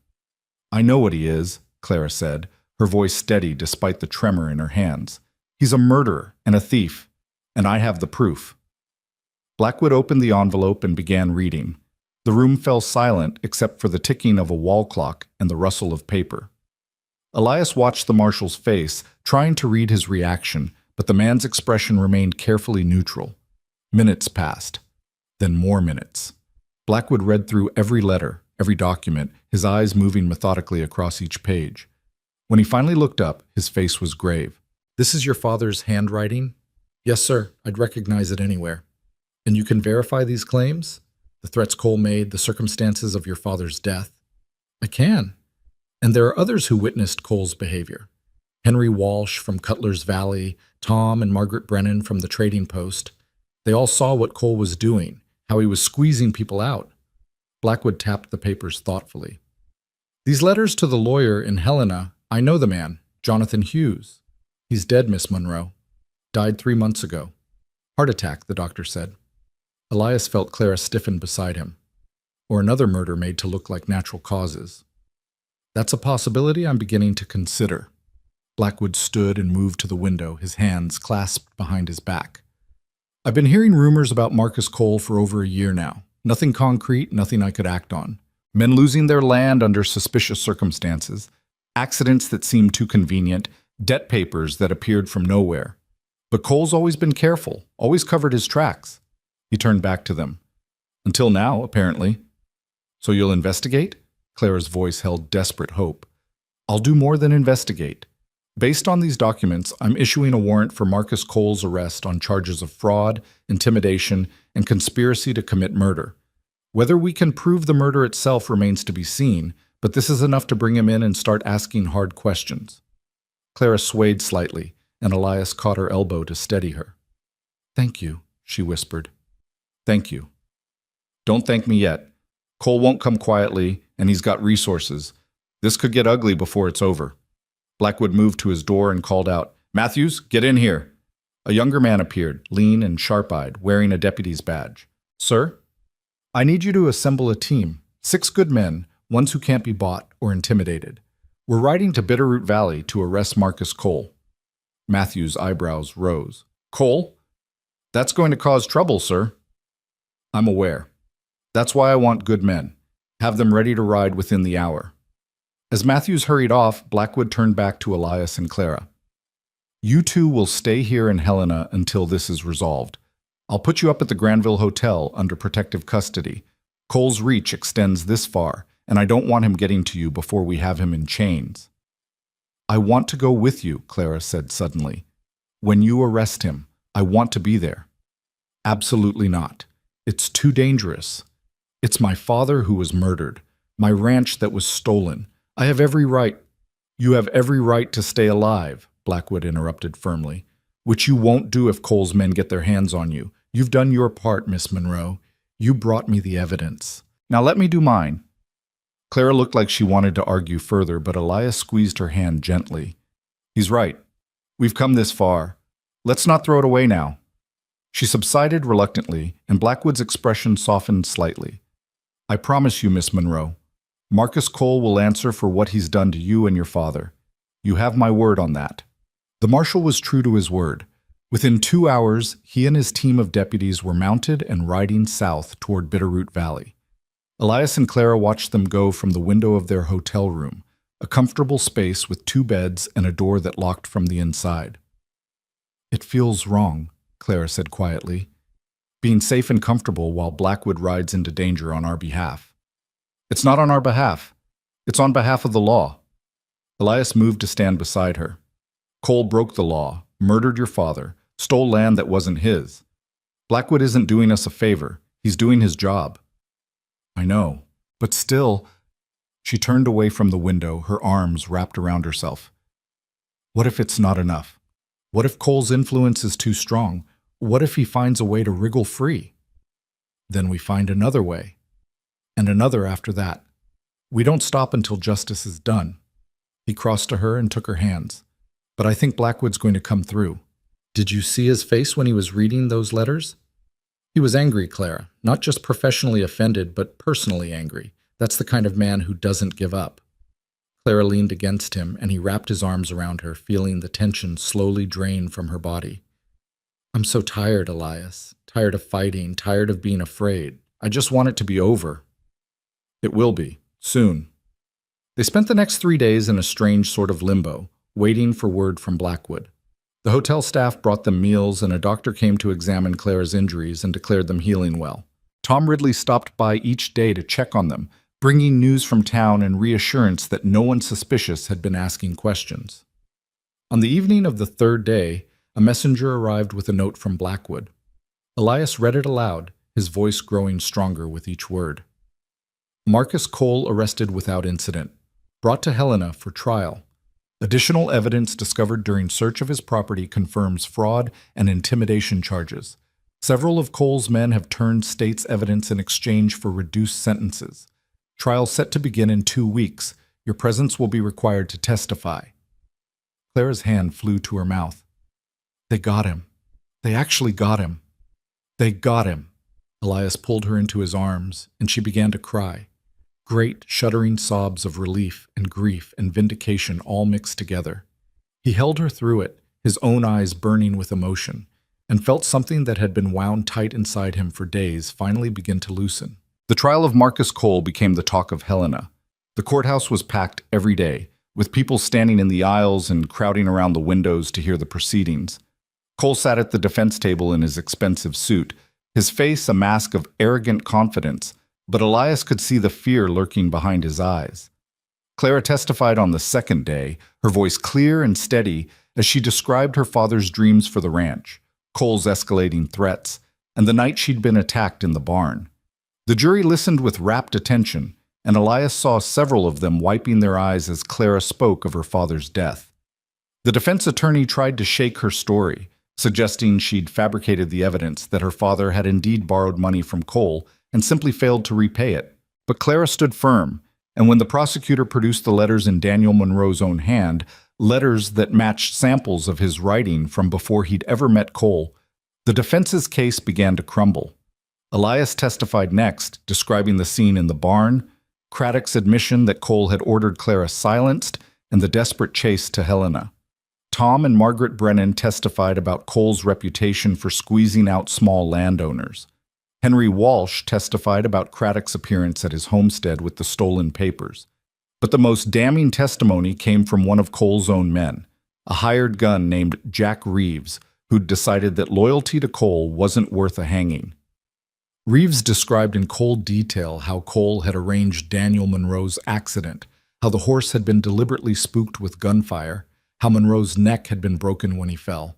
"I know what he is," Clara said, her voice steady despite the tremor in her hands. "He's a murderer and a thief, and I have the proof." Blackwood opened the envelope and began reading. The room fell silent except for the ticking of a wall clock and the rustle of paper. Elias watched the marshal's face, trying to read his reaction, but the man's expression remained carefully neutral. Minutes passed. Then more minutes. Blackwood read through every letter, every document, his eyes moving methodically across each page. When he finally looked up, his face was grave. "This is your father's handwriting?" "Yes, sir. I'd recognize it anywhere." "And you can verify these claims? The threats Cole made, the circumstances of your father's death?" "I can. And there are others who witnessed Cole's behavior. Henry Walsh from Cutler's Valley, Tom and Margaret Brennan from the Trading Post. They all saw what Cole was doing, how he was squeezing people out." Blackwood tapped the papers thoughtfully. "These letters to the lawyer in Helena, I know the man, Jonathan Hughes. He's dead, Miss Monroe. Died 3 months ago. Heart attack, the doctor said." Elias felt Clara stiffen beside him. "Or another murder made to look like natural causes." "That's a possibility I'm beginning to consider." Blackwood stood and moved to the window, his hands clasped behind his back. "I've been hearing rumors about Marcus Cole for over a year now. Nothing concrete, nothing I could act on. Men losing their land under suspicious circumstances, accidents that seemed too convenient, debt papers that appeared from nowhere. But Cole's always been careful, always covered his tracks." He turned back to them. "Until now, apparently." "So you'll investigate?" Clara's voice held desperate hope. "I'll do more than investigate. Based on these documents, I'm issuing a warrant for Marcus Cole's arrest on charges of fraud, intimidation, and conspiracy to commit murder. Whether we can prove the murder itself remains to be seen, but this is enough to bring him in and start asking hard questions." Clara swayed slightly, and Elias caught her elbow to steady her. "Thank you," she whispered. "Thank you. Don't thank me yet. Cole won't come quietly, and he's got resources. This could get ugly before it's over." Blackwood moved to his door and called out, "Matthews, get in here." A younger man appeared, lean and sharp-eyed, wearing a deputy's badge. "Sir, I need you to assemble a team. 6 good men, ones who can't be bought or intimidated. We're riding to Bitterroot Valley to arrest Marcus Cole." Matthews' eyebrows rose. "Cole? That's going to cause trouble, sir." "I'm aware. That's why I want good men. Have them ready to ride within the hour." As Matthews hurried off, Blackwood turned back to Elias and Clara. "You two will stay here in Helena until this is resolved. I'll put you up at the Granville Hotel under protective custody. Cole's reach extends this far, and I don't want him getting to you before we have him in chains." "I want to go with you," Clara said suddenly. "When you arrest him, I want to be there." "Absolutely not. It's too dangerous. It's my father who was murdered, my ranch that was stolen. I have every right—" "You have every right to stay alive," Blackwood interrupted firmly, "which you won't do if Cole's men get their hands on you. You've done your part, Miss Monroe. You brought me the evidence. Now let me do mine." Clara looked like she wanted to argue further, but Elias squeezed her hand gently. "He's right. We've come this far. Let's not throw it away now." She subsided reluctantly, and Blackwood's expression softened slightly. "I promise you, Miss Monroe, Marcus Cole will answer for what he's done to you and your father. You have my word on that." The marshal was true to his word. Within 2 hours, he and his team of deputies were mounted and riding south toward Bitterroot Valley. Elias and Clara watched them go from the window of their hotel room, a comfortable space with 2 beds and a door that locked from the inside. "It feels wrong," Clara said quietly, "being safe and comfortable while Blackwood rides into danger on our behalf." "It's not on our behalf. It's on behalf of the law." Elias moved to stand beside her. "Cole broke the law, murdered your father, stole land that wasn't his. Blackwood isn't doing us a favor. He's doing his job." "I know, but still—" She turned away from the window, her arms wrapped around herself. "What if it's not enough? What if Cole's influence is too strong? What if he finds a way to wriggle free? Then we find another way, and another after that. We don't stop until justice is done." He crossed to her and took her hands. "But I think Blackwood's going to come through. Did you see his face when he was reading those letters?" "He was angry, Clara. Not just professionally offended, but personally angry. That's the kind of man who doesn't give up." Clara leaned against him, and he wrapped his arms around her, feeling the tension slowly drain from her body. "I'm so tired, Elias. Tired of fighting, tired of being afraid. I just want it to be over." "It will be, soon." They spent the next 3 days in a strange sort of limbo, waiting for word from Blackwood. The hotel staff brought them meals, and a doctor came to examine Clara's injuries and declared them healing well. Tom Ridley stopped by each day to check on them, bringing news from town and reassurance that no one suspicious had been asking questions. On the evening of the 3rd day, a messenger arrived with a note from Blackwood. Elias read it aloud, his voice growing stronger with each word. "Marcus Cole arrested without incident. Brought to Helena for trial. Additional evidence discovered during search of his property confirms fraud and intimidation charges. Several of Cole's men have turned state's evidence in exchange for reduced sentences. Trial set to begin in 2 weeks. Your presence will be required to testify." Clara's hand flew to her mouth. "They got him. They actually got him. They got him." Elias pulled her into his arms, and she began to cry. Great, shuddering sobs of relief and grief and vindication all mixed together. He held her through it, his own eyes burning with emotion, and felt something that had been wound tight inside him for days finally begin to loosen. The trial of Marcus Cole became the talk of Helena. The courthouse was packed every day, with people standing in the aisles and crowding around the windows to hear the proceedings. Cole sat at the defense table in his expensive suit, his face a mask of arrogant confidence, but Elias could see the fear lurking behind his eyes. Clara testified on the 2nd day, her voice clear and steady as she described her father's dreams for the ranch, Cole's escalating threats, and the night she'd been attacked in the barn. The jury listened with rapt attention, and Elias saw several of them wiping their eyes as Clara spoke of her father's death. The defense attorney tried to shake her story, suggesting she'd fabricated the evidence that her father had indeed borrowed money from Cole and simply failed to repay it. But Clara stood firm, and when the prosecutor produced the letters in Daniel Monroe's own hand, letters that matched samples of his writing from before he'd ever met Cole, the defense's case began to crumble. Elias testified next, describing the scene in the barn, Craddock's admission that Cole had ordered Clara silenced, and the desperate chase to Helena. Tom and Margaret Brennan testified about Cole's reputation for squeezing out small landowners. Henry Walsh testified about Craddock's appearance at his homestead with the stolen papers. But the most damning testimony came from one of Cole's own men, a hired gun named Jack Reeves, who'd decided that loyalty to Cole wasn't worth a hanging. Reeves described in cold detail how Cole had arranged Daniel Monroe's accident, how the horse had been deliberately spooked with gunfire, how Monroe's neck had been broken when he fell,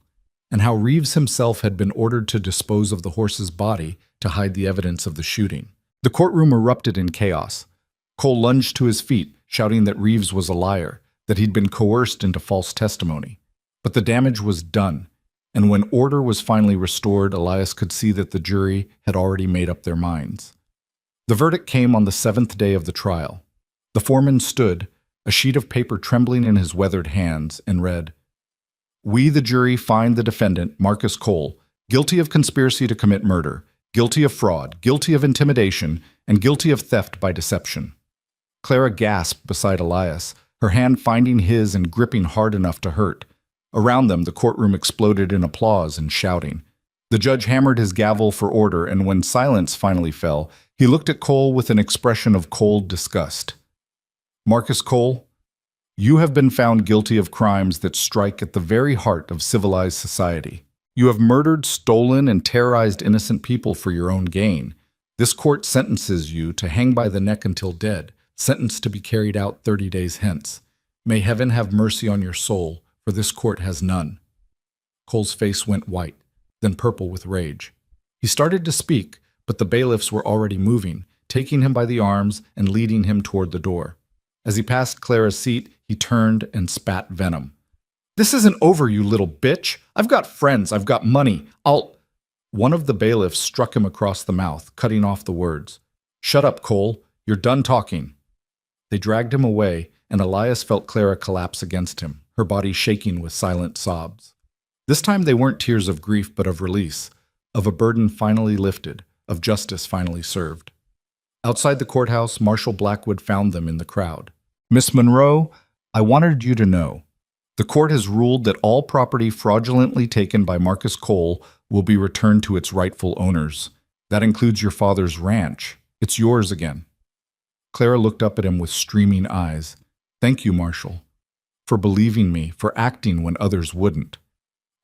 and how Reeves himself had been ordered to dispose of the horse's body to hide the evidence of the shooting. The courtroom erupted in chaos. Cole lunged to his feet, shouting that Reeves was a liar, that he'd been coerced into false testimony. But the damage was done, and when order was finally restored, Elias could see that the jury had already made up their minds. The verdict came on the 7th day of the trial. The foreman stood, a sheet of paper trembling in his weathered hands, and read, "We, the jury, find the defendant, Marcus Cole, guilty of conspiracy to commit murder, guilty of fraud, guilty of intimidation, and guilty of theft by deception." Clara gasped beside Elias, her hand finding his and gripping hard enough to hurt. Around them, the courtroom exploded in applause and shouting. The judge hammered his gavel for order, and when silence finally fell, he looked at Cole with an expression of cold disgust. Marcus Cole, you have been found guilty of crimes that strike at the very heart of civilized society. You have murdered, stolen, and terrorized innocent people for your own gain. This court sentences you to hang by the neck until dead, sentenced to be carried out 30 days hence. May heaven have mercy on your soul, for this court has none. Cole's face went white, then purple with rage. He started to speak, but the bailiffs were already moving, taking him by the arms and leading him toward the door. As he passed Clara's seat, he turned and spat venom. This isn't over, you little bitch. I've got friends. I've got money. One of the bailiffs struck him across the mouth, cutting off the words. Shut up, Cole. You're done talking. They dragged him away, and Elias felt Clara collapse against him, her body shaking with silent sobs. This time they weren't tears of grief but of release, of a burden finally lifted, of justice finally served. Outside the courthouse, Marshal Blackwood found them in the crowd. Miss Monroe, I wanted you to know. The court has ruled that all property fraudulently taken by Marcus Cole will be returned to its rightful owners. That includes your father's ranch. It's yours again. Clara looked up at him with streaming eyes. Thank you, Marshal, for believing me, for acting when others wouldn't.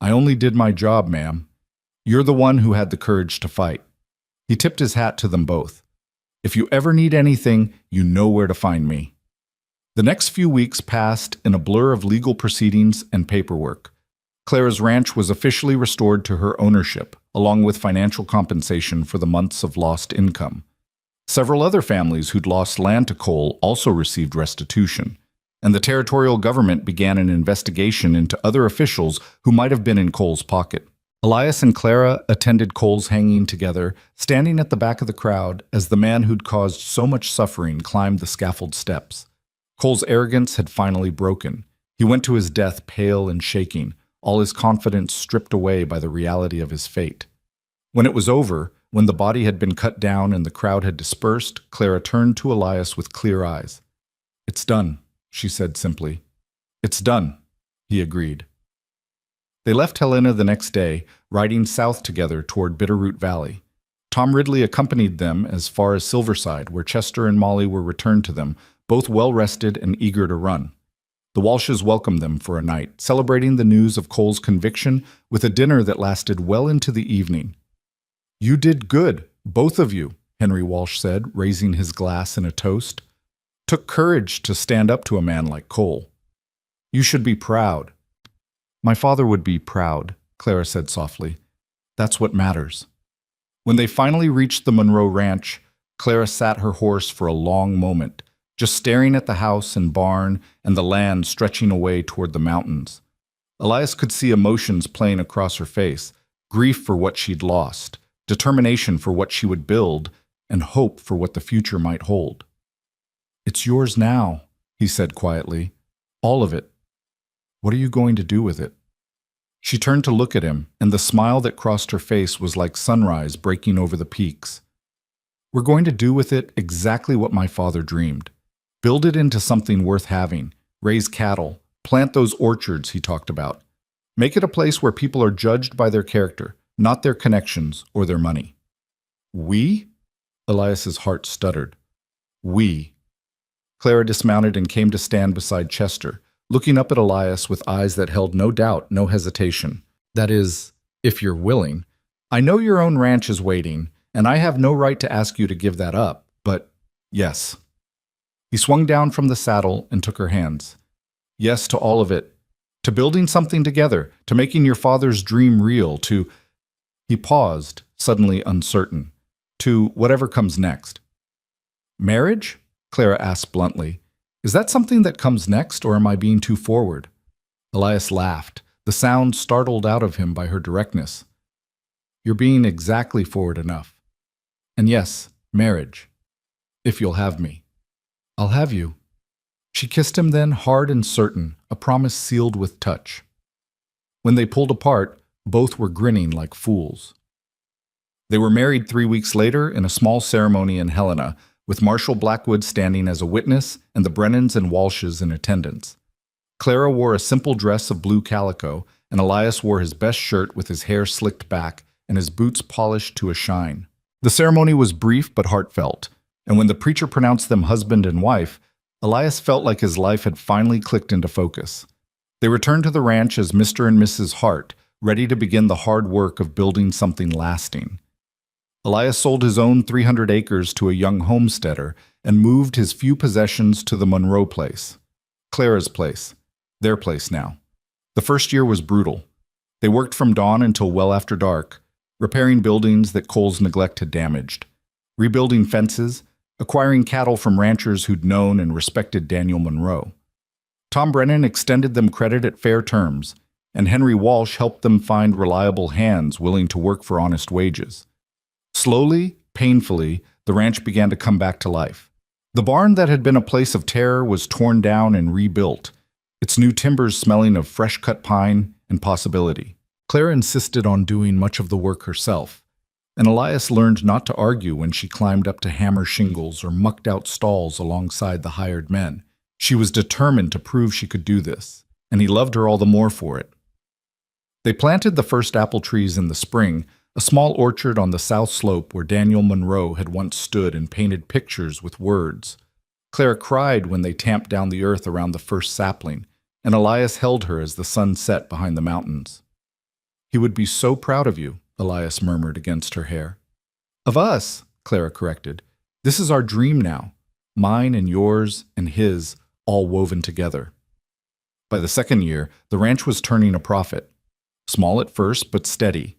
I only did my job, ma'am. You're the one who had the courage to fight. He tipped his hat to them both. If you ever need anything, you know where to find me. The next few weeks passed in a blur of legal proceedings and paperwork. Clara's ranch was officially restored to her ownership, along with financial compensation for the months of lost income. Several other families who'd lost land to Cole also received restitution, and the territorial government began an investigation into other officials who might have been in Cole's pocket. Elias and Clara attended Cole's hanging together, standing at the back of the crowd as the man who'd caused so much suffering climbed the scaffold steps. Cole's arrogance had finally broken. He went to his death pale and shaking, all his confidence stripped away by the reality of his fate. When it was over, when the body had been cut down and the crowd had dispersed, Clara turned to Elias with clear eyes. It's done, she said simply. It's done, he agreed. They left Helena the next day, riding south together toward Bitterroot Valley. Tom Ridley accompanied them as far as Silverside, where Chester and Molly were returned to them, both well-rested and eager to run. The Walshes welcomed them for a night, celebrating the news of Cole's conviction with a dinner that lasted well into the evening. You did good, both of you, Henry Walsh said, raising his glass in a toast. Took courage to stand up to a man like Cole. You should be proud. My father would be proud, Clara said softly. That's what matters. When they finally reached the Monroe Ranch, Clara sat her horse for a long moment, just staring at the house and barn and the land stretching away toward the mountains. Elias could see emotions playing across her face, grief for what she'd lost, determination for what she would build, and hope for what the future might hold. It's yours now, he said quietly. All of it. What are you going to do with it? She turned to look at him, and the smile that crossed her face was like sunrise breaking over the peaks. We're going to do with it exactly what my father dreamed. Build it into something worth having, raise cattle, plant those orchards he talked about. Make it a place where people are judged by their character, not their connections or their money. We? Elias's heart stuttered. We. Clara dismounted and came to stand beside Chester, looking up at Elias with eyes that held no doubt, no hesitation. That is, if you're willing. I know your own ranch is waiting, and I have no right to ask you to give that up, but yes. He swung down from the saddle and took her hands. Yes to all of it. To building something together, to making your father's dream real, to... He paused, suddenly uncertain. To whatever comes next. Marriage? Clara asked bluntly. Is that something that comes next, or am I being too forward? Elias laughed, the sound startled out of him by her directness. You're being exactly forward enough. And yes, marriage. If you'll have me. I'll have you. She kissed him then, hard and certain, a promise sealed with touch. When they pulled apart, both were grinning like fools. They were married 3 weeks later in a small ceremony in Helena, with Marshall Blackwood standing as a witness and the Brennans and Walshes in attendance. Clara wore a simple dress of blue calico, and Elias wore his best shirt with his hair slicked back and his boots polished to a shine. The ceremony was brief but heartfelt, and when the preacher pronounced them husband and wife, Elias felt like his life had finally clicked into focus. They returned to the ranch as Mr. and Mrs. Hart, ready to begin the hard work of building something lasting. Elias sold his own 300 acres to a young homesteader and moved his few possessions to the Monroe place. Clara's place. Their place now. The first year was brutal. They worked from dawn until well after dark, repairing buildings that Cole's neglect had damaged, rebuilding fences, acquiring cattle from ranchers who'd known and respected Daniel Monroe. Tom Brennan extended them credit at fair terms, and Henry Walsh helped them find reliable hands willing to work for honest wages. Slowly, painfully, the ranch began to come back to life. The barn that had been a place of terror was torn down and rebuilt, its new timbers smelling of fresh-cut pine and possibility. Clara insisted on doing much of the work herself, and Elias learned not to argue when she climbed up to hammer shingles or mucked out stalls alongside the hired men. She was determined to prove she could do this, and he loved her all the more for it. They planted the first apple trees in the spring, a small orchard on the south slope where Daniel Monroe had once stood and painted pictures with words. Clara cried when they tamped down the earth around the first sapling, and Elias held her as the sun set behind the mountains. "He would be so proud of you," Elias murmured against her hair. "Of us," Clara corrected. "This is our dream now, mine and yours and his, all woven together." By the second year, the ranch was turning a profit. Small at first, but steady.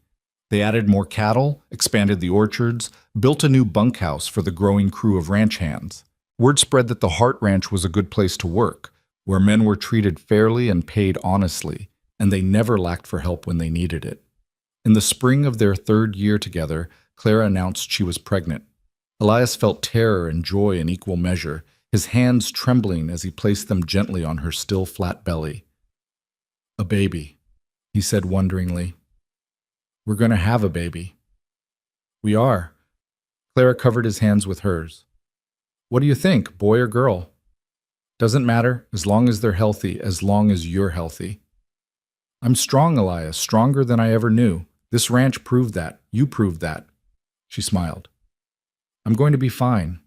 They added more cattle, expanded the orchards, built a new bunkhouse for the growing crew of ranch hands. Word spread that the Hart Ranch was a good place to work, where men were treated fairly and paid honestly, and they never lacked for help when they needed it. In the spring of their third year together, Clara announced she was pregnant. Elias felt terror and joy in equal measure, his hands trembling as he placed them gently on her still flat belly. "A baby," he said wonderingly. "We're going to have a baby." "We are." Clara covered his hands with hers. "What do you think, boy or girl?" "Doesn't matter, as long as they're healthy, as long as you're healthy." "I'm strong, Elias, stronger than I ever knew. This ranch proved that. You proved that." She smiled. "I'm going to be fine."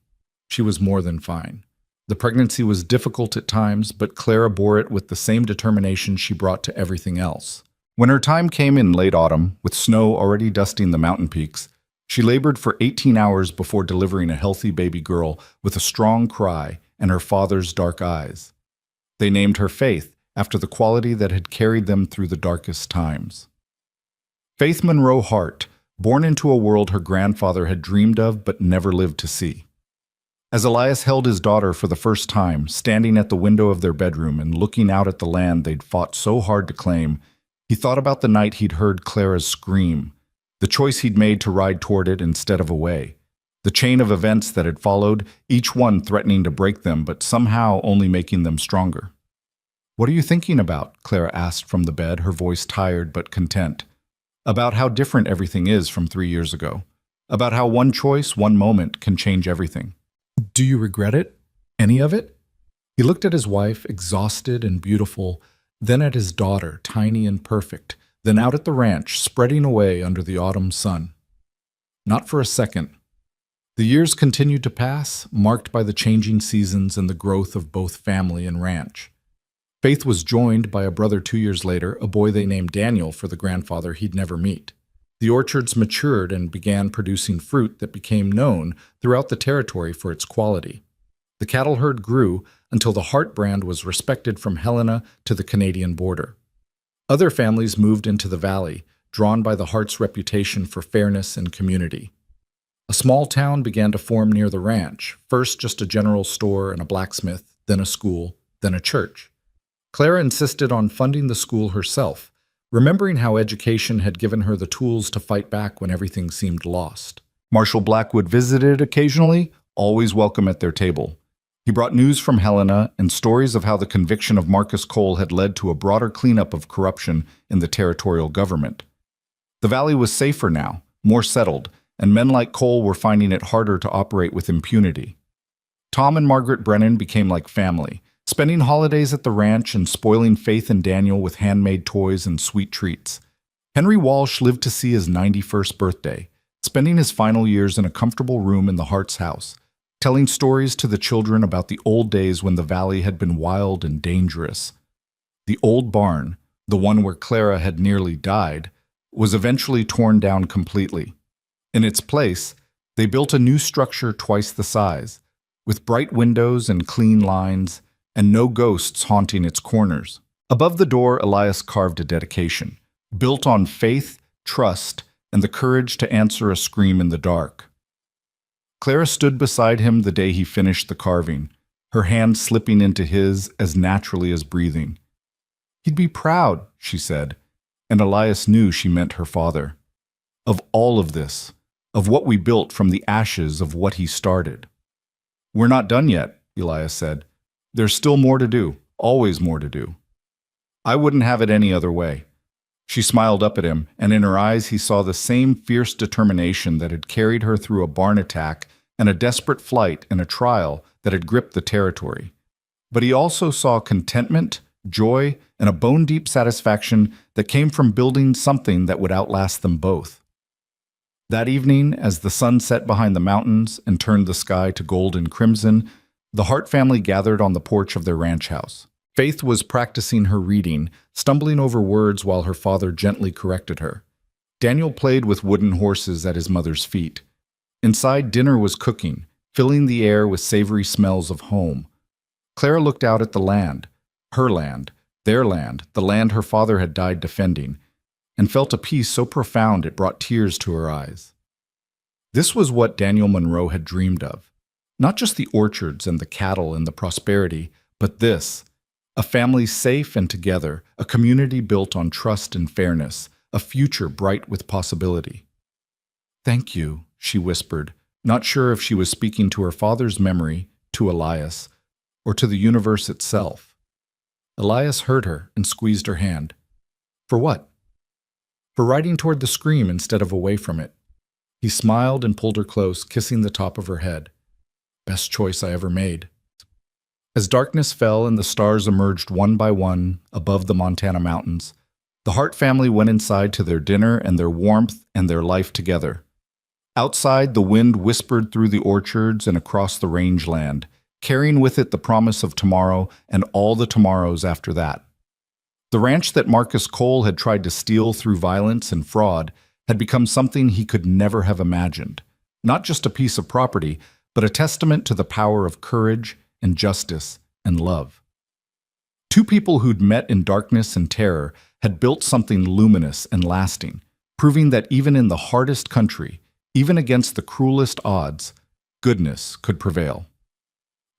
She was more than fine. The pregnancy was difficult at times, but Clara bore it with the same determination she brought to everything else. When her time came in late autumn, with snow already dusting the mountain peaks, she labored for 18 hours before delivering a healthy baby girl with a strong cry and her father's dark eyes. They named her Faith, after the quality that had carried them through the darkest times. Faith Monroe Hart, born into a world her grandfather had dreamed of but never lived to see. As Elias held his daughter for the first time, standing at the window of their bedroom and looking out at the land they'd fought so hard to claim, he thought about the night he'd heard Clara's scream, the choice he'd made to ride toward it instead of away, the chain of events that had followed, each one threatening to break them but somehow only making them stronger. "What are you thinking about?" Clara asked from the bed, her voice tired but content. "About how different everything is from 3 years ago. About how one choice, one moment can change everything." "Do you regret it? Any of it?" He looked at his wife, exhausted and beautiful, then at his daughter, tiny and perfect, then out at the ranch, spreading away under the autumn sun. "Not for a second." The years continued to pass, marked by the changing seasons and the growth of both family and ranch. Faith was joined by a brother 2 years later, a boy they named Daniel for the grandfather he'd never meet. The orchards matured and began producing fruit that became known throughout the territory for its quality. The cattle herd grew until the Hart brand was respected from Helena to the Canadian border. Other families moved into the valley, drawn by the Hart's reputation for fairness and community. A small town began to form near the ranch, first just a general store and a blacksmith, then a school, then a church. Clara insisted on funding the school herself, remembering how education had given her the tools to fight back when everything seemed lost. Marshall Blackwood visited occasionally, always welcome at their table. He brought news from Helena and stories of how the conviction of Marcus Cole had led to a broader cleanup of corruption in the territorial government. The valley was safer now, more settled, and men like Cole were finding it harder to operate with impunity. Tom and Margaret Brennan became like family, spending holidays at the ranch and spoiling Faith and Daniel with handmade toys and sweet treats. Henry Walsh lived to see his 91st birthday, spending his final years in a comfortable room in the Hart's house, telling stories to the children about the old days when the valley had been wild and dangerous. The old barn, the one where Clara had nearly died, was eventually torn down completely. In its place, they built a new structure twice the size, with bright windows and clean lines, and no ghosts haunting its corners. Above the door, Elias carved a dedication, built on faith, trust, and the courage to answer a scream in the dark. Clara stood beside him the day he finished the carving, her hand slipping into his as naturally as breathing. "He'd be proud," she said, and Elias knew she meant her father. "Of all of this, of what we built from the ashes of what he started." "We're not done yet," Elias said. "There's still more to do, always more to do." "I wouldn't have it any other way." She smiled up at him, and in her eyes he saw the same fierce determination that had carried her through a barn attack and a desperate flight and a trial that had gripped the territory. But he also saw contentment, joy, and a bone-deep satisfaction that came from building something that would outlast them both. That evening, as the sun set behind the mountains and turned the sky to gold and crimson, the Hart family gathered on the porch of their ranch house. Faith was practicing her reading, stumbling over words while her father gently corrected her. Daniel played with wooden horses at his mother's feet. Inside, dinner was cooking, filling the air with savory smells of home. Clara looked out at the land, her land, their land, the land her father had died defending, and felt a peace so profound it brought tears to her eyes. This was what Daniel Monroe had dreamed of. Not just the orchards and the cattle and the prosperity, but this: a family safe and together, a community built on trust and fairness, a future bright with possibility. "Thank you," she whispered, not sure if she was speaking to her father's memory, to Elias, or to the universe itself. Elias heard her and squeezed her hand. "For what?" "For riding toward the scream instead of away from it." He smiled and pulled her close, kissing the top of her head. "Best choice I ever made." As darkness fell and the stars emerged one by one above the Montana mountains, the Hart family went inside to their dinner and their warmth and their life together. Outside, the wind whispered through the orchards and across the rangeland, carrying with it the promise of tomorrow and all the tomorrows after that. The ranch that Marcus Cole had tried to steal through violence and fraud had become something he could never have imagined. Not just a piece of property, but a testament to the power of courage and justice and love. Two people who'd met in darkness and terror had built something luminous and lasting, proving that even in the hardest country, even against the cruelest odds, goodness could prevail.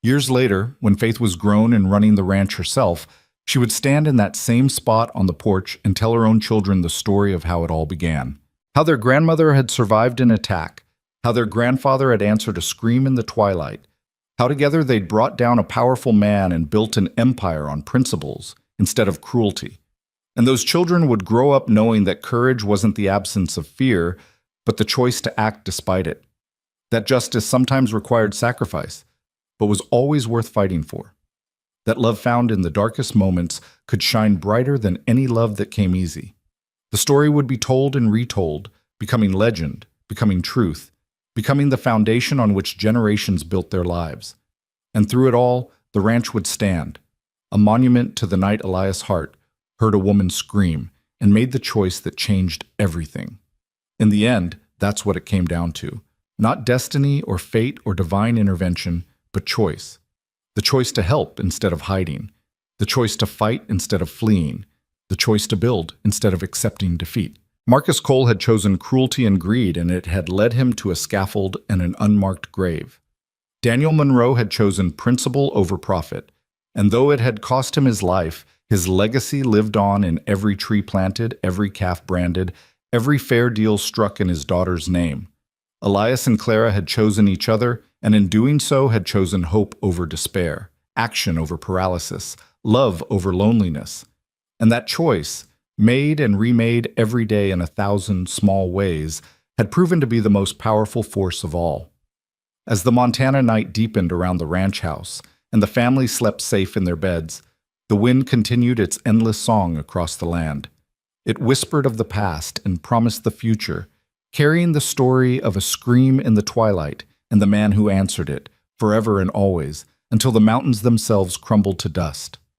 Years later, when Faith was grown and running the ranch herself, she would stand in that same spot on the porch and tell her own children the story of how it all began. How their grandmother had survived an attack, how their grandfather had answered a scream in the twilight, how together they'd brought down a powerful man and built an empire on principles instead of cruelty. And those children would grow up knowing that courage wasn't the absence of fear, but the choice to act despite it. That justice sometimes required sacrifice, but was always worth fighting for. That love found in the darkest moments could shine brighter than any love that came easy. The story would be told and retold, becoming legend, becoming truth, becoming the foundation on which generations built their lives. And through it all, the ranch would stand, a monument to the night Elias Hart heard a woman scream and made the choice that changed everything. In the end, that's what it came down to. Not destiny or fate or divine intervention, but choice. The choice to help instead of hiding. The choice to fight instead of fleeing. The choice to build instead of accepting defeat. Marcus Cole had chosen cruelty and greed, and it had led him to a scaffold and an unmarked grave. Daniel Monroe had chosen principle over profit, and though it had cost him his life, his legacy lived on in every tree planted, every calf branded, every fair deal struck in his daughter's name. Elias and Clara had chosen each other, and in doing so had chosen hope over despair, action over paralysis, love over loneliness. And that choice, made and remade every day in 1,000 small ways, had proven to be the most powerful force of all. As the Montana night deepened around the ranch house and the family slept safe in their beds, the wind continued its endless song across the land. It whispered of the past and promised the future, carrying the story of a scream in the twilight and the man who answered it, forever and always, until the mountains themselves crumbled to dust.